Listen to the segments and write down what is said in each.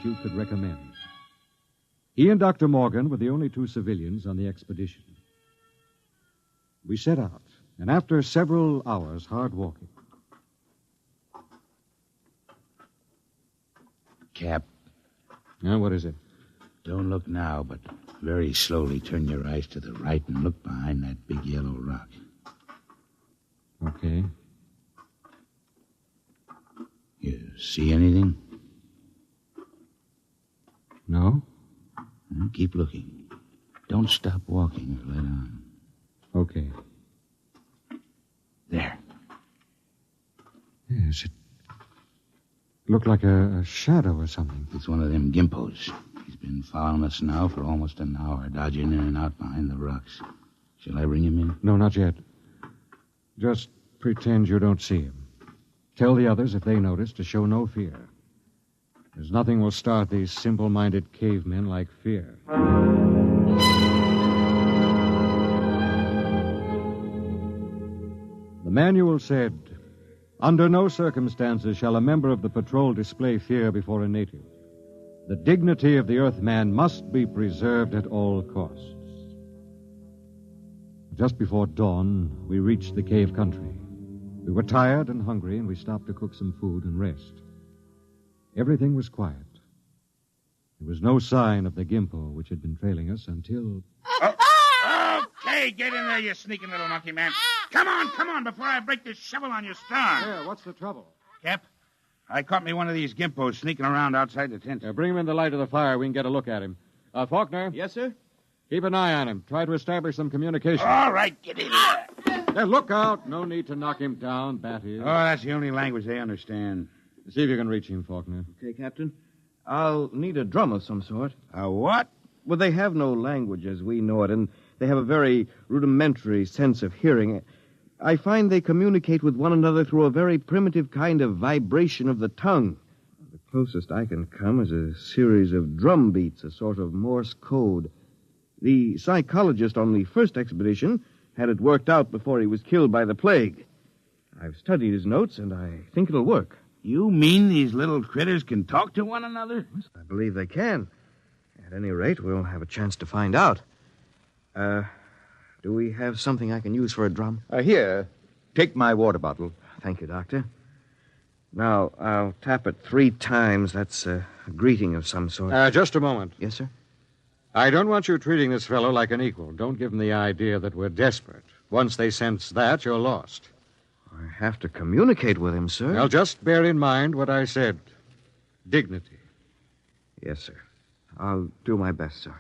Institute could recommend. He and Dr. Morgan were the only two civilians on the expedition. We set out, and after several hours hard walking... Cap. Now, what is it? Don't look now, but very slowly turn your eyes to the right and look behind that big yellow rock. Okay. You see anything? No? Well, keep looking. Don't stop walking or let on. Okay. There. Yes, it looked like a shadow or something. It's one of them gimpos. He's been following us now for almost an hour, dodging in and out behind the rocks. Shall I bring him in? No, not yet. Just pretend you don't see him. Tell the others, if they notice, to show no fear. There's nothing will start these simple-minded cavemen like fear. The manual said, "Under no circumstances shall a member of the patrol display fear before a native. The dignity of the Earthman must be preserved at all costs." Just before dawn, we reached the cave country. We were tired and hungry, and we stopped to cook some food and rest. Everything was quiet. There was no sign of the gimpo which had been trailing us until... Okay, get in there, you sneaking little monkey man. Come on, before I break this shovel on your stern. Here, what's the trouble? Cap, I caught me one of these gimpos sneaking around outside the tent. Bring him in the light of the fire. We can get a look at him. Faulkner? Yes, sir? Keep an eye on him. Try to establish some communication. All right, get in there. Look out. No need to knock him down, Bat is. Oh, that's the only language they understand. See if you can reach him, Faulkner. Okay, Captain. I'll need a drum of some sort. A what? Well, they have no language as we know it, and they have a very rudimentary sense of hearing. I find they communicate with one another through a very primitive kind of vibration of the tongue. The closest I can come is a series of drum beats, a sort of Morse code. The psychologist on the first expedition had it worked out before he was killed by the plague. I've studied his notes, and I think it'll work. You mean these little critters can talk to one another? I believe they can. At any rate, we'll have a chance to find out. Do we have something I can use for a drum? Here, take my water bottle. Thank you, Doctor. Now, I'll tap it 3 times. That's a greeting of some sort. Just a moment. Yes, sir? I don't want you treating this fellow like an equal. Don't give them the idea that we're desperate. Once they sense that, you're lost. I have to communicate with him, sir. Now, just bear in mind what I said. Dignity. Yes, sir. I'll do my best, sir.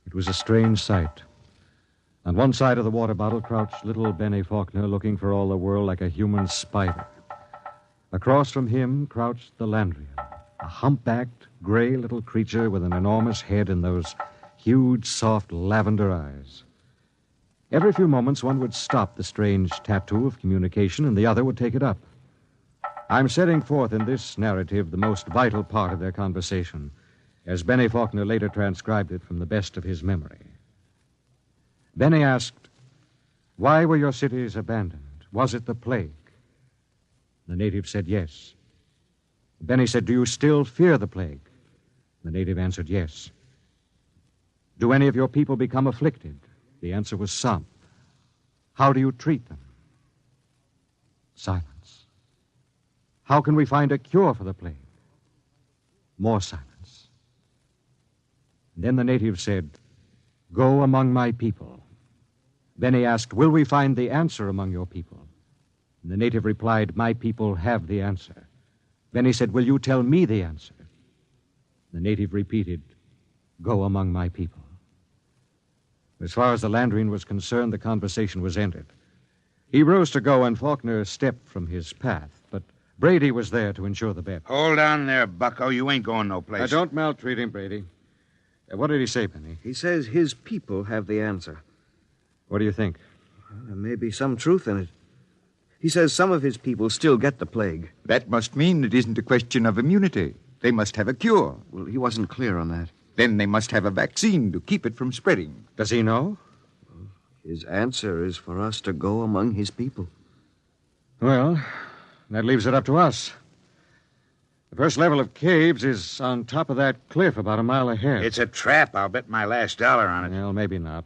It was a strange sight. On one side of the water bottle crouched little Benny Faulkner, looking for all the world like a human spider. Across from him crouched the Landrian, a humpbacked, gray little creature with an enormous head and those huge, soft lavender eyes. Every few moments, one would stop the strange tattoo of communication, and the other would take it up. I'm setting forth in this narrative the most vital part of their conversation, as Benny Faulkner later transcribed it from the best of his memory. Benny asked, "Why were your cities abandoned? Was it the plague?" The native said yes. Benny said, "Do you still fear the plague?" The native answered yes. "Do any of your people become afflicted?" The answer was some. "How do you treat them?" Silence. "How can we find a cure for the plague?" More silence. Then the native said, "Go among my people." Benny asked, "Will we find the answer among your people?" And the native replied, "My people have the answer." Benny said, "Will you tell me the answer?" The native repeated, "Go among my people." As far as the Landrian was concerned, the conversation was ended. He rose to go, and Faulkner stepped from his path, but Brady was there to ensure the bet. Hold on there, bucko. You ain't going no place. Don't maltreat him, Brady. What did he say, Benny? He says his people have the answer. What do you think? Well, there may be some truth in it. He says some of his people still get the plague. That must mean it isn't a question of immunity. They must have a cure. Well, he wasn't clear on that. Then they must have a vaccine to keep it from spreading. Does he know? His answer is for us to go among his people. Well, that leaves it up to us. The first level of caves is on top of that cliff about a mile ahead. It's a trap. I'll bet my last dollar on it. Well, maybe not.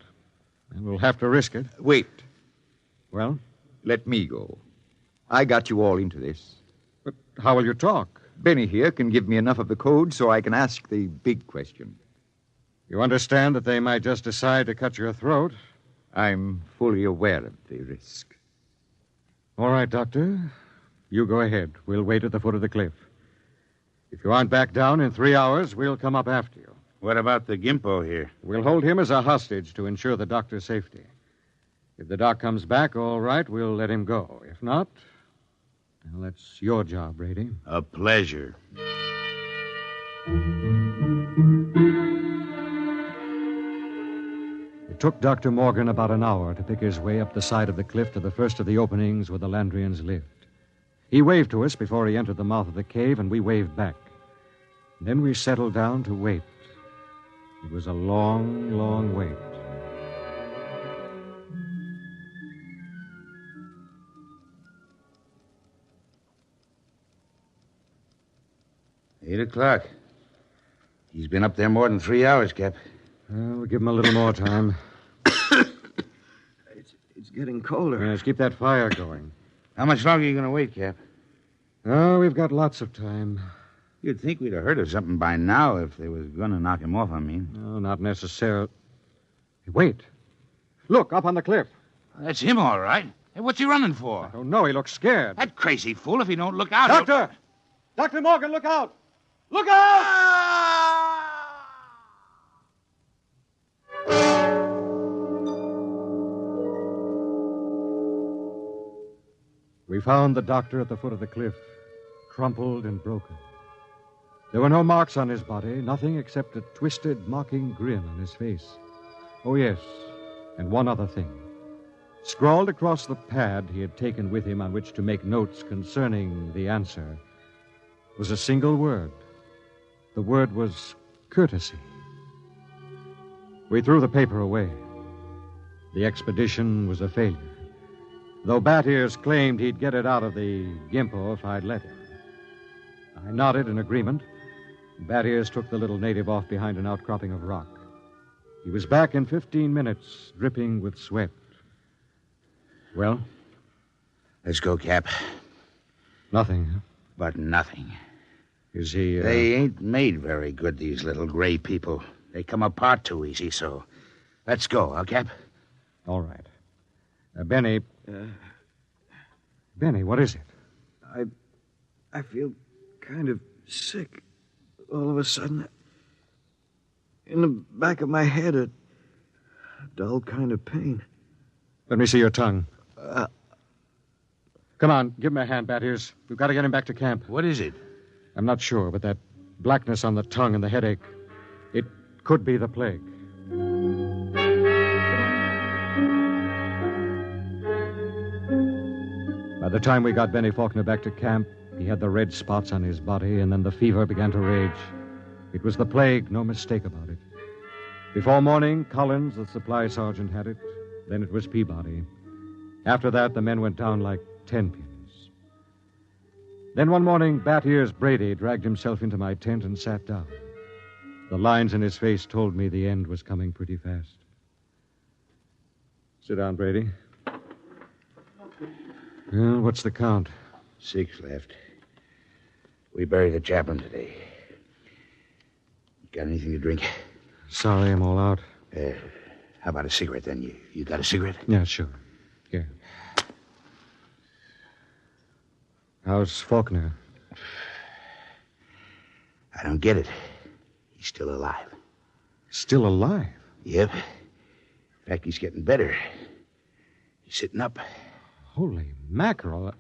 And we'll have to risk it. Wait. Well? Let me go. I got you all into this. But how will you talk? Benny here can give me enough of the code so I can ask the big question. You understand that they might just decide to cut your throat? I'm fully aware of the risk. All right, Doctor. You go ahead. We'll wait at the foot of the cliff. If you aren't back down in 3 hours, we'll come up after you. What about the Gimpo here? We'll hold him as a hostage to ensure the doctor's safety. If the doc comes back, all right, we'll let him go. If not, well, that's your job, Brady. A pleasure. It took Dr. Morgan about an hour to pick his way up the side of the cliff to the first of the openings where the Landrians lived. He waved to us before he entered the mouth of the cave, and we waved back. Then we settled down to wait. It was a long, long wait. Eight o'clock. He's been up there more than 3 hours, Cap. We'll give him a little more time. It's getting colder. Yes, keep that fire going. How much longer are you going to wait, Cap? Oh, we've got lots of time. You'd think we'd have heard of something by now if they was going to knock him off, I mean. No, not necessarily. Wait. Look, up on the cliff. That's him, all right. Hey, what's he running for? Oh, no, he looks scared. That crazy fool, if he don't look out... Doctor! Dr. Morgan, look out! Look out! We found the doctor at the foot of the cliff, crumpled and broken. There were no marks on his body, nothing except a twisted, mocking grin on his face. Oh, yes, and one other thing. Scrawled across the pad he had taken with him on which to make notes concerning the answer was a single word. The word was courtesy. We threw the paper away. The expedition was a failure, though Bat Ears claimed he'd get it out of the Gimpo if I'd let him. I nodded in agreement. Bat Ears took the little native off behind an outcropping of rock. He was back in 15 minutes, dripping with sweat. Well? Let's go, Cap. Nothing, huh? But nothing. Is he, They ain't made very good, these little gray people. They come apart too easy, so... Let's go, huh, Cap? All right. Benny... Benny, what is it? I feel kind of sick all of a sudden. In the back of my head, a dull kind of pain. Let me see your tongue. Come on, give him a hand, Bat Ears. We've got to get him back to camp. What is it? I'm not sure, but that blackness on the tongue and the headache, it could be the plague. By the time we got Benny Faulkner back to camp, he had the red spots on his body, and then the fever began to rage. It was the plague, no mistake about it. Before morning, Collins, the supply sergeant, had it. Then it was Peabody. After that, the men went down like 10 pins. Then one morning, Bat Ears Brady dragged himself into my tent and sat down. The lines in his face told me the end was coming pretty fast. Sit down, Brady. Well, what's the count? 6 left. We buried the chaplain today. Got anything to drink? Sorry, I'm all out. How about a cigarette, then? You got a cigarette? Yeah, sure. Here. How's Faulkner? I don't get it. He's still alive. Still alive? Yep. In fact, he's getting better. He's sitting up. Holy mackerel.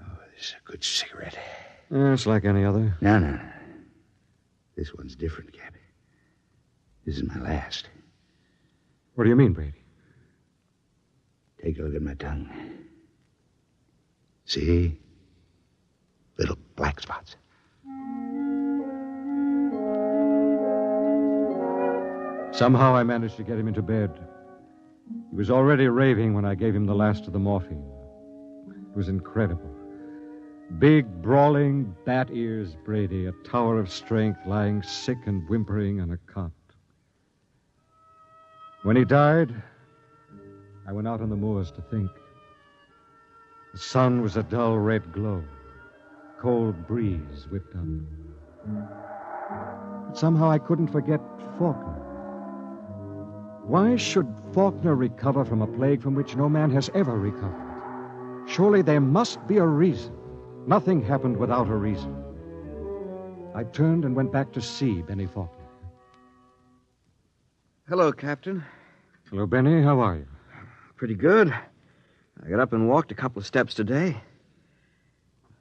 Oh, this is a good cigarette. It's like any other. No. This one's different, Cap. This is my last. What do you mean, Brady? Take a look at my tongue. See? Little black spots. Somehow I managed to get him into bed. He was already raving when I gave him the last of the morphine. It was incredible. Big, brawling, bat ears Brady, a tower of strength, lying sick and whimpering on a cot. When he died, I went out on the moors to think. The sun was a dull red glow. Cold breeze whipped up. But somehow I couldn't forget Faulkner. Why should Faulkner recover from a plague from which no man has ever recovered? Surely there must be a reason. Nothing happened without a reason. I turned and went back to see Benny Faulkner. Hello, Captain. Hello, Benny. How are you? Pretty good. I got up and walked a couple of steps today.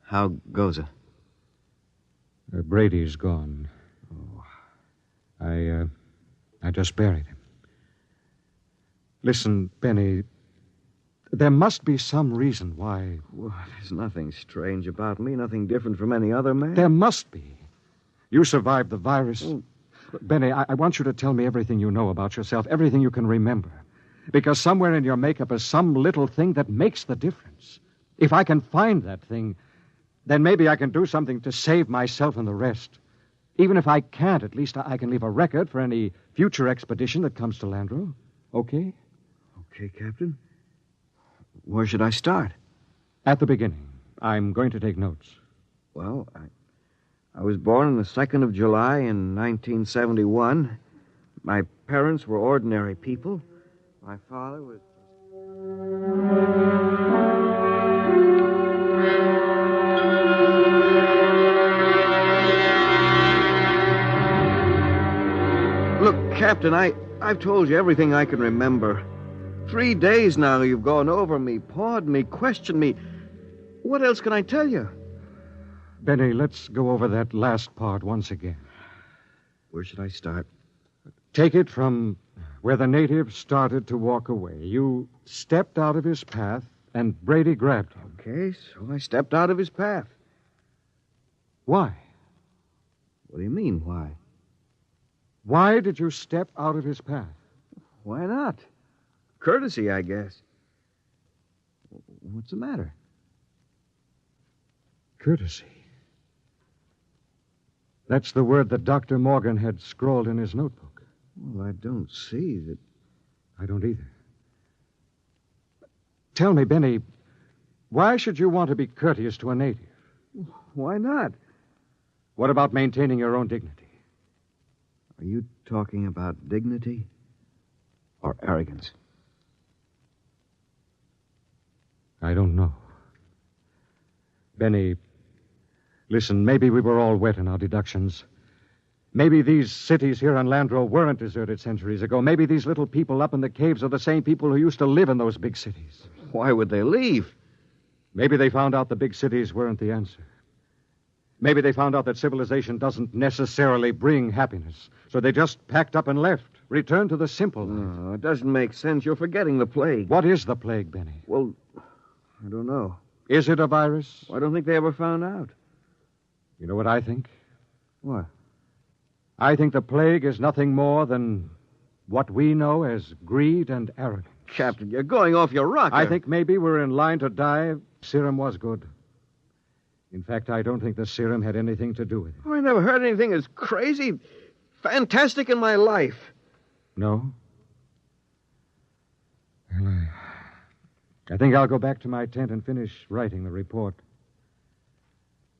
How goes it? Brady's gone. Oh. I just buried him. Listen, Benny, there must be some reason why... Well, there's nothing strange about me, nothing different from any other man. There must be. You survived the virus. Oh. Benny, I want you to tell me everything you know about yourself, everything you can remember. Because somewhere in your makeup is some little thing that makes the difference. If I can find that thing, then maybe I can do something to save myself and the rest. Even if I can't, at least I can leave a record for any future expedition that comes to Landro. Okay? Okay, Captain. Where should I start? At the beginning. I'm going to take notes. Well, I was born on the 2nd of July in 1971. My parents were ordinary people. My father was... Look, Captain, I've told you everything I can remember. 3 days now you've gone over me, pawed me, questioned me. What else can I tell you? Benny, let's go over that last part once again. Where should I start? Take it from where the native started to walk away. You stepped out of his path, and Brady grabbed him. Okay, so I stepped out of his path. Why? What do you mean, why? Why did you step out of his path? Why not? Courtesy, I guess. What's the matter? Courtesy. That's the word that Dr. Morgan had scrawled in his notebook. Well, I don't see that... I don't either. Tell me, Benny, why should you want to be courteous to a native? Why not? What about maintaining your own dignity? Are you talking about dignity or arrogance? I don't know. Benny, listen, maybe we were all wet in our deductions. Maybe these cities here on Landro weren't deserted centuries ago. Maybe these little people up in the caves are the same people who used to live in those big cities. Why would they leave? Maybe they found out the big cities weren't the answer. Maybe they found out that civilization doesn't necessarily bring happiness. So they just packed up and left, returned to the simple life. No, it doesn't make sense. You're forgetting the plague. What is the plague, Benny? Well, I don't know. Is it a virus? I don't think they ever found out. You know what I think? What? I think the plague is nothing more than what we know as greed and arrogance. Captain, you're going off your rocker. I think maybe we're in line to die. Serum was good. In fact, I don't think the serum had anything to do with it. Oh, I never heard anything as crazy, fantastic in my life. No? Well, I think I'll go back to my tent and finish writing the report.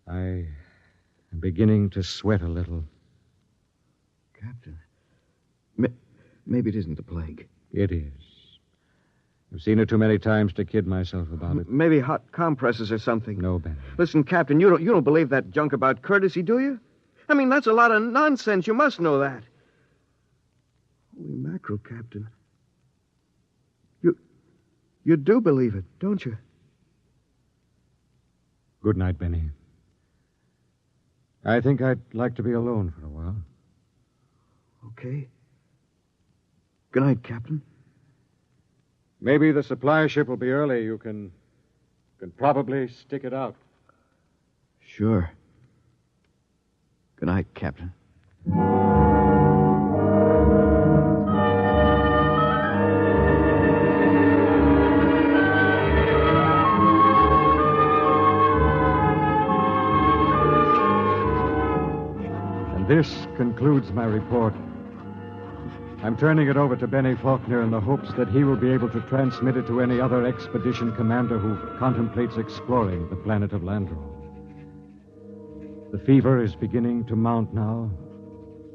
I am beginning to sweat a little. Captain, maybe it isn't the plague. It is. I've seen it too many times to kid myself about it. Maybe hot compresses or something. No, Ben. Listen, Captain, you don't believe that junk about courtesy, do you? I mean, that's a lot of nonsense. You must know that. Holy mackerel, Captain. You do believe it, don't you? Good night, Benny. I think I'd like to be alone for a while. Okay. Good night, Captain. Maybe the supply ship will be early. You can probably stick it out. Sure. Good night, Captain. And this concludes my report. I'm turning it over to Benny Faulkner in the hopes that he will be able to transmit it to any other expedition commander who contemplates exploring the planet of Landro. The fever is beginning to mount now.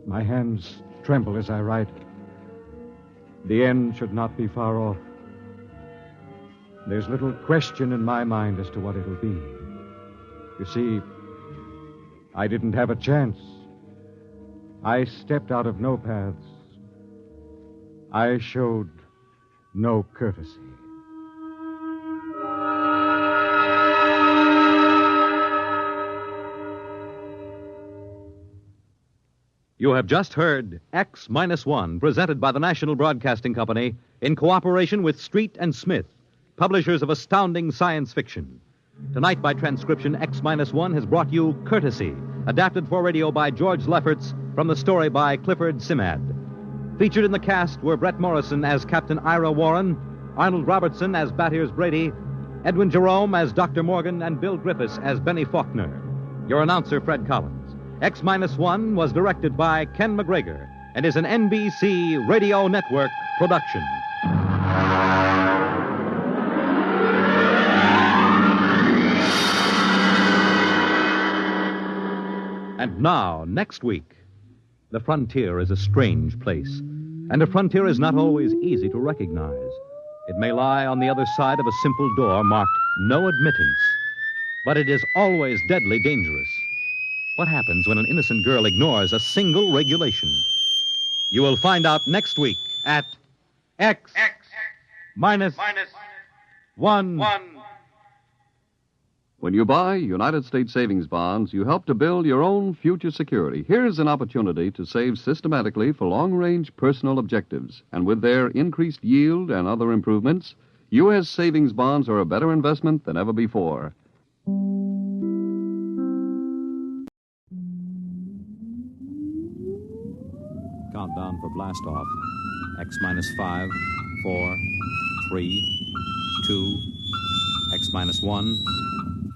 My hands tremble as I write. The end should not be far off. There's little question in my mind as to what it'll be. You see, I didn't have a chance. I stepped out of no paths. I showed no courtesy. You have just heard X-1, presented by the National Broadcasting Company in cooperation with Street and Smith, publishers of astounding science fiction. Tonight, by transcription, X-1 has brought you Courtesy, adapted for radio by George Lefferts from the story by Clifford Simad. Featured in the cast were Brett Morrison as Captain Ira Warren, Arnold Robertson as Bat-Ears Brady, Edwin Jerome as Dr. Morgan, and Bill Griffiths as Benny Faulkner. Your announcer, Fred Collins. X-1 was directed by Ken McGregor and is an NBC Radio Network production. And now, next week, the frontier is a strange place, and a frontier is not always easy to recognize. It may lie on the other side of a simple door marked No Admittance, but it is always deadly dangerous. What happens when an innocent girl ignores a single regulation? You will find out next week at X-1. When you buy United States savings bonds, you help to build your own future security. Here's an opportunity to save systematically for long-range personal objectives. And with their increased yield and other improvements, U.S. savings bonds are a better investment than ever before. Countdown for blast off. X-5, 4, 3, 2, X-1,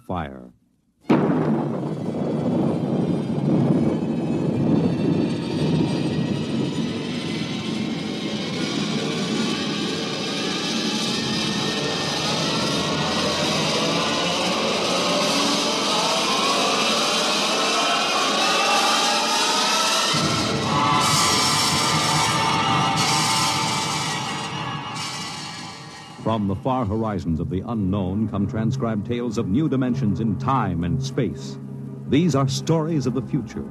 fire. From the far horizons of the unknown come transcribed tales of new dimensions in time and space. These are stories of the future,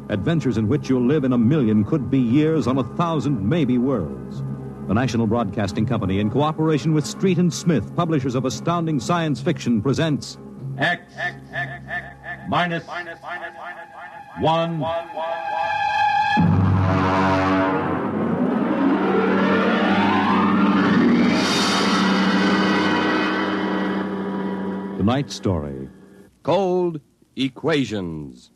adventures in which you'll live in a million could-be years on 1,000 maybe worlds. The National Broadcasting Company, in cooperation with Street and Smith, publishers of astounding science fiction, presents X-1. Tonight's story: Cold Equations.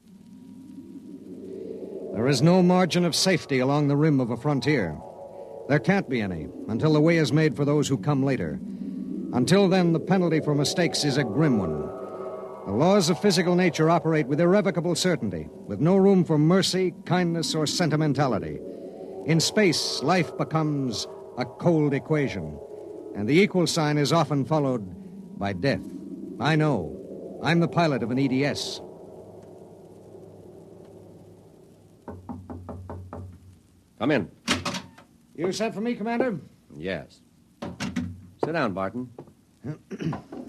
There is no margin of safety along the rim of a frontier. There can't be any until the way is made for those who come later. Until then, the penalty for mistakes is a grim one. The laws of physical nature operate with irrevocable certainty, with no room for mercy, kindness, or sentimentality. In space, life becomes a cold equation, and the equal sign is often followed by death. I know. I'm the pilot of an EDS. Come in. You sent for me, Commander? Yes. Sit down, Barton.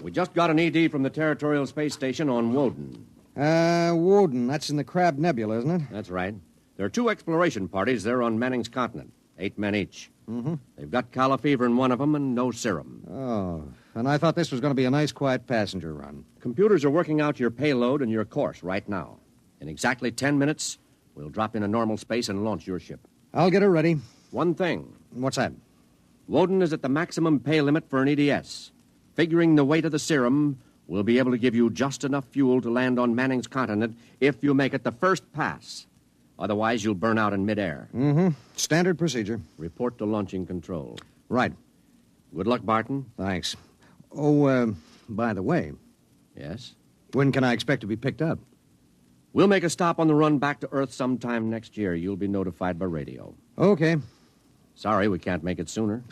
We just got an ED from the Territorial Space Station on Woden. Woden. That's in the Crab Nebula, isn't it? That's right. There are 2 exploration parties there on Manning's continent. 8 men each. Mm-hmm. They've got calla fever in one of them and no serum. Oh, and I thought this was going to be a nice, quiet passenger run. Computers are working out your payload and your course right now. In exactly 10 minutes, we'll drop into normal space and launch your ship. I'll get her ready. One thing. What's that? Woden is at the maximum pay limit for an EDS. Figuring the weight of the serum, we'll be able to give you just enough fuel to land on Manning's continent if you make it the first pass. Otherwise, you'll burn out in midair. Mm-hmm. Standard procedure. Report to launching control. Right. Good luck, Barton. Thanks. Oh, by the way. Yes? When can I expect to be picked up? We'll make a stop on the run back to Earth sometime next year. You'll be notified by radio. Okay. Sorry, we can't make it sooner.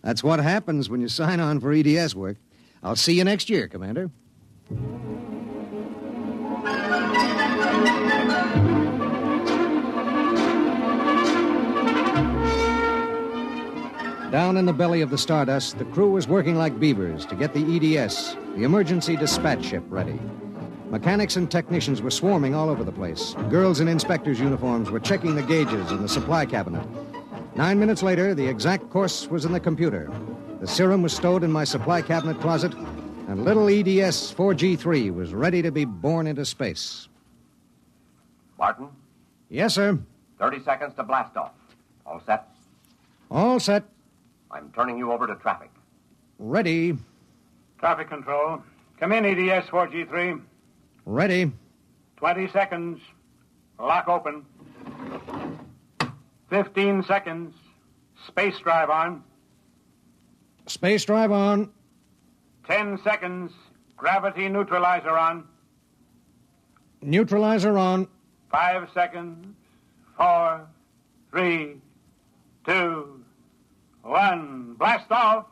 That's what happens when you sign on for EDS work. I'll see you next year, Commander. Down in the belly of the Stardust, the crew was working like beavers to get the EDS, the emergency dispatch ship, ready. Mechanics and technicians were swarming all over the place. Girls in inspectors' uniforms were checking the gauges in the supply cabinet. 9 minutes later, the exact course was in the computer. The serum was stowed in my supply cabinet closet, and little EDS 4G3 was ready to be born into space. Martin, Yes, sir. 30 seconds to blast off. All set? All set. I'm turning you over to traffic. Ready. Traffic control. Come in, EDS 4G3. Ready. 20 seconds. Lock open. 15 seconds. Space drive on. Space drive on. 10 seconds. Gravity neutralizer on. Neutralizer on. 5 seconds. 4, 3, 2, 1. Blast off.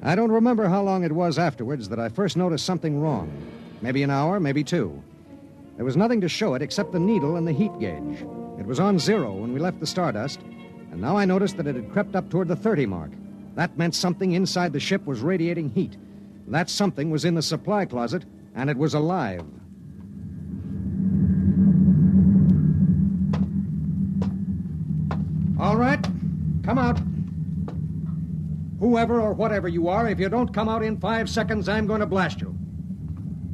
I don't remember how long it was afterwards that I first noticed something wrong. Maybe an hour, maybe 2. There was nothing to show it except the needle and the heat gauge. It was on 0 when we left the Stardust, and now I noticed that it had crept up toward the 30 mark. That meant something inside the ship was radiating heat. That something was in the supply closet, and it was alive. All right, come out. Whoever or whatever you are, if you don't come out in 5 seconds, I'm going to blast you.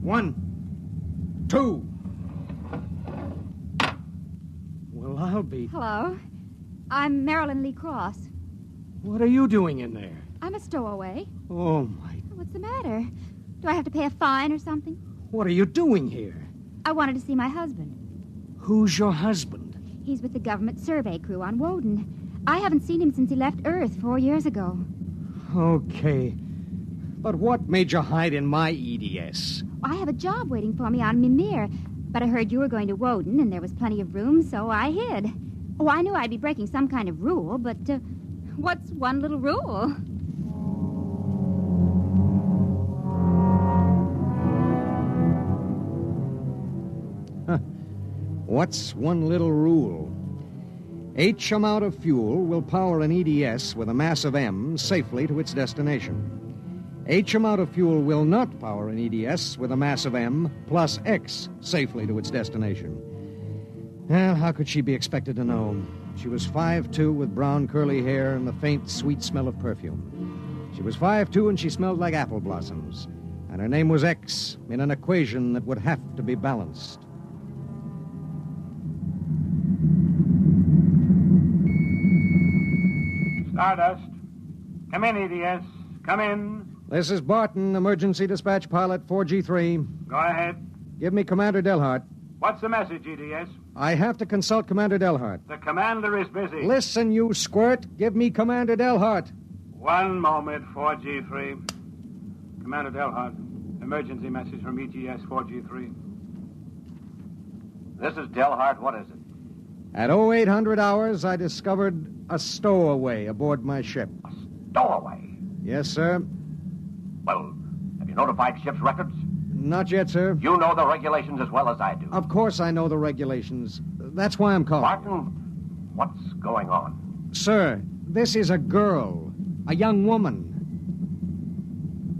1, 2. Well, I'll be... Hello. I'm Marilyn Lee Cross. What are you doing in there? I'm a stowaway. Oh, my... What's the matter? Do I have to pay a fine or something? What are you doing here? I wanted to see my husband. Who's your husband? He's with the government survey crew on Woden. I haven't seen him since he left Earth 4 years ago. Okay. But what made you hide in my EDS? I have a job waiting for me on Mimir, but I heard you were going to Woden and there was plenty of room, so I hid. Oh, I knew I'd be breaking some kind of rule, but what's one little rule? What's one little rule? H amount of fuel will power an EDS with a mass of M safely to its destination. H amount of fuel will not power an EDS with a mass of M plus X safely to its destination. Well, how could she be expected to know? She was 5'2" with brown curly hair and the faint, sweet smell of perfume. She was 5'2" and she smelled like apple blossoms. And her name was X in an equation that would have to be balanced. Stardust. Come in, EDS. Come in. This is Barton, emergency dispatch pilot 4G3. Go ahead. Give me Commander Delhart. What's the message, EDS? I have to consult Commander Delhart. The commander is busy. Listen, you squirt. Give me Commander Delhart. One moment, 4G3. Commander Delhart, emergency message from EGS 4G3. This is Delhart. What is it? At 0800 hours, I discovered a stowaway aboard my ship. A stowaway? Yes, sir. Well, have you notified ship's records? Not yet, sir. You know the regulations as well as I do. Of course I know the regulations. That's why I'm calling. Martin, what's going on? Sir, this is a girl. A young woman.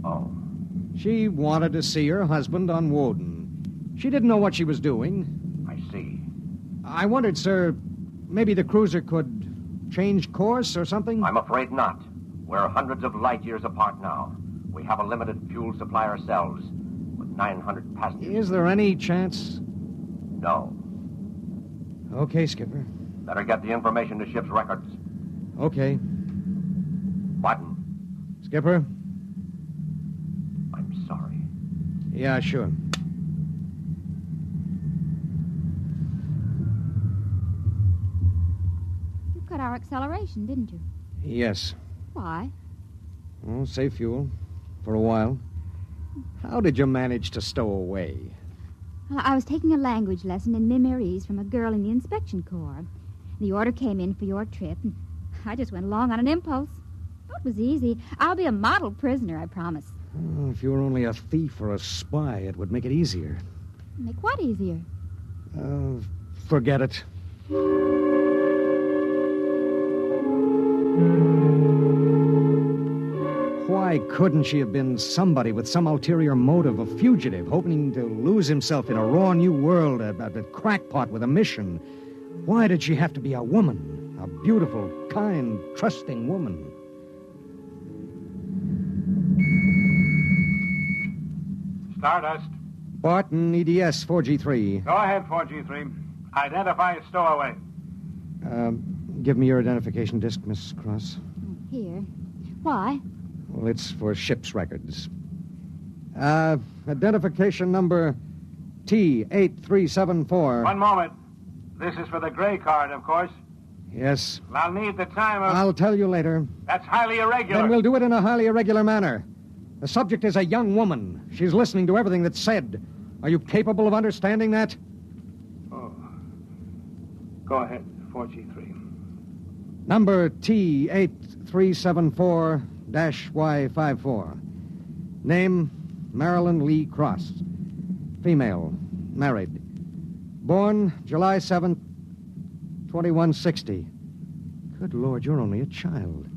Oh. She wanted to see her husband on Woden. She didn't know what she was doing. I see. I wondered, sir, maybe the cruiser could change course or something? I'm afraid not. We're hundreds of light years apart now. We have a limited fuel supply ourselves, with 900 passengers. Is there any chance? No. Okay, Skipper. Better get the information to ship's records. Okay. Martin. Skipper? I'm sorry. Yeah, sure. You cut our our acceleration, didn't you? Yes. Why? Well, save fuel. For a while. How did you manage to stow away? I was taking a language lesson in Mimirese from a girl in the inspection corps. The order came in for your trip, and I just went along on an impulse. Oh, it was easy. I'll be a model prisoner, I promise. Oh, if you were only a thief or a spy, it would make it easier. Make what easier? Forget it. Why couldn't she have been somebody with some ulterior motive, a fugitive, hoping to lose himself in a raw new world, a crackpot with a mission? Why did she have to be a woman? A beautiful, kind, trusting woman? Stardust. Barton, EDS 4G3. Go ahead, 4G3. Identify a stowaway. Give me your identification disc, Miss Cross. Here. Why? Well, it's for ship's records. Identification number T8374. One moment. This is for the gray card, of course. Yes. I'll need the time of... I'll tell you later. That's highly irregular. Then we'll do it in a highly irregular manner. The subject is a young woman. She's listening to everything that's said. Are you capable of understanding that? Oh. Go ahead, 4G3. Number T8374-Y54. Name, Marilyn Lee Cross. Female, married. Born July 7th, 2160. Good Lord, you're only a child.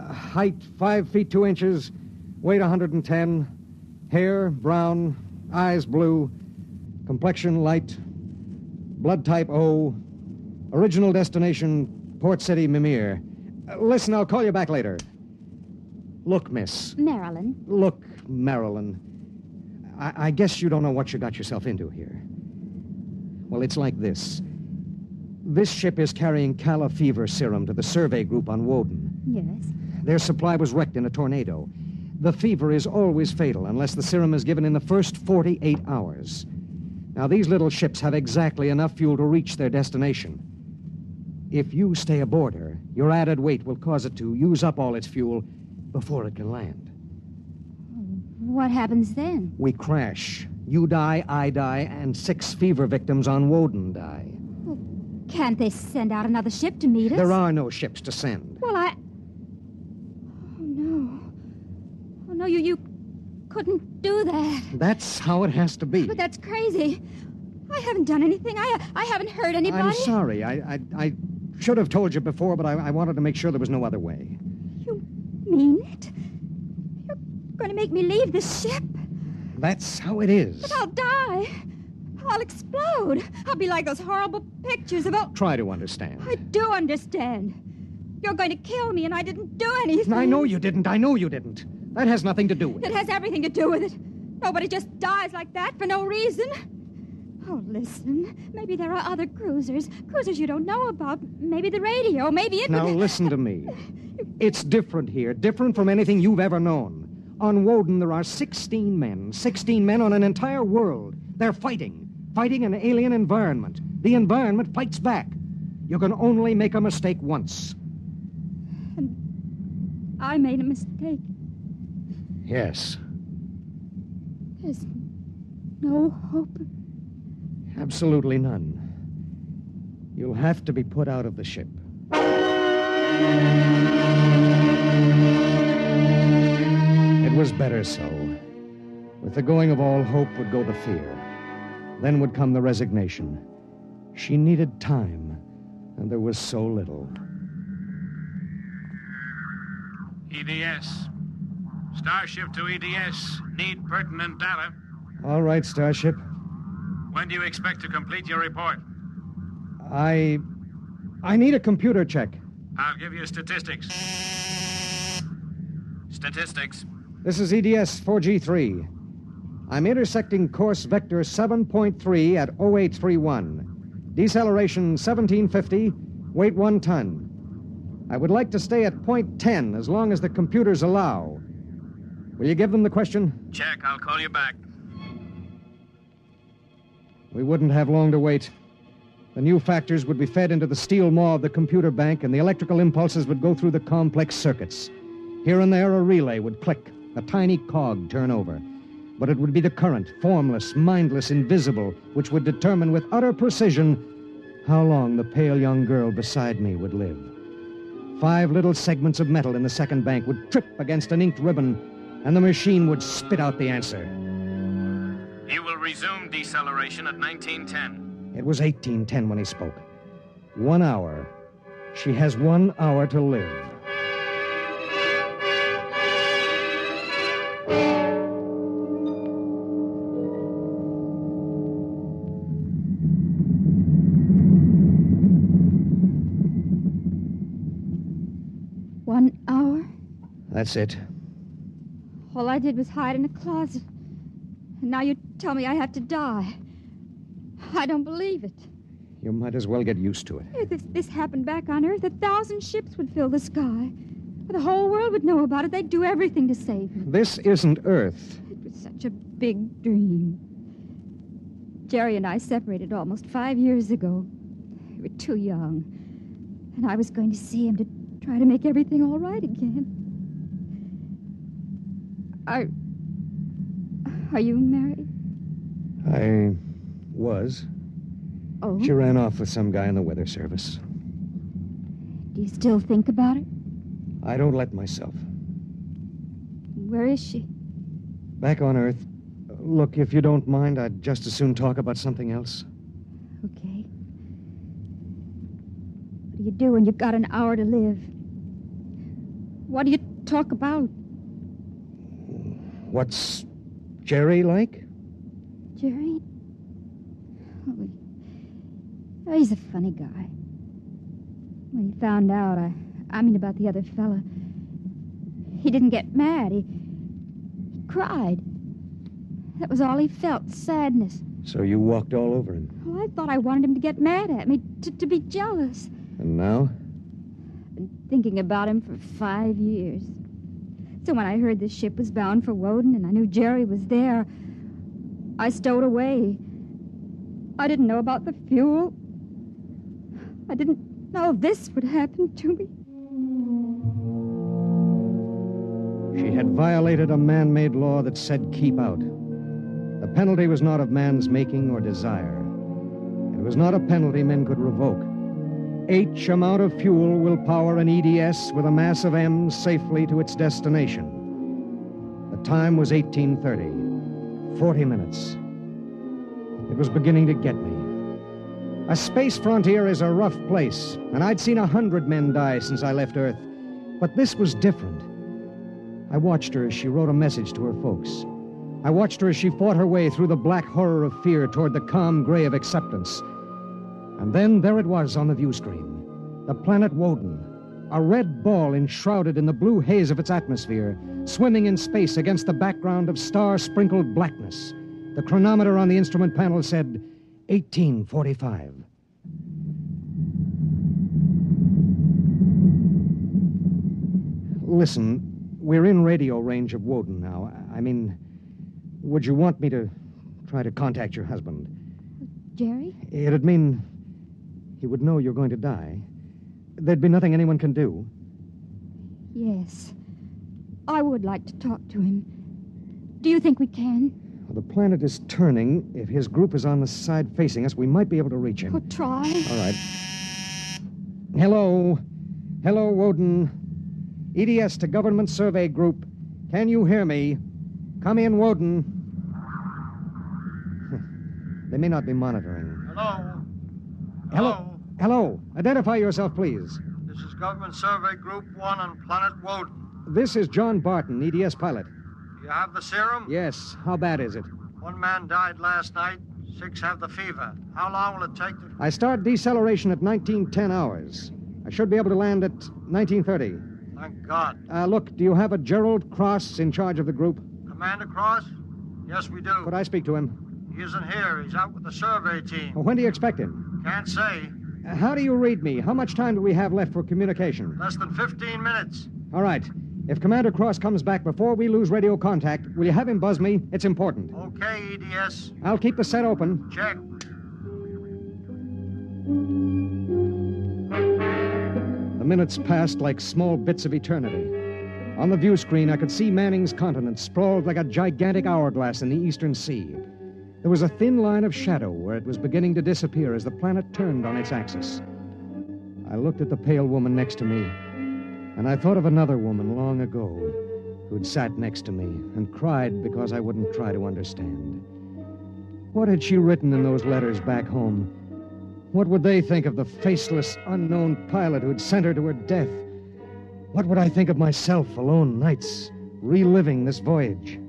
Height, 5 feet 2 inches. Weight, 110. Hair, brown. Eyes, blue. Complexion, light. Blood type, O. Original destination, Port City, Mimir. Listen, I'll call you back later. Look, miss. Marilyn. Look, Marilyn. I guess you don't know what you got yourself into here. Well, it's like this. This ship is carrying Calla fever serum to the survey group on Woden. Yes. Their supply was wrecked in a tornado. The fever is always fatal unless the serum is given in the first 48 hours. Now, these little ships have exactly enough fuel to reach their destination. If you stay aboard her, your added weight will cause it to use up all its fuel before it can land. What happens then? We crash. You die, I die, and 6 fever victims on Woden die. Well, can't they send out another ship to meet us? There are no ships to send. Well, Oh, no. Oh, no, you couldn't do that. That's how it has to be. But that's crazy. I haven't done anything. I haven't hurt anybody. I'm sorry. I should have told you before, but I wanted to make sure there was no other way. You mean it? You're going to make me leave this ship? That's how it is. But I'll die. I'll explode. I'll be like those horrible pictures of... Try to understand. I do understand. You're going to kill me, and I didn't do anything. I know you didn't. That has nothing to do with it. It has everything to do with it. Nobody just dies like that for no reason. Oh, listen. Maybe there are other cruisers you don't know about. Maybe the radio. Maybe it... Now, listen to me. It's different here. Different from anything you've ever known. On Woden, there are 16 men. 16 men on an entire world. They're fighting an alien environment. The environment fights back. You can only make a mistake once. And I made a mistake. Yes. There's no hope. Absolutely none. You'll have to be put out of the ship. It was better so. With the going of all hope would go the fear. Then would come the resignation. She needed time, and there was so little. EDS. Starship to EDS. Need pertinent data. All right, Starship. When do you expect to complete your report? I need a computer check. I'll give you statistics. Statistics. This is EDS 4G3. I'm intersecting course vector 7.3 at 0831. Deceleration 1750, weight 1 ton. I would like to stay at point 10 as long as the computers allow. Will you give them the question? Check. I'll call you back. We wouldn't have long to wait. The new factors would be fed into the steel maw of the computer bank, and the electrical impulses would go through the complex circuits. Here and there, a relay would click, a tiny cog turn over. But it would be the current, formless, mindless, invisible, which would determine with utter precision how long the pale young girl beside me would live. 5 little segments of metal in the second bank would trip against an inked ribbon, and the machine would spit out the answer. He will resume deceleration at 1910. It was 1810 when he spoke. 1 hour. She has 1 hour to live. That's it. All I did was hide in a closet. And now you tell me I have to die. I don't believe it. You might as well get used to it. If this happened back on Earth, 1,000 ships would fill the sky. The whole world would know about it. They'd do everything to save me. This isn't Earth. It was such a big dream. Jerry and I separated almost 5 years ago. We were too young. And I was going to see him to try to make everything all right again. Are you married? I was. Oh? She ran off with some guy in the weather service. Do you still think about it? I don't let myself. Where is she? Back on Earth. Look, if you don't mind, I'd just as soon talk about something else. Okay. What do you do when you've got an hour to live? What do you talk about? What's Jerry like? Jerry? Oh, he's a funny guy. When he found out, I mean about the other fella, he didn't get mad. He cried. That was all he felt, sadness. So you walked all over him? Well, I thought I wanted him to get mad at me, to be jealous. And now? I've been thinking about him for 5 years. So when I heard this ship was bound for Woden and I knew Jerry was there, I stowed away. I didn't know about the fuel. I didn't know this would happen to me. She had violated a man-made law that said keep out. The penalty was not of man's making or desire. It was not a penalty men could revoke. H amount of fuel will power an EDS with a mass of M's safely to its destination. The time was 1830. 40 minutes. It was beginning to get me. A space frontier is a rough place, and I'd seen 100 men die since I left Earth. But this was different. I watched her as she wrote a message to her folks. I watched her as she fought her way through the black horror of fear toward the calm gray of acceptance. And then there it was on the view screen. The planet Woden. A red ball enshrouded in the blue haze of its atmosphere, swimming in space against the background of star-sprinkled blackness. The chronometer on the instrument panel said 1845. Listen, we're in radio range of Woden now. I mean, would you want me to try to contact your husband? Jerry? It'd mean he would know you're going to die. There'd be nothing anyone can do. Yes. I would like to talk to him. Do you think we can? Well, the planet is turning. If his group is on the side facing us, we might be able to reach him. Oh, try. All right. Hello. Hello, Woden. EDS to Government Survey Group. Can you hear me? Come in, Woden. They may not be monitoring. Hello? Hello? Hello. Identify yourself, please. This is Government Survey Group 1 on Planet Woden. This is John Barton, EDS pilot. Do you have the serum? Yes. How bad is it? 1 man died last night. 6 have the fever. How long will it take to... I start deceleration at 1910 hours. I should be able to land at 1930. Thank God. Look, do you have a Gerald Cross in charge of the group? Commander Cross? Yes, we do. Could I speak to him? He isn't here. He's out with the survey team. When do you expect him? Can't say. How do you read me? How much time do we have left for communication? Less than 15 minutes. All right. If Commander Cross comes back before we lose radio contact, will you have him buzz me? It's important. Okay, EDS. I'll keep the set open. Check. The minutes passed like small bits of eternity. On the view screen, I could see Manning's continent sprawled like a gigantic hourglass in the eastern sea. There was a thin line of shadow where it was beginning to disappear as the planet turned on its axis. I looked at the pale woman next to me, and I thought of another woman long ago who'd sat next to me and cried because I wouldn't try to understand. What had she written in those letters back home? What would they think of the faceless, unknown pilot who'd sent her to her death? What would I think of myself alone nights, reliving this voyage?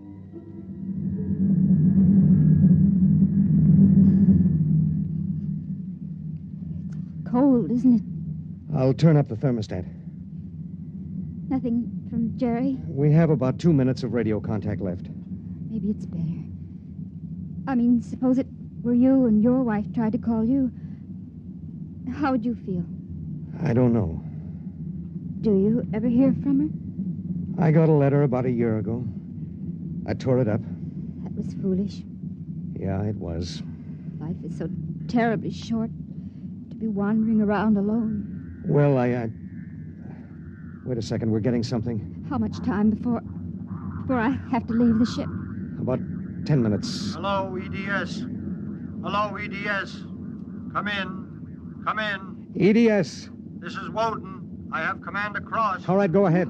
It's cold, isn't it? I'll turn up the thermostat. Nothing from Jerry? We have about 2 minutes of radio contact left. Maybe it's better. I mean, suppose it were you and your wife tried to call you. How would you feel? I don't know. Do you ever hear from her? I got a letter about a year ago. I tore it up. That was foolish. Yeah, it was. Life is so terribly short to be wandering around alone. Well, Wait a second, we're getting something. How much time before I have to leave the ship? About 10 minutes. Hello, EDS. Hello, EDS. Come in. Come in. EDS. This is Woden. I have Commander Cross. All right, go ahead.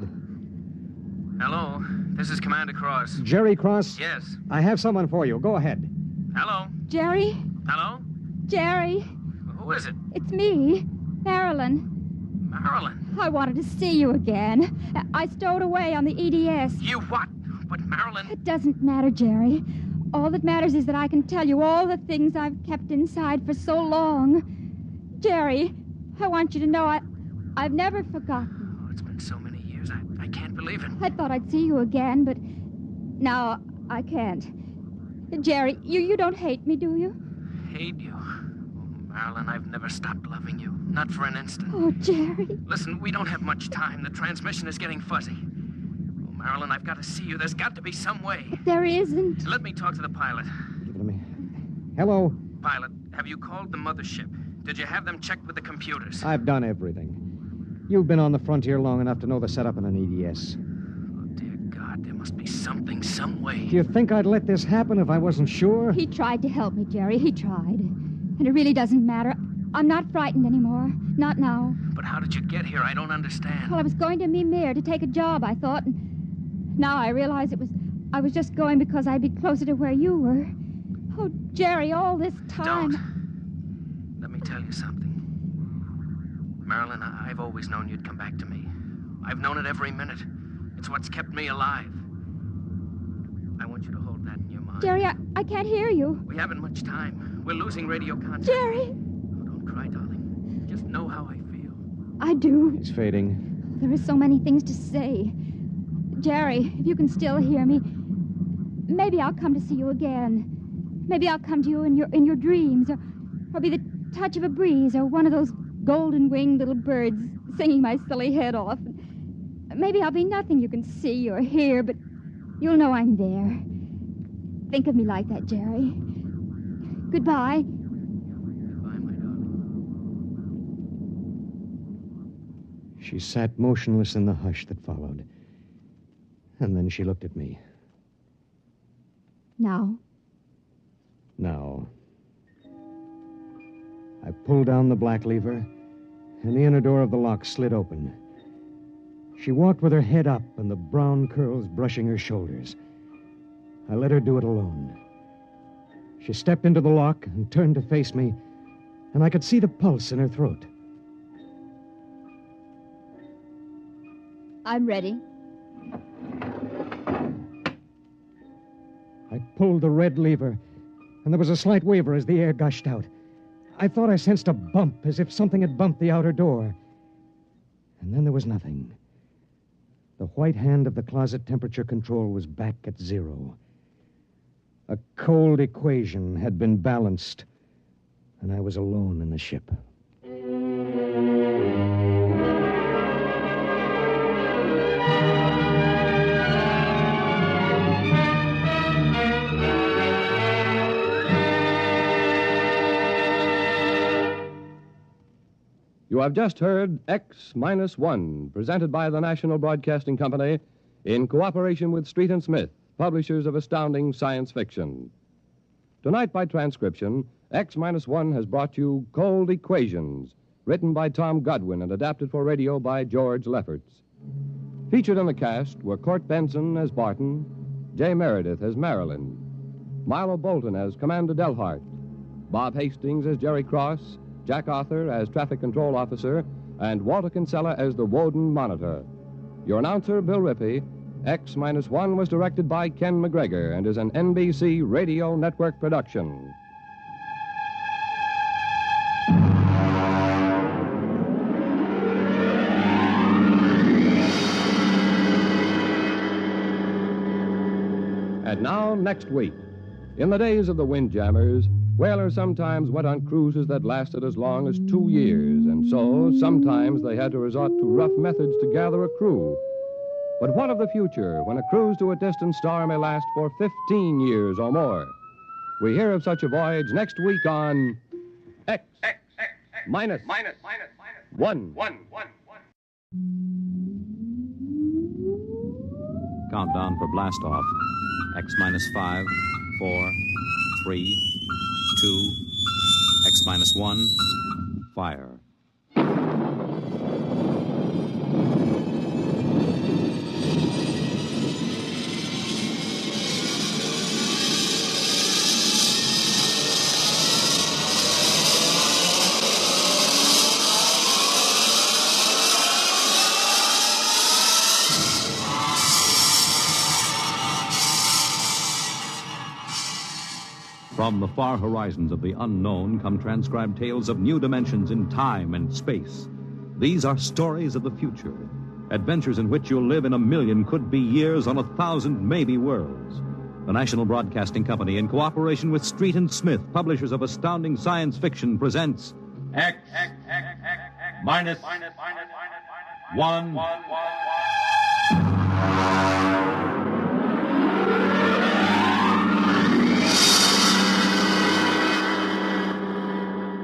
Hello, this is Commander Cross. Jerry Cross? Yes. I have someone for you. Go ahead. Hello? Jerry? Hello? Jerry? Who is it? It's me, Marilyn. Marilyn? I wanted to see you again. I stowed away on the EDS. You what? But Marilyn... It doesn't matter, Jerry. All that matters is that I can tell you all the things I've kept inside for so long. Jerry, I want you to know I've never forgotten. Oh, it's been so many years. I can't believe it. I thought I'd see you again, but now I can't. Jerry, you don't hate me, do you? Hate you? Oh, Marilyn, I've never stopped loving you. Not for an instant. Oh, Jerry. Listen, we don't have much time. The transmission is getting fuzzy. Oh, Marilyn, I've got to see you. There's got to be some way. But there isn't. Let me talk to the pilot. Give it to me. Hello? Pilot, have you called the mothership? Did you have them checked with the computers? I've done everything. You've been on the frontier long enough to know the setup in an EDS. Oh, dear God, there must be something, some way. Do you think I'd let this happen if I wasn't sure? He tried to help me, Jerry. He tried. And it really doesn't matter. I'm not frightened anymore. Not now. But how did you get here? I don't understand. Well, I was going to Mimir to take a job, I thought. And now I realize I was just going because I'd be closer to where you were. Oh, Jerry, all this time... Don't. Let me tell you something. Marilyn, I've always known you'd come back to me. I've known it every minute. It's what's kept me alive. I want you to hold that in your mind. Jerry, I can't hear you. We haven't much time. We're losing radio contact. Jerry! Oh, don't cry, darling. Just know how I feel. I do. It's fading. There are so many things to say. Jerry, if you can still hear me, maybe I'll come to see you again. Maybe I'll come to you in your dreams, or be the touch of a breeze, or one of those golden-winged little birds singing my silly head off. Maybe I'll be nothing you can see or hear, but you'll know I'm there. Think of me like that, Jerry. Goodbye. Goodbye, my darling. She sat motionless in the hush that followed. And then she looked at me. Now? Now. I pulled down the black lever, and the inner door of the lock slid open. She walked with her head up and the brown curls brushing her shoulders. I let her do it alone. She stepped into the lock and turned to face me, and I could see the pulse in her throat. I'm ready. I pulled the red lever, and there was a slight waver as the air gushed out. I thought I sensed a bump, as if something had bumped the outer door. And then there was nothing. The white hand of the closet temperature control was back at 0. A cold equation had been balanced, and I was alone in the ship. have just heard X-1, presented by the National Broadcasting Company in cooperation with Street and Smith, publishers of astounding science fiction. Tonight, by transcription, X-1 has brought you Cold Equations, written by Tom Godwin and adapted for radio by George Lefferts. Featured in the cast were Court Benson as Barton, Jay Meredith as Marilyn, Milo Bolton as Commander Delhart, Bob Hastings as Jerry Cross, Jack Arthur as Traffic Control Officer, and Walter Kinsella as the Woden Monitor. Your announcer, Bill Rippey. X-1 was directed by Ken McGregor and is an NBC Radio Network production. And now, next week. In the days of the Windjammers, whalers sometimes went on cruises that lasted as long as 2 years, and so sometimes they had to resort to rough methods to gather a crew. But what of the future when a cruise to a distant star may last for 15 years or more? We hear of such a voyage next week on X minus one. Countdown for blastoff. X-5, 4, 3, 2, X-1, fire. From the far horizons of the unknown come transcribed tales of new dimensions in time and space. These are stories of the future, adventures in which you'll live in a million could-be years on 1,000 maybe worlds. The National Broadcasting Company, in cooperation with Street and Smith, publishers of astounding science fiction, presents X minus one.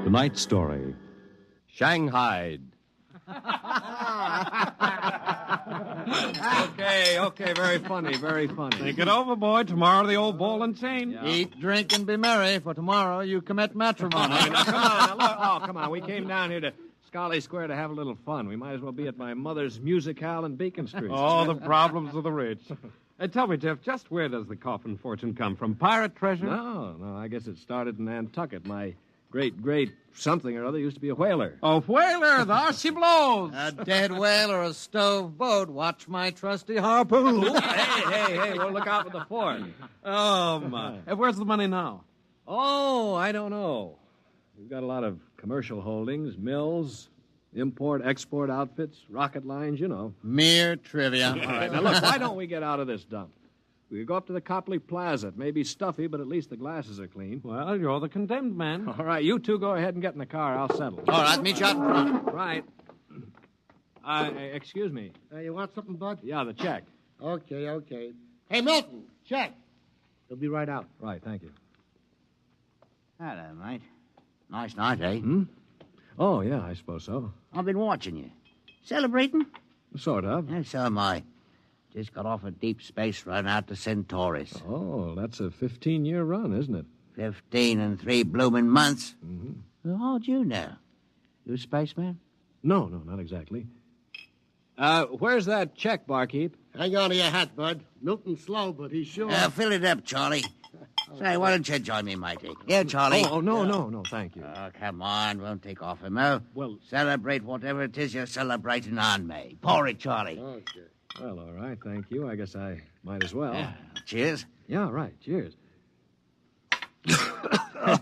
Tonight's story, Shanghai. Okay, very funny. Think it over, boy. Tomorrow the old ball and chain. Yeah. Eat, drink, and be merry, for tomorrow you commit matrimony. Come on. We came down here to Scarlet Square to have a little fun. We might as well be at my mother's musicale in Beacon Street. Oh, the problems of the rich. Tell me, Jeff, just where does the coffin fortune come from? Pirate treasure? No, I guess it started in Nantucket. My great something or other used to be a whaler. A whaler? There she blows. A dead whale or a stove boat. Watch my trusty harpoon. Hey, we'll look out for the fort. Oh, my. Where's the money now? Oh, I don't know. We've got a lot of commercial holdings, mills, import-export outfits, rocket lines, you know. Mere trivia. All right, now look, why don't we get out of this dump? We go up to the Copley Plaza. It may be stuffy, but at least the glasses are clean. Well, you're the condemned man. All right, you two go ahead and get in the car. I'll settle. All right, meet you out in front. Right. Excuse me. You want something, Bud? Yeah, the check. Okay. Hey, Milton, check. He'll be right out. Right, thank you. Hello, mate. Nice night, eh? Oh, yeah, I suppose so. I've been watching you. Celebrating? Sort of. Yeah, so am I. Just got off a deep space run out to Centaurus. Oh, that's a 15-year run, isn't it? 15 and 3 blooming months. Mm-hmm. Well, how'd you know? You a spaceman? No, not exactly. Where's that check, barkeep? Hang on to your hat, Bud. Milton's slow, but he's sure. Fill it up, Charlie. Say, why don't you join me, matey? Here, Charlie. Oh, no, thank you. Oh, come on. Won't take off him, oh? Well... Celebrate whatever it is you're celebrating on me. Pour it, Charlie. Okay. Well, all right, thank you. I guess I might as well. Cheers. Yeah, right, cheers.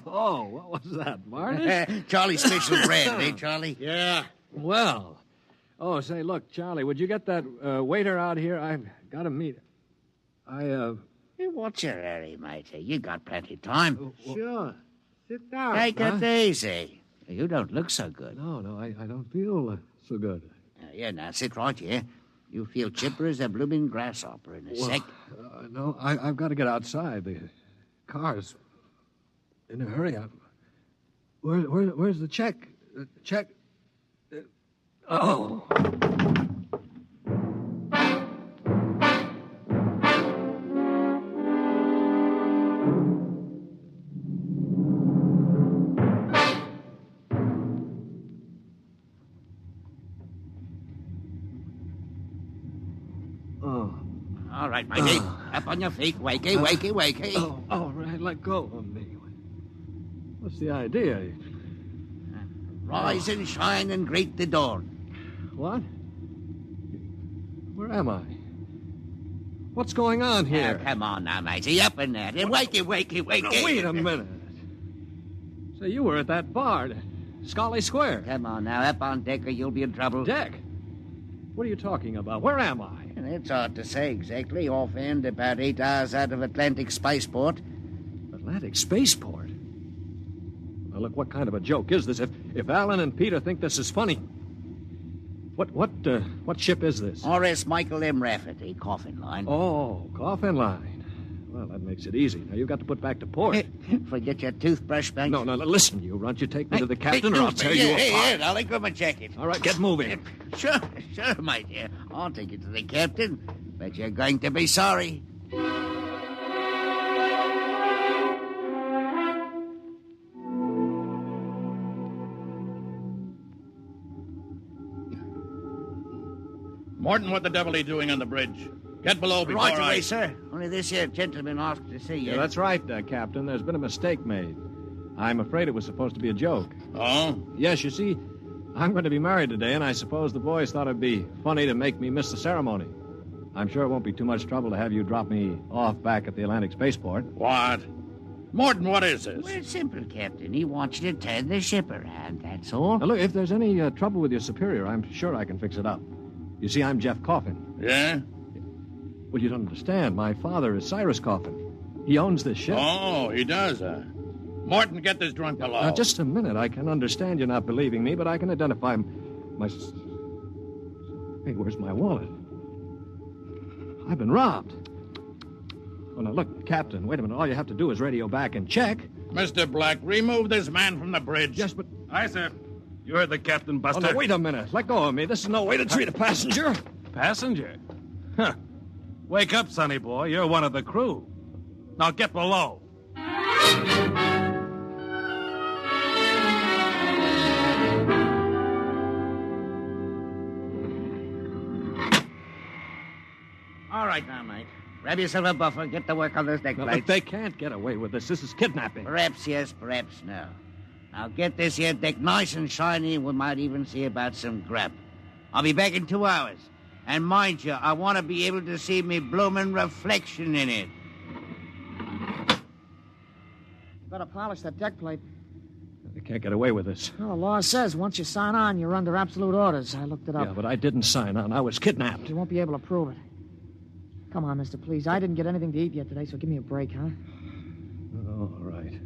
Oh, what was that, varnish? Charlie's special bread, eh, Charlie? Yeah. Well. Oh, say, look, Charlie, would you get that waiter out here? I've got to meet him. Hey, what's your hurry, matey? You got plenty of time. Sure. Sit down. Take it easy. You don't look so good. No, I don't feel so good. Now, sit right here. You feel chipper as a blooming grasshopper in a sec. No, I've got to get outside. The car's in a hurry. Where's the check? Check? Oh. All right, matey. Up on your feet. Wakey, wakey, wakey. Oh, all right, let go of me. What's the idea? Rise and shine and greet the dawn. What? Where am I? What's going on here? Come on now, matey. Up in there. Wakey, wakey, wakey. No, wait a minute. Say, you were at that bar, Scully Square. Come on now, up on deck or you'll be in trouble. Deck? What are you talking about? Where am I? It's hard to say exactly. Offhand, about 8 hours out of Atlantic Spaceport. Atlantic Spaceport? Now, look, what kind of a joke is this? If Alan and Peter think this is funny... What ship is this? R.S. Michael M. Rafferty, Coffin Line. Oh, Coffin Line. Well, that makes it easy. Now, you've got to put back to port. Forget your toothbrush, Banks. No, listen, you runt. You take me to the captain or I'll tear you apart. Here, I'll grab my jacket. All right, get moving. Sure, my dear. I'll take you to the captain. But you're going to be sorry. Morton, what the devil are you doing on the bridge? Get below before Right away, sir. Only this here gentleman asked to see you. Yeah, that's right, Captain. There's been a mistake made. I'm afraid it was supposed to be a joke. Oh? Yes, you see, I'm going to be married today, and I suppose the boys thought it'd be funny to make me miss the ceremony. I'm sure it won't be too much trouble to have you drop me off back at the Atlantic Spaceport. What? Morton, what is this? Well, it's simple, Captain. He wants you to turn the ship around, that's all. Now, look, if there's any trouble with your superior, I'm sure I can fix it up. You see, I'm Jeff Coffin. Yeah? Well, you don't understand. My father is Cyrus Coffin. He owns this ship. Oh, he does, Morton, get this drunk below. Now, just a minute. I can understand you're not believing me, but I can identify my... Hey, where's my wallet? I've been robbed. Oh, now, look, Captain, wait a minute. All you have to do is radio back and check. Mr. Black, remove this man from the bridge. Yes, but... Aye, sir. You heard the captain, Buster. Oh, no, wait a minute. Let go of me. This is no way to treat a passenger. Passenger? Huh. Wake up, sonny boy. You're one of the crew. Now get below. All right now, mate. Grab yourself a buffer and get to work on those deck No, plates. look, they can't get away with this. This is kidnapping. Perhaps yes, perhaps no. Now get this here deck nice and shiny. We might even see about some grub. I'll be back in 2 hours. And mind you, I want to be able to see me bloomin' reflection in it. You better polish that deck plate. They can't get away with this. Well, the law says once you sign on, you're under absolute orders. I looked it up. Yeah, but I didn't sign on. I was kidnapped. You won't be able to prove it. Come on, mister, please. I didn't get anything to eat yet today, so give me a break, huh? All right.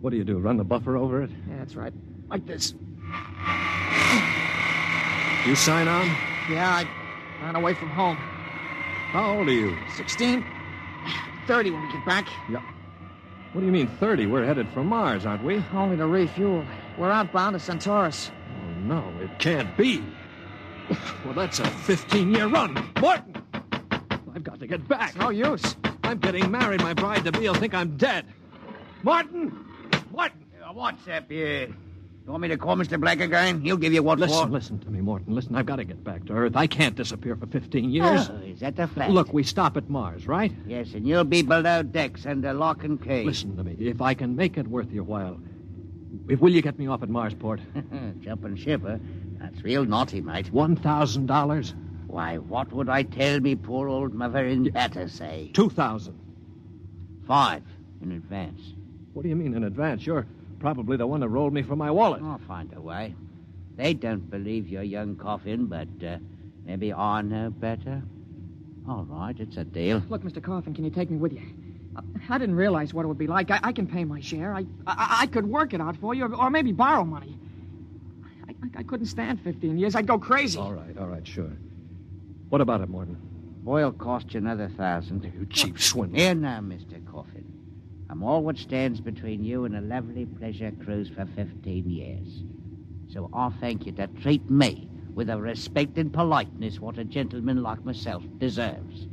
What do you do, run the buffer over it? Yeah, that's right. Like this. You sign on? Yeah, I ran away from home. How old are you? 16. 30 when we get back. Yeah. What do you mean 30? We're headed for Mars, aren't we? Only to refuel. We're outbound to Centaurus. Oh, no, it can't be. Well, that's a 15-year run. Morton! I've got to get back. It's no use. I'm getting married. My bride-to-be will think I'm dead. Martin! Martin! What's up here? You want me to call Mr. Black again? He'll give you what for. Listen to me, Morton. Listen, I've got to get back to Earth. I can't disappear for 15 years. Oh, is that the flat? Look, we stop at Mars, right? Yes, and you'll be below decks under lock and key. Listen to me. If I can make it worth your while, will you get me off at Marsport? Jumping ship, huh? That's real naughty, mate. $1,000? Why, what would I tell me poor old mother in better say? 2,000. 5 in advance. What do you mean in advance? You're probably the one that rolled me for my wallet. I'll find a way. They don't believe your young Coffin, but maybe I know better. All right, it's a deal. Look, Mr. Coffin, can you take me with you? I didn't realize what it would be like. I can pay my share. I could work it out for you, or maybe borrow money. I couldn't stand 15 years. I'd go crazy. All right, sure. What about it, Morton? Oil cost you another 1,000. You cheap swindler. Here now, Mr. Coffin. I'm all what stands between you and a lovely pleasure cruise for 15 years. So I thank you to treat me with the respect and politeness what a gentleman like myself deserves.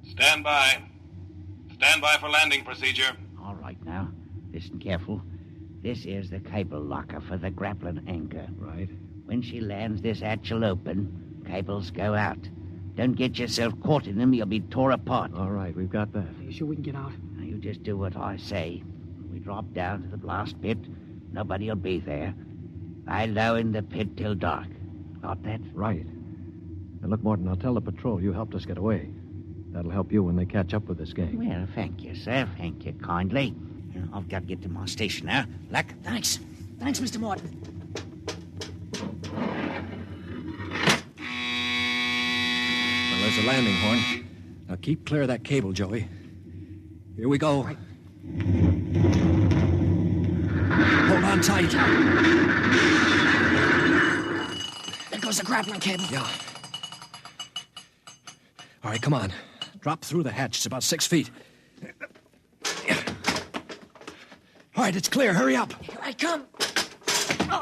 Stand by. Stand by for landing procedure. All right now. Listen careful. This is the cable locker for the grappling anchor. Right. When she lands, this hatch will open. Cables go out. Don't get yourself caught in them. You'll be tore apart. All right, we've got that. Are you sure we can get out? Now, you just do what I say. When we drop down to the blast pit, nobody'll be there. Lie low in the pit till dark. Got that? Right. Now, look, Morton, I'll tell the patrol you helped us get away. That'll help you when they catch up with this gang. Well, thank you, sir. Thank you kindly. I've got to get to my station now. Luck. Thanks. Thanks, Mr. Morton. Well, there's a landing horn. Now keep clear of that cable, Joey. Here we go. Right. Hold on tight. There goes the grappling cable. Yeah. All right, come on. Drop through the hatch. It's about 6 feet. All right, it's clear. Hurry up. Here I come. Oh.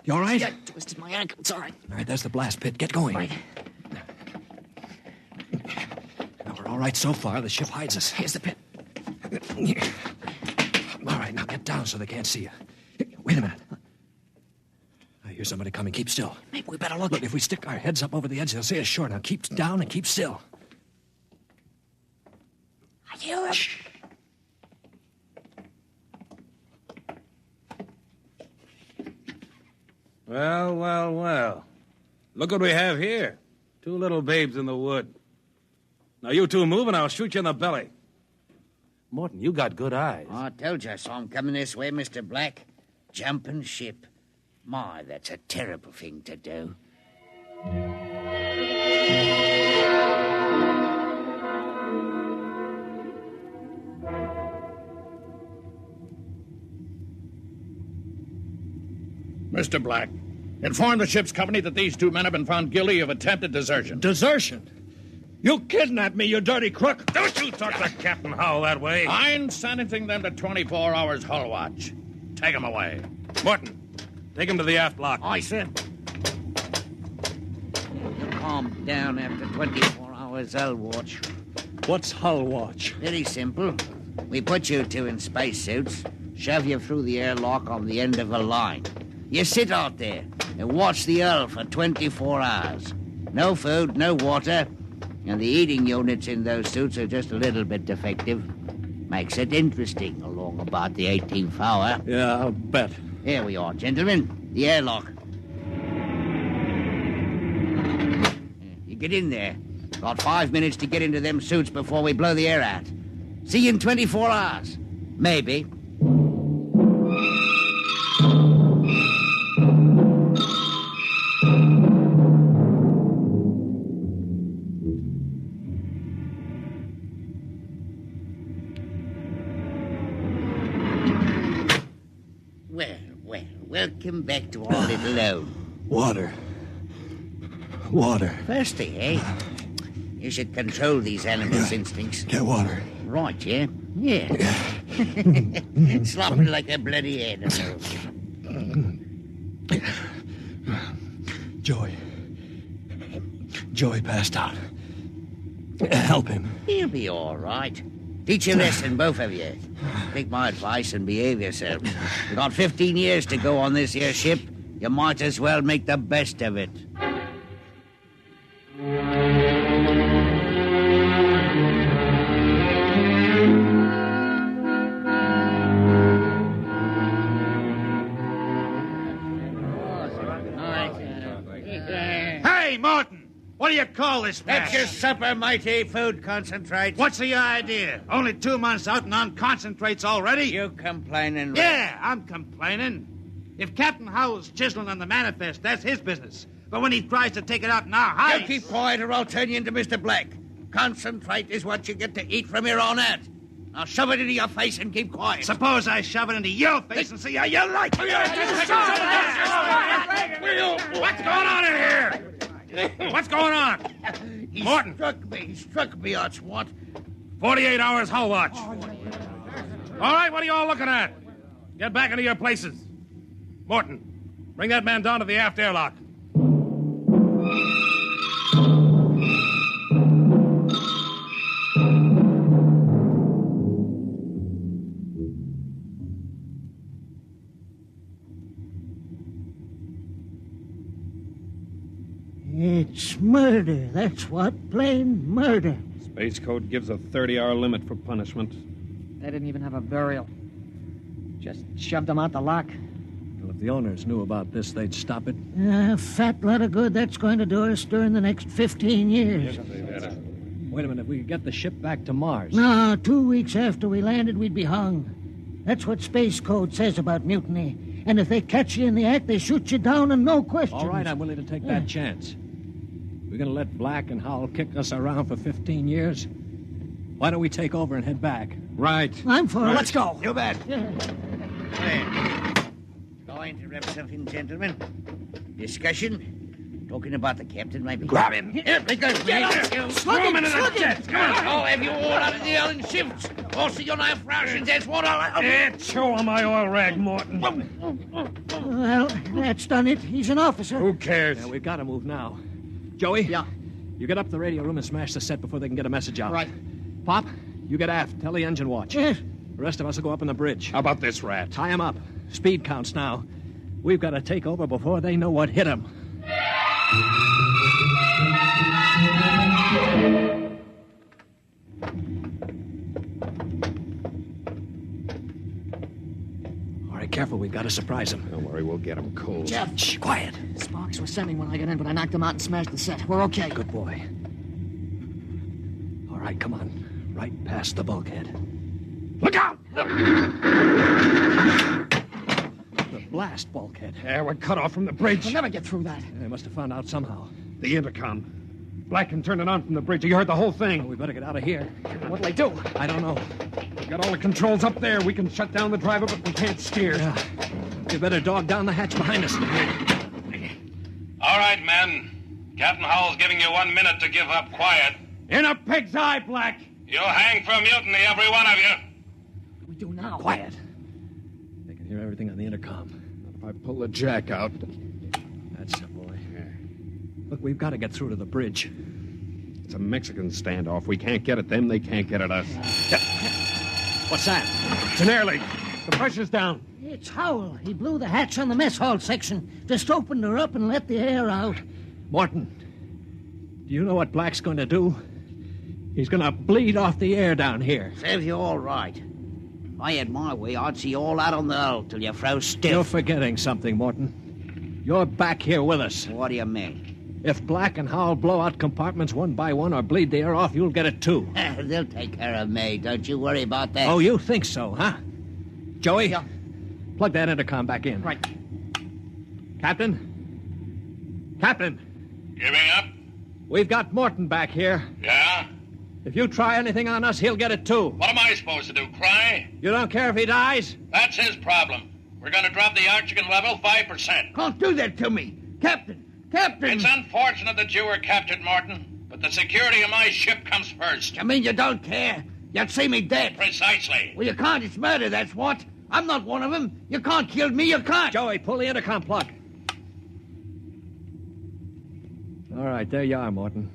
You all right? Yeah, twisted my ankle. It's all right. All right, there's the blast pit. Get going. Right. Now, we're all right so far. The ship hides us. Here's the pit. All right, now get down so they can't see you. Wait a minute. I hear somebody coming. Keep still. Maybe we better look. Look, if we stick our heads up over the edge, they'll see us sure. Now keep down and keep still. I hear him. Shh. Well, well, well. Look what we have here. 2 little babes in the wood. Now, you two move and I'll shoot you in the belly. Morton, you got good eyes. I told you, so I'm coming this way, Mr. Black. Jumping ship. My, that's a terrible thing to do. Mr. Black, inform the ship's company that these 2 men have been found guilty of attempted desertion. Desertion? You kidnapped me, you dirty crook. Don't you talk to Captain Howell that way. I'm sentencing them to 24 hours hull watch. Take them away. Morton, take him to the aft lock. Aye, sir. You calm down after 24 hours hull watch. What's hull watch? Very simple. We put you 2 in spacesuits, shove you through the airlock on the end of a line. You sit out there and watch the hull for 24 hours. No food, no water, and the eating units in those suits are just a little bit defective. Makes it interesting along about the 18th hour. Yeah, I'll bet. Here we are, gentlemen. The airlock. You get in there. Got 5 minutes to get into them suits before we blow the air out. See you in 24 hours. Maybe. Welcome back to our little home. Water. Water. Thirsty, eh? You should control these animals' instincts. Get water. Right, yeah? Yeah. Slopping like a bloody animal. Joey passed out. Help him. He'll be all right. Teach a lesson, both of you. Take my advice and behave yourselves. You've got 15 years to go on this here ship. You might as well make the best of it. Hey, Martin! What do you call this mess? That's your supper, matey. Food concentrate. What's the idea? Only 2 months out and on concentrates already? You complaining, Ray? Yeah, I'm complaining. If Captain Howell's chiseling on the manifest, that's his business. But when he tries to take it out in our heights... You keep quiet or I'll turn you into Mr. Black. Concentrate is what you get to eat from here on out. Now shove it into your face and keep quiet. Suppose I shove it into your face and see how you like it. What's going on in here? What's going on? Morton. He struck me, that's what. 48 hours hull watch. All right, what are you all looking at? Get back into your places. Morton, bring that man down to the aft airlock. It's murder, that's what. Plain murder. Space Code gives a 30-hour limit for punishment. They didn't even have a burial. Just shoved them out the lock. Well, if the owners knew about this, they'd stop it. Fat lot of good that's going to do us during the next 15 years. Wait a minute, we could get the ship back to Mars. No, 2 weeks after we landed, we'd be hung. That's what Space Code says about mutiny. And if they catch you in the act, they shoot you down and no questions. All right, I'm willing to take that chance. We're going to let Black and Howell kick us around for 15 years? Why don't we take over and head back? Right. I'm for it. Let's go. You bet. Going to rep something, gentlemen. Discussion? Talking about the captain, maybe. Grab him. Here, pick up. Throw him into the jet. Come on. I'll have you all out of the Ellen shifts. Also, your knife rations, that's what I'll... Show him my oil rag, Morton. Well, that's done it. He's an officer. Who cares? Yeah, we've got to move now. Joey? Yeah. You get up to the radio room and smash the set before they can get a message out. Right. Pop, you get aft. Tell the engine watch. Yes. The rest of us will go up on the bridge. How about this rat? Tie him up. Speed counts now. We've got to take over before they know what hit them. All right, careful. We've got to surprise them. Don't worry, we'll get them cold. Jeff. Shh, quiet. Sparks were sending when I got in, but I knocked them out and smashed the set. We're okay. Good boy. All right, come on. Right past the bulkhead. Look out! The blast bulkhead. Yeah, we're cut off from the bridge. We'll never get through that. They must have found out somehow. The intercom. Black can turn it on from the bridge. You heard the whole thing. We better get out of here. What'll they do? I don't know. We got all the controls up there. We can shut down the driver, but we can't steer. Yeah. You better dog down the hatch behind us. All right, men. Captain Howell's giving you 1 minute to give up quiet. In a pig's eye, Black. You'll hang for mutiny, every one of you. What do we do now? Quiet. They can hear everything on the intercom. If I pull the jack out. That's the boy. Look, we've got to get through to the bridge. It's a Mexican standoff. We can't get at them. They can't get at us. What's that? It's an air leak. The pressure's down. It's Howell. He blew the hatch on the mess hall section. Just opened her up and let the air out. Morton, do you know what Black's going to do? He's going to bleed off the air down here. Serves you all right. If I had my way, I'd see you all out on the hull till you froze stiff. You're forgetting something, Morton. You're back here with us. What do you mean? If Black and Howell blow out compartments one by one or bleed the air off, you'll get it too. They'll take care of me. Don't you worry about that. Oh, you think so, huh? Joey? Yeah. Plug that intercom back in. Right. Captain? Captain? Giving up? We've got Morton back here. Yeah? If you try anything on us, he'll get it too. What am I supposed to do, cry? You don't care if he dies? That's his problem. We're going to drop the oxygen level 5%. Can't do that to me. Captain! Captain! It's unfortunate that you were captured, Morton, but the security of my ship comes first. You mean you don't care? You'd see me dead. Precisely. Well, you can't. It's murder, that's what. I'm not one of them. You can't kill me. You can't. Joey, pull the intercom plug. All right, there you are, Morton.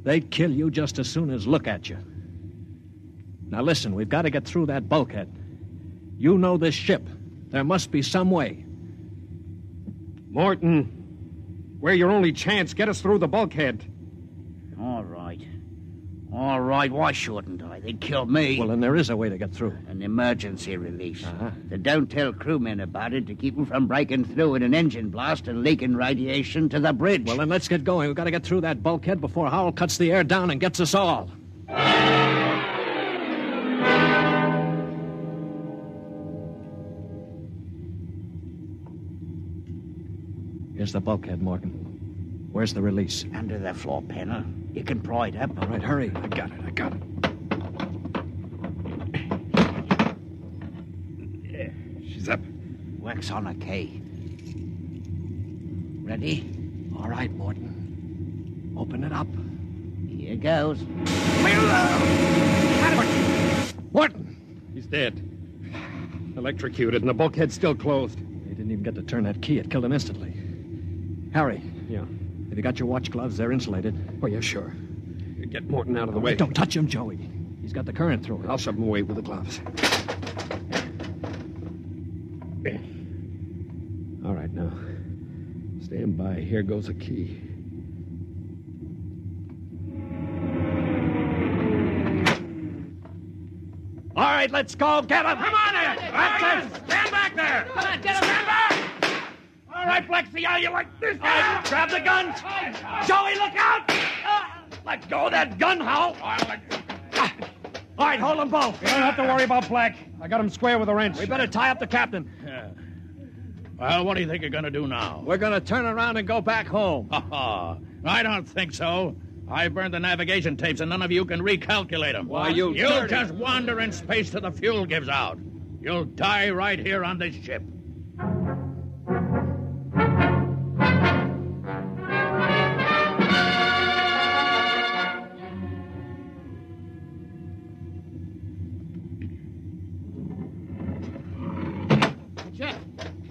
They'd kill you just as soon as look at you. Now listen, we've got to get through that bulkhead. You know this ship. There must be some way. Morton, we're your only chance. Get us through the bulkhead. All right. All right, why shouldn't I? They'd kill me. Well, then there is a way to get through. An emergency release. Uh-huh. They don't tell crewmen about it to keep them from breaking through in an engine blast and leaking radiation to the bridge. Well, then let's get going. We've got to get through that bulkhead before Howell cuts the air down and gets us all. Here's the bulkhead, Morgan. Where's the release? Under the floor panel. You can pry it up. All right, hurry. I got it. Wax on a K. Ready? All right, Morton. Open it up. Here goes. Morton! He's dead. Electrocuted, and the bulkhead's still closed. He didn't even get to turn that key. It killed him instantly. Harry. Yeah? Have you got your watch gloves? They're insulated. Oh, yeah, sure. Get Morton out of the way. Don't touch him, Joey. He's got the current through it. I'll shove him away with the gloves. All right, now. Stand by. Here goes a key. All right, let's go. Get him. Come on in. That's it. Stand back there. Come on, get him. Stand back. All right, Flexi, how you like this? Grab the guns. Joey, look out. Let go of that gun, Hal. All right, hold them both. You don't have to worry about Black. I got him square with a wrench. We better tie up the captain. Yeah. Well, what do you think you're going to do now? We're going to turn around and go back home. I don't think so. I burned the navigation tapes, and none of you can recalculate them. Why, you'll just wander in space till the fuel gives out. You'll die right here on this ship.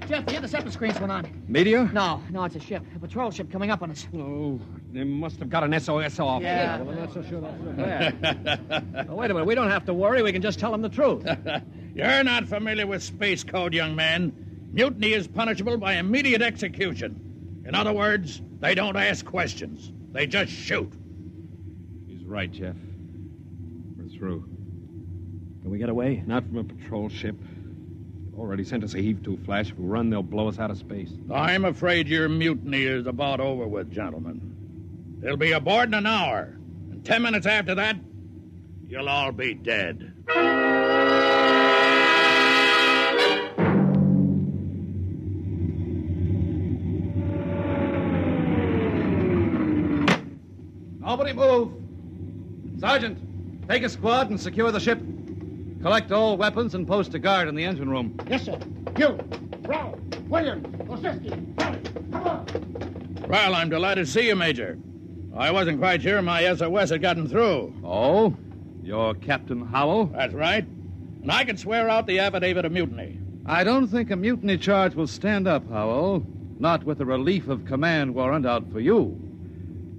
Jeff, the interceptor screens went on. Meteor? No, it's a ship. A patrol ship coming up on us. Oh, they must have got an SOS off. Yeah. Well, I'm not so sure that's so bad. Wait a minute. We don't have to worry. We can just tell them the truth. You're not familiar with space code, young man. Mutiny is punishable by immediate execution. In other words, they don't ask questions. They just shoot. He's right, Jeff. We're through. Can we get away? Not from a patrol ship. Already sent us a heave-to flash. If we run, they'll blow us out of space. I'm afraid your mutiny is about over with, gentlemen. They'll be aboard in an hour. And 10 minutes after that, you'll all be dead. Nobody move. Sergeant, take a squad and secure the ship. Collect all weapons and post a guard in the engine room. Yes, sir. You, Brown, Williams, Osiski, Harry, come on. Well, I'm delighted to see you, Major. I wasn't quite sure my SOS had gotten through. Oh? You're Captain Howell? That's right. And I can swear out the affidavit of mutiny. I don't think a mutiny charge will stand up, Howell. Not with a relief of command warrant out for you.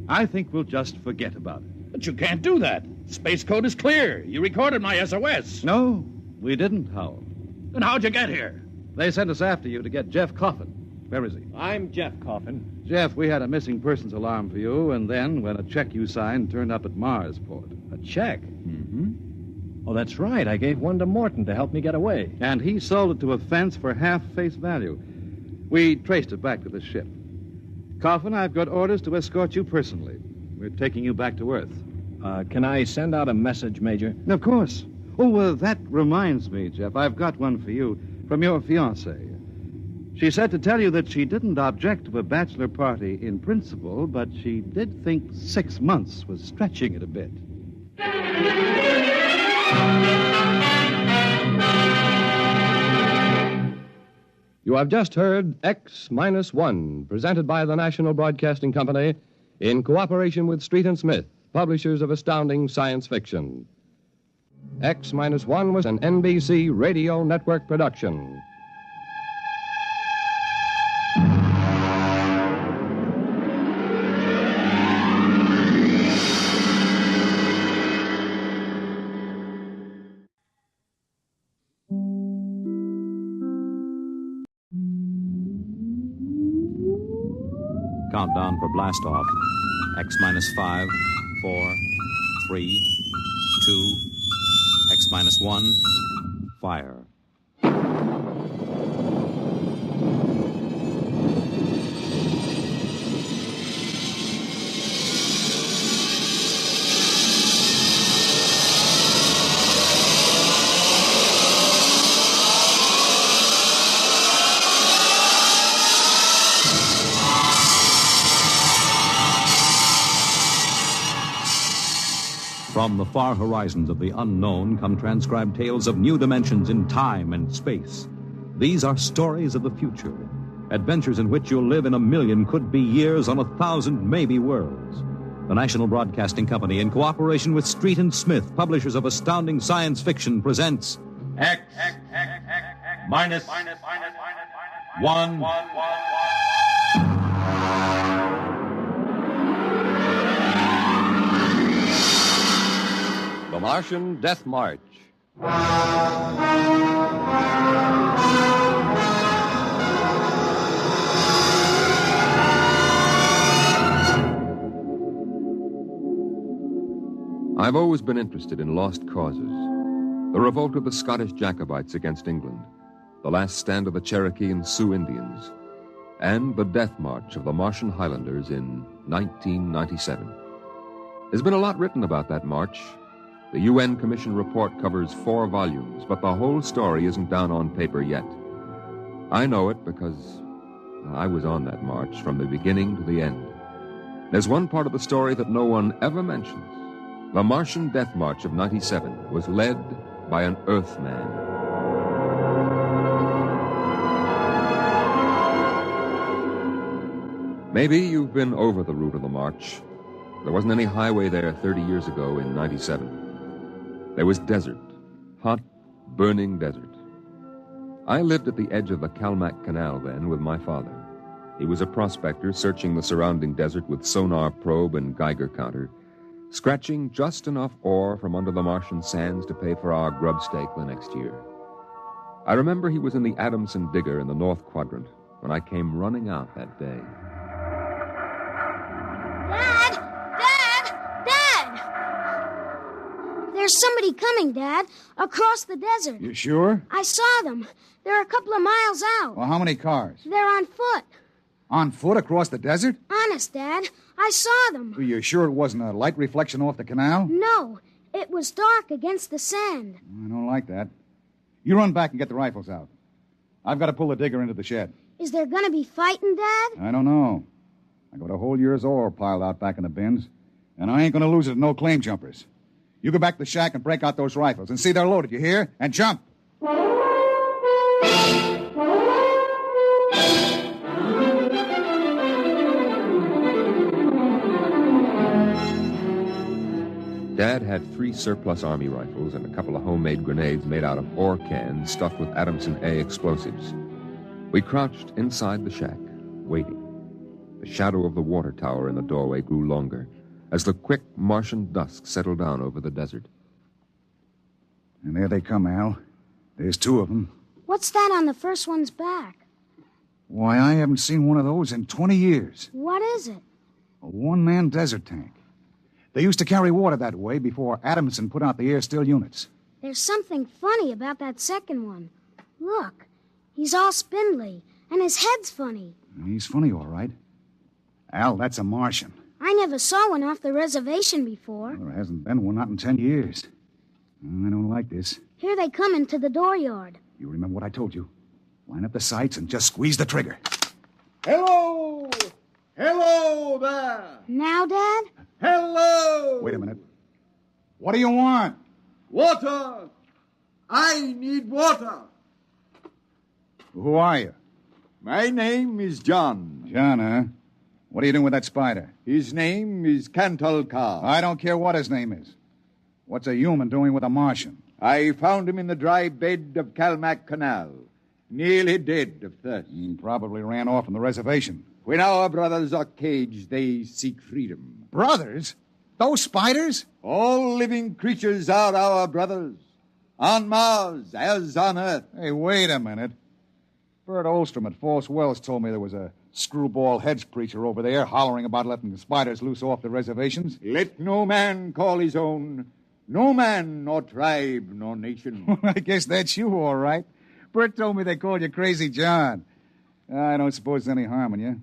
I think we'll just forget about it. But you can't do that. Space code is clear. You recorded my SOS. No, we didn't, Howell. Then how'd you get here? They sent us after you to get Jeff Coffin. Where is he? I'm Jeff Coffin. Jeff, we had a missing persons alarm for you, and then when a check you signed turned up at Marsport. A check? Mm-hmm. Oh, that's right. I gave one to Morton to help me get away. And he sold it to a fence for half face value. We traced it back to the ship. Coffin, I've got orders to escort you personally. We're taking you back to Earth. Can I send out a message, Major? Of course. Oh, that reminds me, Jeff. I've got one for you from your fiancée. She said to tell you that she didn't object to a bachelor party in principle, but she did think 6 months was stretching it a bit. You have just heard X-1, presented by the National Broadcasting Company in cooperation with Street and Smith, publishers of astounding science fiction. X-1 was an NBC Radio Network production. Countdown for blast off. X-5, 4, 3, 2, X-1, fire. From the far horizons of the unknown come transcribed tales of new dimensions in time and space. These are stories of the future, adventures in which you'll live in a million could-be years on 1,000 maybe worlds. The National Broadcasting Company, in cooperation with Street and Smith, publishers of astounding science fiction, presents X minus 1. The Martian Death March. I've always been interested in lost causes. The revolt of the Scottish Jacobites against England, the last stand of the Cherokee and Sioux Indians, and the death march of the Martian Highlanders in 1997. There's been a lot written about that march. The UN Commission report covers 4 volumes, but the whole story isn't down on paper yet. I know it because I was on that march from the beginning to the end. There's one part of the story that no one ever mentions. The Martian Death March of 97 was led by an Earthman. Maybe you've been over the route of the march. There wasn't any highway there 30 years ago in 97. There was desert, hot, burning desert. I lived at the edge of the Calmac Canal then with my father. He was a prospector searching the surrounding desert with sonar probe and Geiger counter, scratching just enough ore from under the Martian sands to pay for our grub stake the next year. I remember he was in the Adamson digger in the North Quadrant when I came running out that day. Dad! There's somebody coming, Dad, across the desert. You sure? I saw them. They're a couple of miles out. Well, how many cars? They're on foot. On foot across the desert? Honest, Dad. I saw them. Are you sure it wasn't a light reflection off the canal? No. It was dark against the sand. I don't like that. You run back and get the rifles out. I've got to pull the digger into the shed. Is there going to be fighting, Dad? I don't know. I got a whole year's ore piled out back in the bins, and I ain't going to lose it to no claim jumpers. You go back to the shack and break out those rifles and see they're loaded, you hear? And jump! Dad had 3 surplus Army rifles and a couple of homemade grenades made out of ore cans stuffed with Adamson A explosives. We crouched inside the shack, waiting. The shadow of the water tower in the doorway grew longer as the quick Martian dusk settled down over the desert. And there they come, Al. There's 2 of them. What's that on the first one's back? Why, I haven't seen one of those in 20 years. What is it? A one-man desert tank. They used to carry water that way before Adamson put out the air-still units. There's something funny about that second one. Look, he's all spindly, and his head's funny. He's funny, all right. Al, that's a Martian. I never saw one off the reservation before. Well, there hasn't been one, not in 10 years. I don't like this. Here they come into the dooryard. You remember what I told you. Line up the sights and just squeeze the trigger. Hello! Hello there! Now, Dad? Hello! Wait a minute. What do you want? Water! I need water! Who are you? My name is John. John, huh? What are you doing with that spider? His name is Cantalcar. I don't care what his name is. What's a human doing with a Martian? I found him in the dry bed of Calmac Canal, nearly dead of thirst. He probably ran off from the reservation. When our brothers are caged, they seek freedom. Brothers? Those spiders? All living creatures are our brothers. On Mars, as on Earth. Hey, wait a minute. Bert Olstrom at False Wells told me there was a screwball heads preacher over there hollering about letting the spiders loose off the reservations. Let no man call his own. No man, nor tribe, nor nation. I guess that's you, all right. Bert told me they called you Crazy John. I don't suppose there's any harm in you.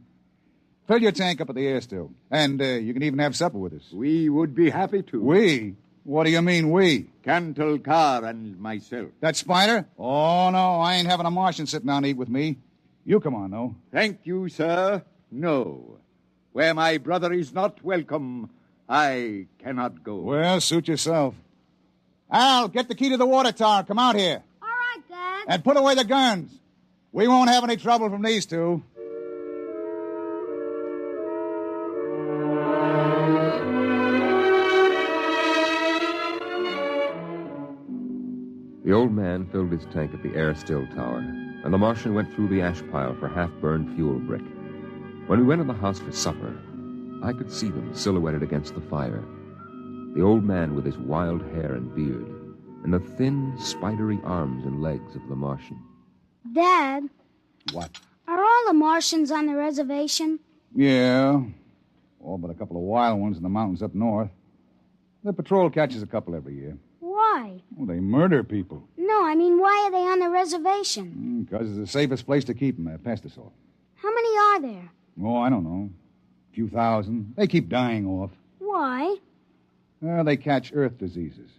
Fill your tank up at the air still. And you can even have supper with us. We would be happy to. We? What do you mean, we? Cantalcar and myself. That spider? Oh, no, I ain't having a Martian sitting down to eat with me. You come on, though. Thank you, sir. No. Where my brother is not welcome, I cannot go. Well, suit yourself. Al, get the key to the water tower. Come out here. All right, Dad. And put away the guns. We won't have any trouble from these two. The old man filled his tank at the air still tower, and the Martian went through the ash pile for half-burned fuel brick. When we went in the house for supper, I could see them silhouetted against the fire. The old man with his wild hair and beard, and the thin, spidery arms and legs of the Martian. Dad, What? are all the Martians on the reservation? Yeah. All but a couple of wild ones in the mountains up north. The patrol catches a couple every year. Why? Well, they murder people. No, I mean, why are they on the reservation? Because it's the safest place to keep them, pest us all. How many are there? Oh, I don't know. A few thousand. They keep dying off. Why? They catch earth diseases.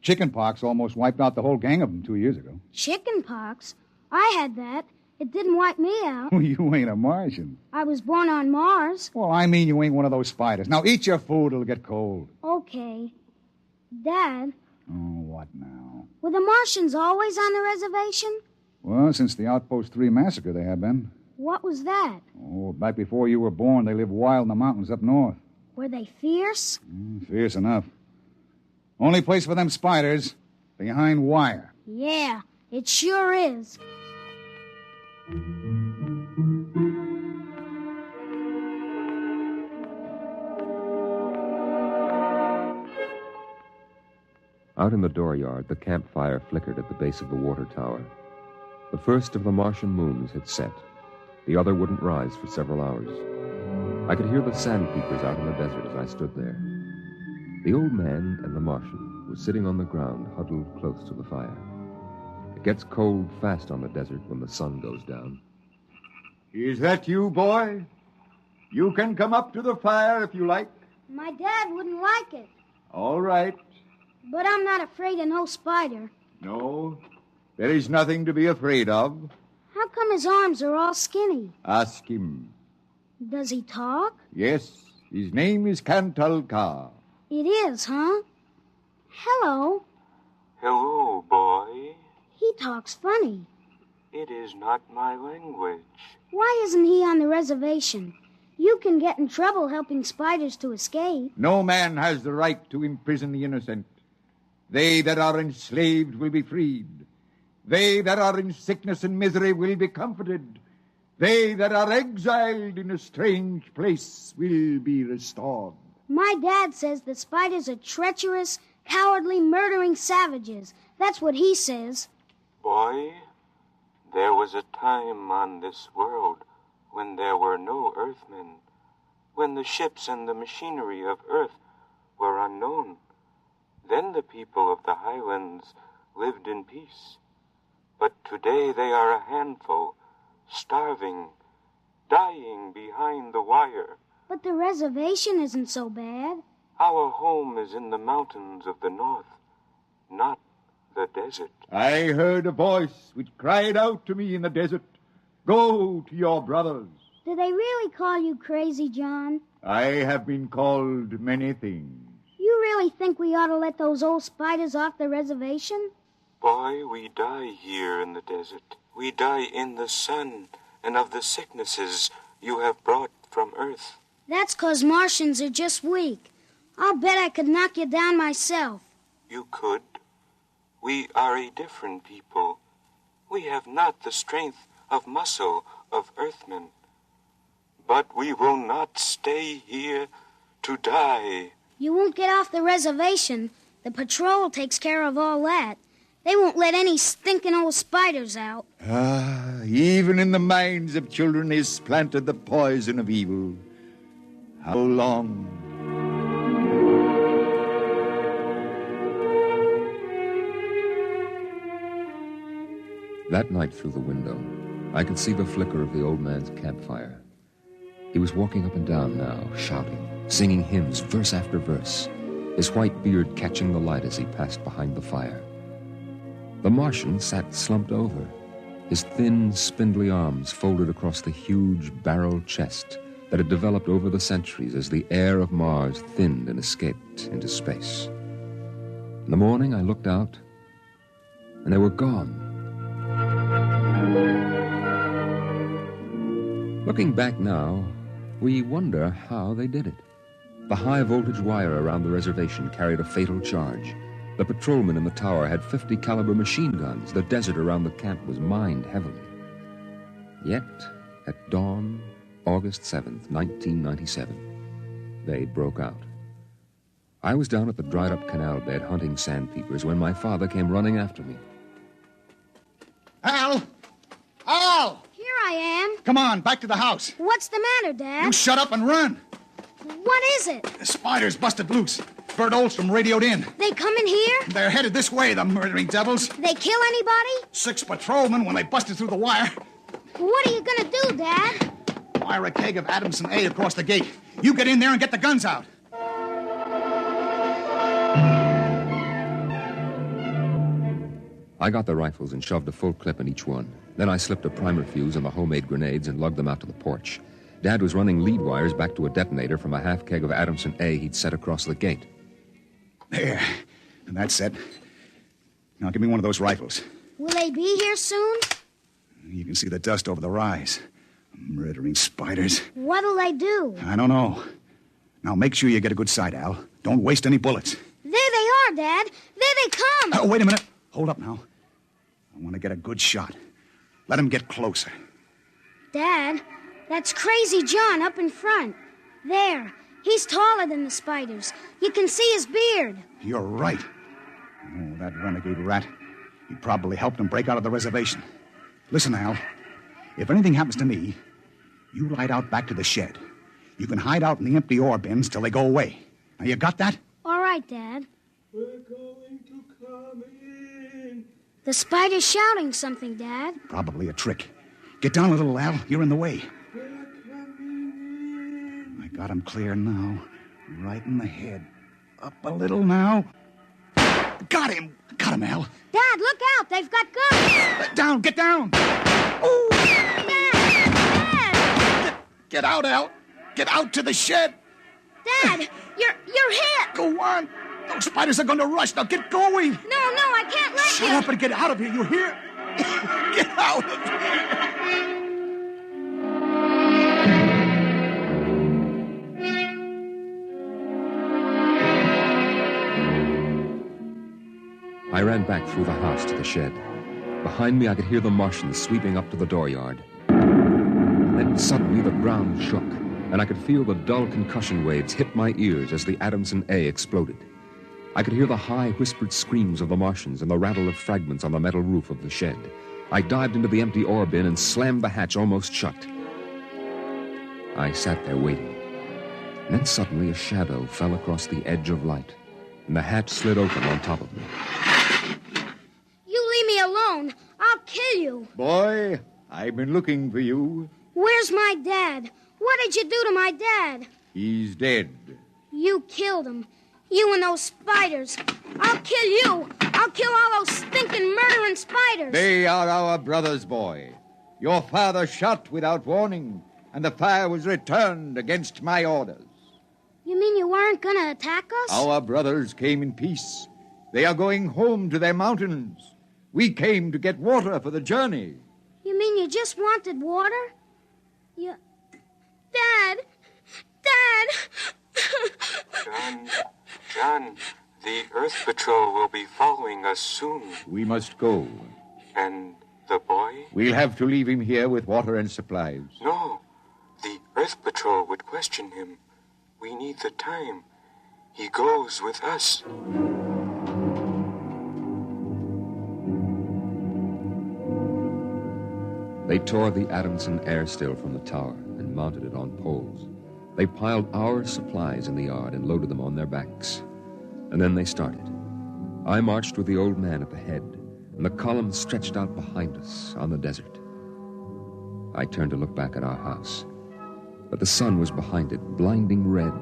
Chickenpox almost wiped out the whole gang of them 2 years ago. Chickenpox? I had that. It didn't wipe me out. You ain't a Martian. I was born on Mars. Well, I mean you ain't one of those spiders. Now eat your food, it'll get cold. Okay. Dad, Oh, what now? were the Martians always on the reservation? Well, since the Outpost 3 massacre, they have been. What was that? Oh, back before you were born, they lived wild in the mountains up north. Were they fierce? Fierce enough. Only place for them spiders, behind wire. Yeah, it sure is. Out in the dooryard, the campfire flickered at the base of the water tower. The first of the Martian moons had set. The other wouldn't rise for several hours. I could hear the sandpeepers out in the desert as I stood there. The old man and the Martian were sitting on the ground, huddled close to the fire. It gets cold fast on the desert when the sun goes down. Is that you, boy? You can come up to the fire if you like. My dad wouldn't like it. All right. But I'm not afraid of no spider. No, there is nothing to be afraid of. How come his arms are all skinny? Ask him. Does he talk? Yes, his name is Kantalka. It is, huh? Hello. Hello, boy. He talks funny. It is not my language. Why isn't he on the reservation? You can get in trouble helping spiders to escape. No man has the right to imprison the innocent. They that are enslaved will be freed. They that are in sickness and misery will be comforted. They that are exiled in a strange place will be restored. My dad says the spiders are treacherous, cowardly, murdering savages. That's what he says. Boy, there was a time on this world when there were no earthmen, when the ships and the machinery of earth were unknown. Then the people of the highlands lived in peace. But today they are a handful, starving, dying behind the wire. But the reservation isn't so bad. Our home is in the mountains of the north, not the desert. I heard a voice which cried out to me in the desert, "Go to your brothers." Do they really call you crazy, John? I have been called many things. You really think we ought to let those old spiders off the reservation? Boy, we die here in the desert. We die in the sun and of the sicknesses you have brought from Earth. That's 'cause Martians are just weak. I'll bet I could knock you down myself. You could. We are a different people. We have not the strength of muscle of Earthmen. But we will not stay here to die. You won't get off the reservation. The patrol takes care of all that. They won't let any stinking old spiders out. Even in the minds of children is planted the poison of evil. How long? That night through the window, I could see the flicker of the old man's campfire. He was walking up and down now, shouting, singing hymns verse after verse, his white beard catching the light as he passed behind the fire. The Martian sat slumped over, his thin, spindly arms folded across the huge barrel chest that had developed over the centuries as the air of Mars thinned and escaped into space. In the morning, I looked out, and they were gone. Looking back now, we wonder how they did it. The high-voltage wire around the reservation carried a fatal charge. The patrolman in the tower had 50-caliber machine guns. The desert around the camp was mined heavily. Yet, at dawn, August 7th, 1997, they broke out. I was down at the dried-up canal bed hunting sandpeepers when my father came running after me. Al! Al! Here I am. Come on, back to the house. What's the matter, Dad? You shut up and run. What is it? The spiders busted loose. Bert Olstrom radioed in. They come in here? They're headed this way, the murdering devils. They kill anybody? 6 patrolmen when they busted through the wire. What are you gonna do, Dad? Wire a keg of Adamson A across the gate. You get in there and get the guns out. I got the rifles and shoved a full clip in each one. Then I slipped a primer fuse on the homemade grenades and lugged them out to the porch. Dad was running lead wires back to a detonator from a half keg of Adamson A he'd set across the gate. There. And that's it. Now give me one of those rifles. Will they be here soon? You can see the dust over the rise. Murdering spiders. What'll they do? I don't know. Now make sure you get a good sight, Al. Don't waste any bullets. There they are, Dad. There they come. Oh, wait a minute. Hold up now. I want to get a good shot. Let him get closer. Dad, that's Crazy John up in front. There. He's taller than the spiders. You can see his beard. You're right. Oh, that renegade rat. He probably helped him break out of the reservation. Listen, Al. If anything happens to me, you ride out back to the shed. You can hide out in the empty ore bins till they go away. Now, you got that? All right, Dad. We're going to come in. The spider's shouting something, Dad. Probably a trick. Get down a little, Al. You're in the way. I got him clear now. Right in the head. Up a little now. Got him! Got him, Al. Dad, look out! They've got guns! Down! Get down! Oh! Dad! Get out, Al! Get out to the shed! Dad, you're hit! Go on! Those spiders are going to rush. Now get going! No, I can't let you! Shut up and get out of here, you hear? Get out of here! I ran back through the house to the shed. Behind me, I could hear the Martians sweeping up to the dooryard. Then suddenly the ground shook, and I could feel the dull concussion waves hit my ears as the Adamson A exploded. I could hear the high, whispered screams of the Martians and the rattle of fragments on the metal roof of the shed. I dived into the empty ore bin and slammed the hatch almost shut. I sat there waiting. And then suddenly a shadow fell across the edge of light, and the hatch slid open on top of me. You leave me alone. I'll kill you. Boy, I've been looking for you. Where's my dad? What did you do to my dad? He's dead. You killed him. You and those spiders. I'll kill you. I'll kill all those stinking murdering spiders. They are our brothers, boy. Your father shot without warning, and the fire was returned against my orders. You mean you weren't going to attack us? Our brothers came in peace. They are going home to their mountains. We came to get water for the journey. You mean you just wanted water? You... Dad! John, the Earth Patrol will be following us soon. We must go. And the boy? We'll have to leave him here with water and supplies. No, the Earth Patrol would question him. We need the time. He goes with us. They tore the Adamson air still from the tower and mounted it on poles. They piled our supplies in the yard and loaded them on their backs. And then they started. I marched with the old man at the head, and the column stretched out behind us on the desert. I turned to look back at our house, but the sun was behind it, blinding red.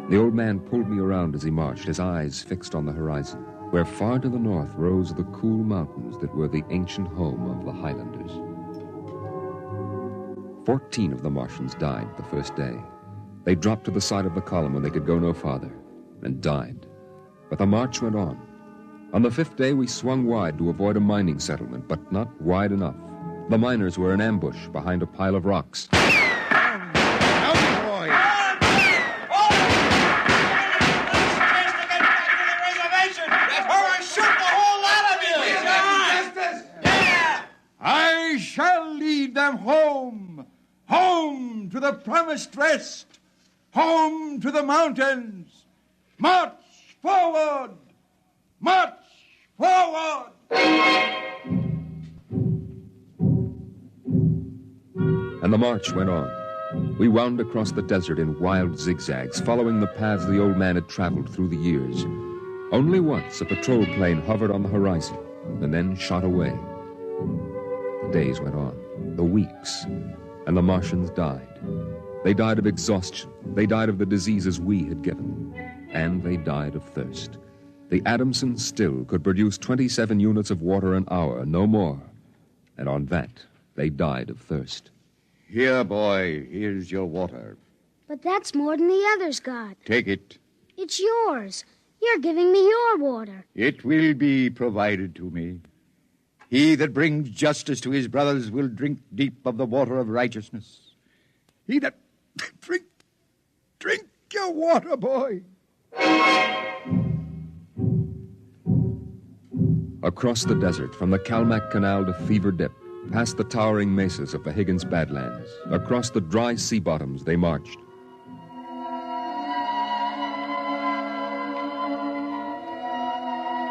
The old man pulled me around as he marched, his eyes fixed on the horizon, where far to the north rose the cool mountains that were the ancient home of the Highlanders. 14 of the Martians died the first day. They dropped to the side of the column when they could go no farther, and died. But the march went on. On the 5th day, we swung wide to avoid a mining settlement, but not wide enough. The miners were in ambush behind a pile of rocks. am home. Home to the promised rest. Home to the mountains. March forward. March forward. And the march went on. We wound across the desert in wild zigzags, following the paths the old man had traveled through the years. Only once a patrol plane hovered on the horizon and then shot away. The days went on, the weeks, and the Martians died. They died of exhaustion. They died of the diseases we had given. And they died of thirst. The Adamson still could produce 27 units of water an hour, no more. And on that, they died of thirst. Here, boy, here's your water. But that's more than the others got. Take it. It's yours. You're giving me your water. It will be provided to me. He that brings justice to his brothers will drink deep of the water of righteousness. He that... Drink your water, boy. Across the desert, from the Calmac Canal to Fever Dip, past the towering mesas of the Higgins Badlands, across the dry sea bottoms they marched.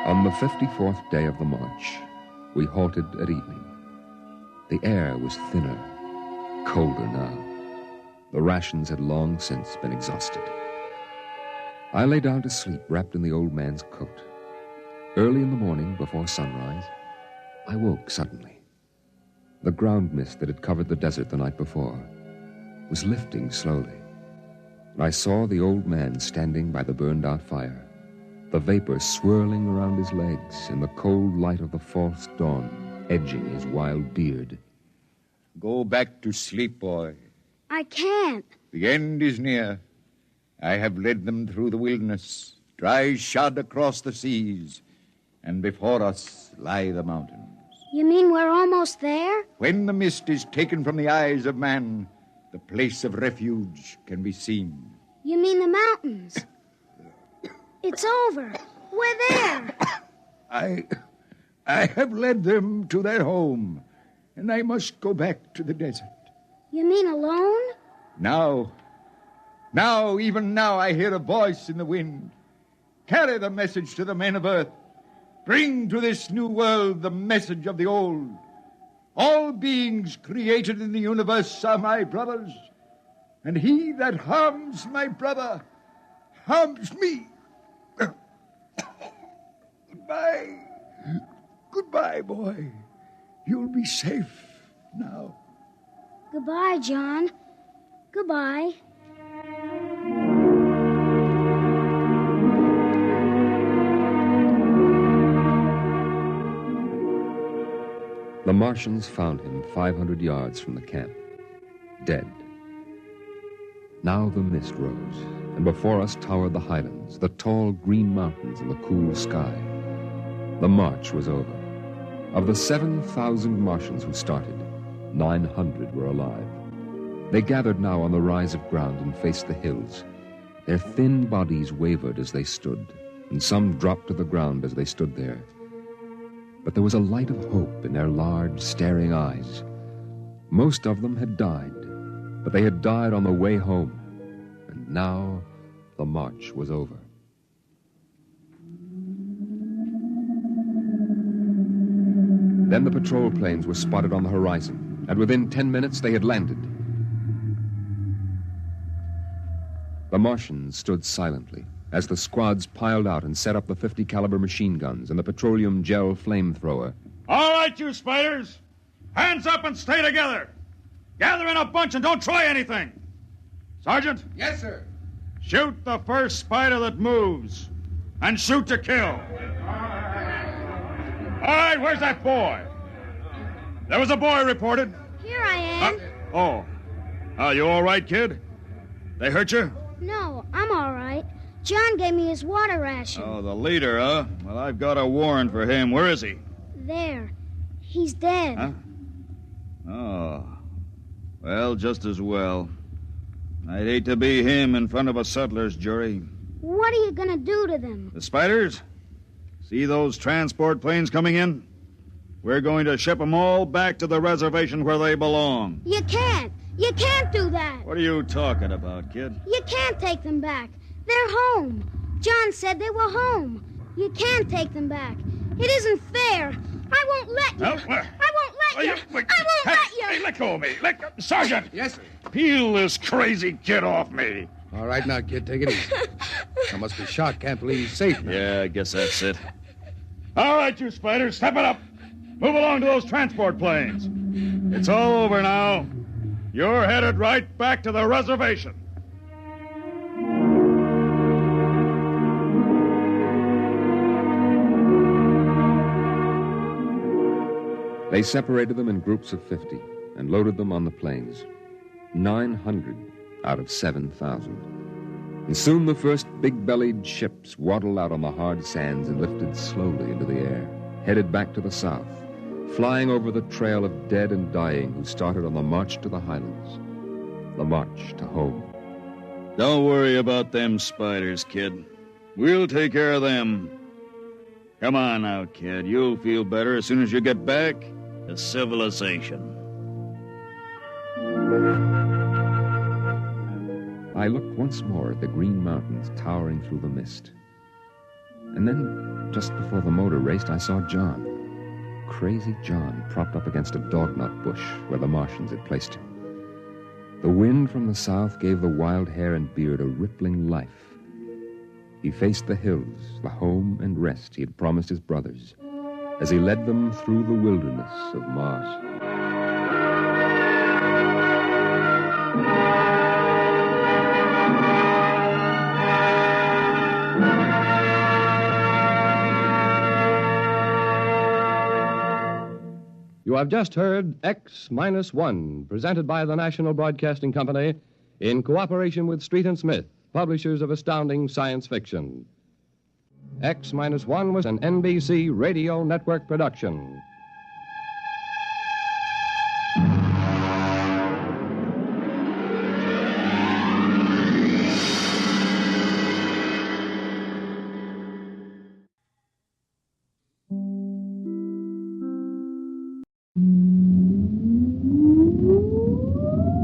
On the 54th day of the march, we halted at evening. The air was thinner, colder now. The rations had long since been exhausted. I lay down to sleep wrapped in the old man's coat. Early in the morning, before sunrise, I woke suddenly. The ground mist that had covered the desert the night before was lifting slowly, and I saw the old man standing by the burned-out fire, the vapor swirling around his legs in the cold light of the false dawn, edging his wild beard. Go back to sleep, boy. I can't. The end is near. I have led them through the wilderness, dry shod across the seas, and before us lie the mountains. You mean we're almost there? When the mist is taken from the eyes of man, the place of refuge can be seen. You mean the mountains? It's over. We're there. I have led them to their home, and I must go back to the desert. You mean alone? Even now, I hear a voice in the wind. Carry the message to the men of Earth. Bring to this new world the message of the old. All beings created in the universe are my brothers, and he that harms my brother harms me. Goodbye. Goodbye, boy. You'll be safe now. Goodbye, John. Goodbye. The Martians found him 500 yards from the camp, dead. Now the mist rose, and before us towered the highlands, the tall green mountains and the cool sky. The march was over. Of the 7,000 Martians who started, 900 were alive. They gathered now on the rise of ground and faced the hills. Their thin bodies wavered as they stood, and some dropped to the ground as they stood there. But there was a light of hope in their large, staring eyes. Most of them had died, but they had died on the way home, and now the march was over. Then the patrol planes were spotted on the horizon, and within 10 minutes they had landed. The Martians stood silently as the squads piled out and set up the 50 caliber machine guns and the petroleum gel flamethrower. All right, you spiders. Hands up and stay together. Gather in a bunch and don't try anything. Sergeant? Yes, sir. Shoot the first spider that moves. And shoot to kill. All right, where's that boy? There was a boy reported. Here I am. You all right, kid? They hurt you? No, I'm all right. John gave me his water ration. Oh, the leader, huh? Well, I've got a warrant for him. Where is he? There. He's dead. Huh? Oh. Well, just as well. I'd hate to be him in front of a settler's jury. What are you going to do to them? The spiders? See those transport planes coming in? We're going to ship them all back to the reservation where they belong. You can't. You can't do that. What are you talking about, kid? You can't take them back. They're home. John said they were home. You can't take them back. It isn't fair. I won't let you. I won't let you. I won't let you. Hey, let go of me. Sergeant. Yes, sir. Peel this crazy kid off me. All right, now, kid, take it easy. I must be shot. Can't believe he's safe now. Yeah, I guess that's it. All right, you spiders, step it up. Move along to those transport planes. It's all over now. You're headed right back to the reservation. They separated them in groups of 50 and loaded them on the planes. 900 out of 7,000. And soon the first big-bellied ships waddled out on the hard sands and lifted slowly into the air, headed back to the south, flying over the trail of dead and dying who started on the march to the highlands, the march to home. Don't worry about them spiders, kid. We'll take care of them. Come on now, kid. You'll feel better as soon as you get back to civilization. I looked once more at the green mountains towering through the mist. And then, just before the motor raced, I saw John. Crazy John, propped up against a dognut bush where the Martians had placed him. The wind from the south gave the wild hair and beard a rippling life. He faced the hills, the home and rest he had promised his brothers, as he led them through the wilderness of Mars. You have just heard X-1, presented by the National Broadcasting Company in cooperation with Street and Smith, publishers of astounding science fiction. X-1 was an NBC Radio Network production.